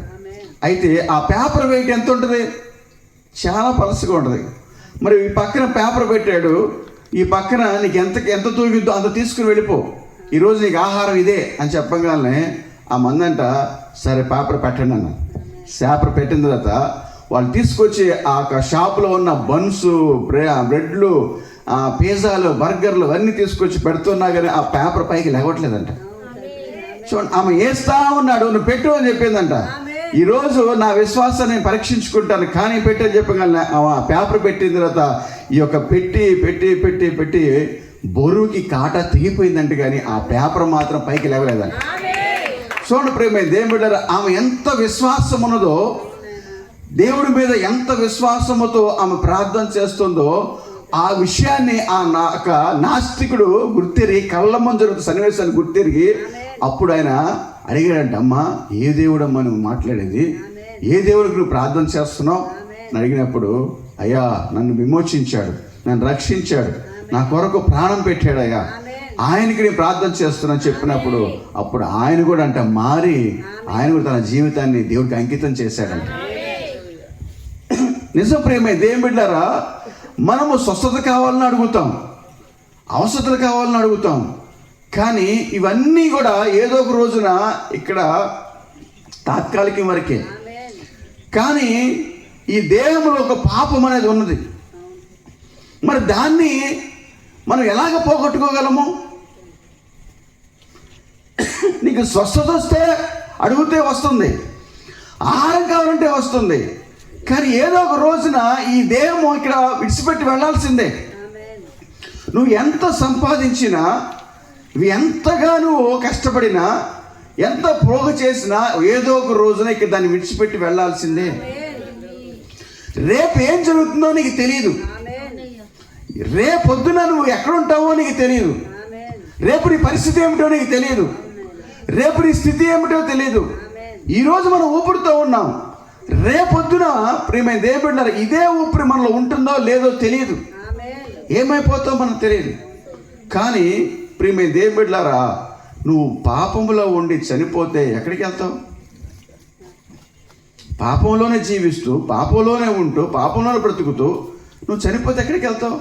అయితే ఆ పేపర్ వెయిట్ ఎంత ఉంటుంది? చాలా పలసగా ఉంటుంది. మరి ఈ పక్కన పేపర్ పెట్టాడు, ఈ పక్కన నీకు ఎంత తూగిద్దో అంత తీసుకుని వెళ్ళిపో, ఈరోజు నీకు ఆహారం ఇదే అని చెప్పగానే ఆ మందంట సరే పేపర్ పెట్టండి అన్న. పేపర్ పెట్టిన తర్వాత వాళ్ళు తీసుకొచ్చి ఆ షాపులో ఉన్న బన్స్, బ్రెడ్లు, పిజ్జాలు, బర్గర్లు అన్నీ తీసుకొచ్చి పెడుతున్నా కానీ ఆ పేపర్ పైకి లేవట్లేదంట. చూడండి, ఆమె వేస్తా ఉన్నాడు, నువ్వు పెట్టు అని చెప్పిందంట. ఈరోజు నా విశ్వాసాన్ని నేను పరీక్షించుకుంటాను, కానీ పెట్టి అని చెప్పగలను. ఆ పేపర్ పెట్టిన తర్వాత ఈ యొక్క పెట్టి పెట్టి పెట్టి పెట్టి బరువుకి కాటా తెగిపోయిందంట, కానీ ఆ పేపర్ మాత్రం పైకి లేవలేదంట. చూడండి ప్రేమ దేవుని బిడ్డలారా, ఆమె ఎంత విశ్వాసం ఉన్నదో, దేవుడి మీద ఎంత విశ్వాసముతో ఆమె ప్రార్థన చేస్తుందో ఆ విషయాన్ని ఆ నాస్తికుడు గుర్తిరిగి, కళ్ళ ముందు జరుగుతున్న సన్నివేశాన్ని గుర్తిరిగి అప్పుడు ఆయన అడిగాడంట, అమ్మా ఏ దేవుడమ్మా నువ్వు మాట్లాడేది, ఏ దేవుడికి నువ్వు ప్రార్థన చేస్తున్నావు అని అడిగినప్పుడు, అయ్యా నన్ను విమోచించాడు, నన్ను రక్షించాడు, నా కొరకు ప్రాణం పెట్టాడు అయ్యా, ఆయనకి నేను ప్రార్థన చేస్తున్నా చెప్పినప్పుడు అప్పుడు ఆయన కూడా అంట మారి ఆయన కూడా తన జీవితాన్ని దేవుడికి అంకితం చేశాడంట. నిజం ప్రేమ దేవుని బిడ్డలారా, మనము స్వస్థత కావాలని అడుగుతాం, అవసరతలు కావాలని అడుగుతాం, కానీ ఇవన్నీ కూడా ఏదో ఒక రోజున ఇక్కడ తాత్కాలికం వరకే. కానీ ఈ దేహంలో ఒక పాపం అనేది ఉన్నది. మరి దాన్ని మనం ఎలాగ పోగొట్టుకోగలము? నీకు స్వస్థత వస్తే అడిగితే వస్తుంది, ఆహారం కావాలంటే వస్తుంది, కానీ ఏదో ఒక రోజున ఈ దేహము ఇక్కడ విడిచిపెట్టి వెళ్ళాల్సిందే. నువ్వు ఎంత సంపాదించినా, నువ్వు ఎంతగా నువ్వు కష్టపడినా, ఎంత ప్రోగ చేసినా ఏదో ఒక రోజున ఇక్కడ దాన్ని విడిచిపెట్టి వెళ్ళాల్సిందే. రేపు ఏం జరుగుతుందో నీకు తెలియదు, రేపొద్దున నువ్వు ఎక్కడుంటావో నీకు తెలియదు, రేపు నీ పరిస్థితి ఏమిటో నీకు తెలియదు, రేపు నీ స్థితి ఏమిటో తెలియదు. ఈరోజు మనం ఊపిరితో ఉన్నాం, రేపొద్దున ప్రియమైన దేవుని బిడ్డలారా ఇదే ఊపిరి మనలో ఉంటుందో లేదో తెలియదు, ఏమైపోతావు మనకు తెలియదు. కానీ ప్రియమైన దేవుని బిడ్డలారా, నువ్వు పాపంలో ఉండి చనిపోతే ఎక్కడికి వెళ్తావు? పాపంలోనే జీవిస్తూ, పాపంలోనే ఉంటూ, పాపంలోనే బ్రతుకుతూ నువ్వు చనిపోతే ఎక్కడికి వెళ్తావు?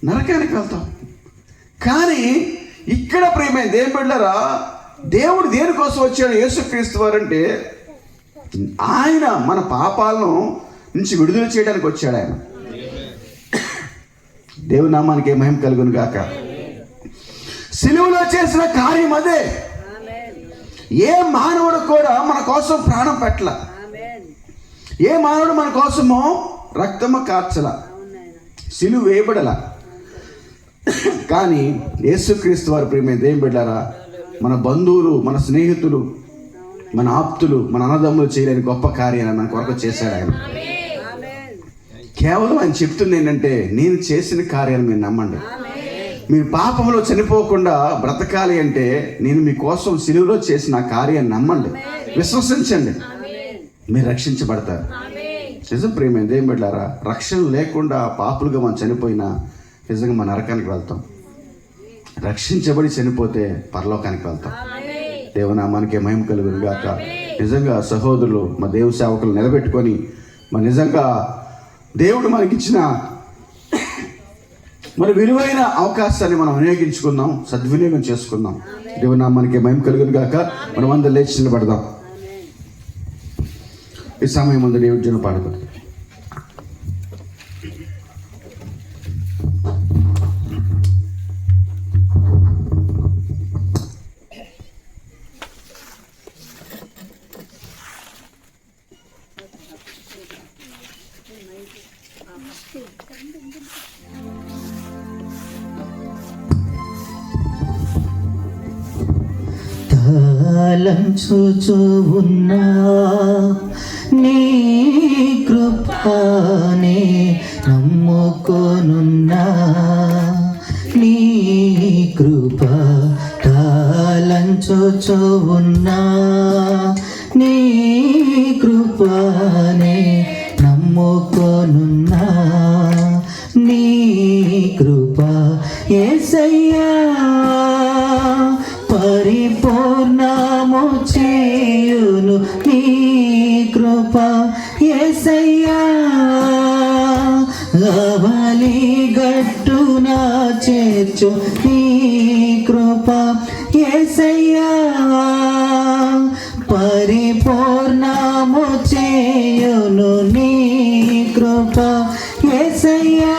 నరకానికి వెళ్తావు. కానీ ఇక్కడ ప్రియమైన దేవుని బిడ్డలారా, దేవుడు దేనికోసం వచ్చాడు? యేసుక్రీస్తు వారంటే ఆయన మన పాపాలను నుంచి విడుదల చేయడానికి వచ్చాడు. ఆయన దేవుని నామానికి మహిమ కలుగును గాక. సిలువలో చేసిన కార్యం అదే. ఏ మానవుడు కూడా మన కోసం ప్రాణం పెట్టల, ఏ మానవుడు మన కోసమో రక్తము కార్చల, సిలువ వేయబడల. కానీ యేసుక్రీస్తు వారి ప్రియమైన దేవుని బిడ్డలారా, మన బంధువులు, మన స్నేహితులు, మన ఆప్తులు, మన అన్నదమ్ములు చేయలేని గొప్ప కార్యాన్ని మన కొరకు చేశాడు ఆయన. కేవలం ఆయన చెప్తుంది ఏంటంటే, నేను చేసిన కార్యాన్ని మీరు నమ్మండి. మీరు పాపంలో చనిపోకుండా బ్రతకాలి అంటే నేను మీకోసం సిలువలో చేసిన కార్యాన్ని నమ్మండి, విశ్వసించండి, మీరు రక్షించబడతారు. నిజం ప్రియమైన దేవుని బిడ్డలారా, రక్షణ లేకుండా పాపులుగా మనం చనిపోయినా నిజంగా మన నరకానికి వెళ్తాం. రక్షించబడి చనిపోతే పరలోకానికి వెళ్తాం. దేవునామానికి మహిమ కలుగును గాక. నిజంగా సహోదరులు, మా దేవు సేవకులు నిలబెట్టుకొని మరి నిజంగా దేవుడు మనకిచ్చిన మరి విలువైన అవకాశాన్ని మనం వినియోగించుకుందాం, సద్వినియోగం చేసుకుందాం. దేవునామానికి మహిమ కలుగును గాక. మనం అందరూ లేచి నిలబడదాం. ఈ సమయం ముందు దేవుడి జనం పాడుకుందాం. తలంచుచు ఉన్నా నీ కృపనే నమ్ముకొనున్నా నీ కృప తాళంచుచు ఉన్నా నీ కృపనే నమ్ముకొనున్నా నీ కృప యేసయ్యా పరిపూర్ణము చేయును నీ కృప యేసయ్యా అవలి గట్టున చేర్చు నీ కృప యేసయ్యా పరిపూర్ణము చేయును నీ కృప యేసయ్యా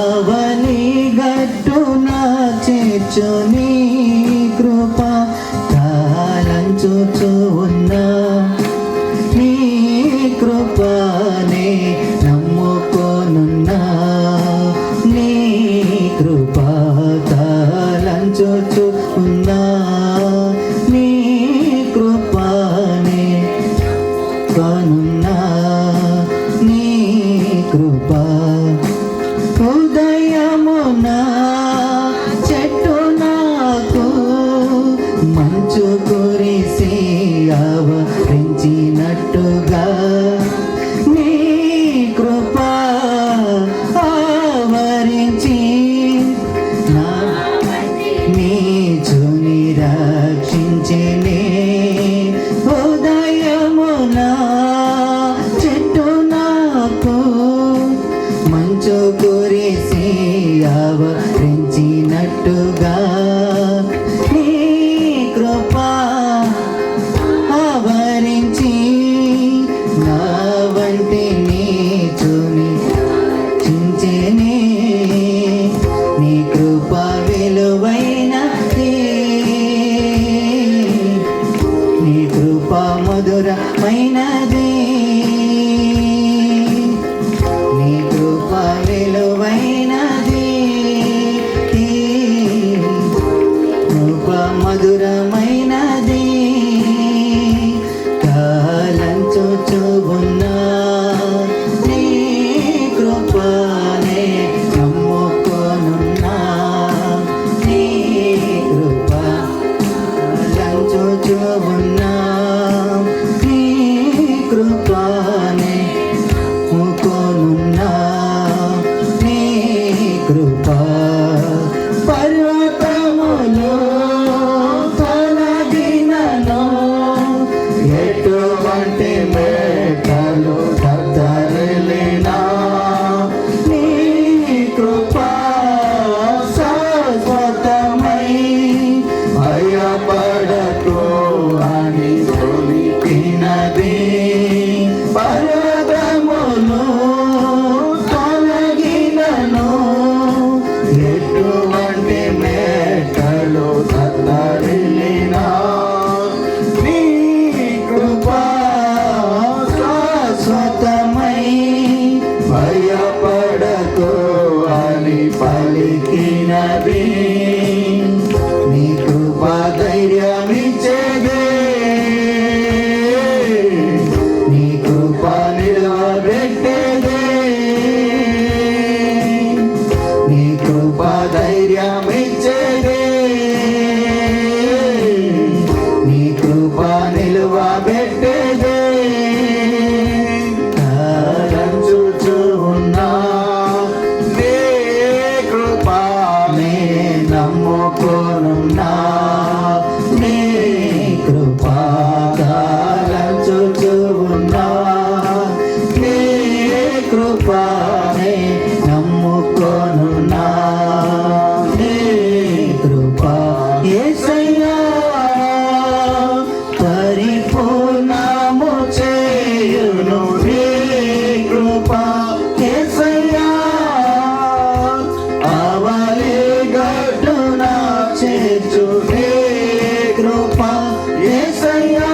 అవలి గట్టున చేర్చు నీ కృప తాళంచుచు ఉన్నా నీ కృపనే నమ్ముకొనున్నా నీ కృప తాళంచుచు ఉన్నా నీ కృపనే కొనున్నా నీ కృప ఉదయమునా చెట్టు నాకు మంచు కురిసి ఆవరించినట్టుగా నీ కృప ఆవరించి నా నీచుని రక్షించెనే ఉదయమునా చెట్టు నాకు మంచు కురిసి ఆవరించినట్టుగా నీ కృప ఆవరించి నా వంటి నీచుని చించెనే నీ కృప విలువైనది నీ కృప మధురమైనది నీ కృప విలువైనది కృప మధురమైనది కాలంచుచు ఉన్నా నీ కృపనే నమ్ముకొనున్నా నీ కృప కాలంచుచు ఉన్నా నీ కృపనే నమ్ముకొనున్నా నీ కృప పర్వతములో తొలగినను ఎటువంటి మేఘాలు తత్తరిల్లినా నీ కృప శాశ్వతమై భయపడకు అని తొలికినది పర్వతములో తొలగినను ఎటువంటి మేఘాలు తత్తరిల్లినా నీ కృప శాశ్వతమై భయపడకు అని పలికినది నీ కృప ధైర్యమిచ్చేదే నీ కృప నిలబెట్టేదే నీ కృప ధైర్యమిచ్చేదే నీ కృప నిలువబెట్టేదే తాళంచుచు ఉన్నా నీ కృప నే నమ్ముకొనున్నా నీ కృప తాళంచుచు ఉన్నా నీ కృపనే నమ్ముకొనున్నా నీ కృప యేసయ్యా పరిపూర్ణము చేయును నీ కృప యేసయ్యా అవలి గట్టున చేర్చు నీ కృప యేసయ్యా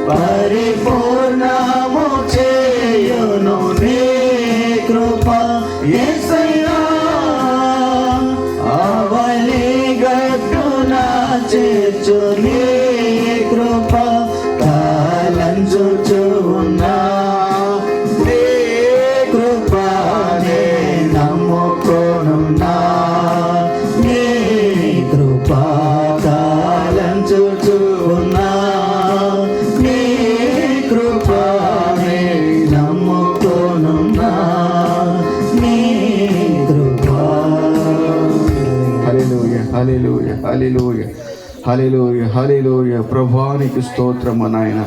పరిపూర్ణము చేయును నీ కృప యేసయ్యా అవలి గట్టున చేర్చు నీ కృప కాలంచుచు ఉన్నా నీ తలంచుచు ఉన్నా నీ కృపనే నమ్ముకోనున్నా నీ కృప. హల్లెలూయా హల్లెలూయా హల్లెలూయా హల్లెలూయా హల్లెలూయా. ప్రభువానికి స్తోత్రము నాయన.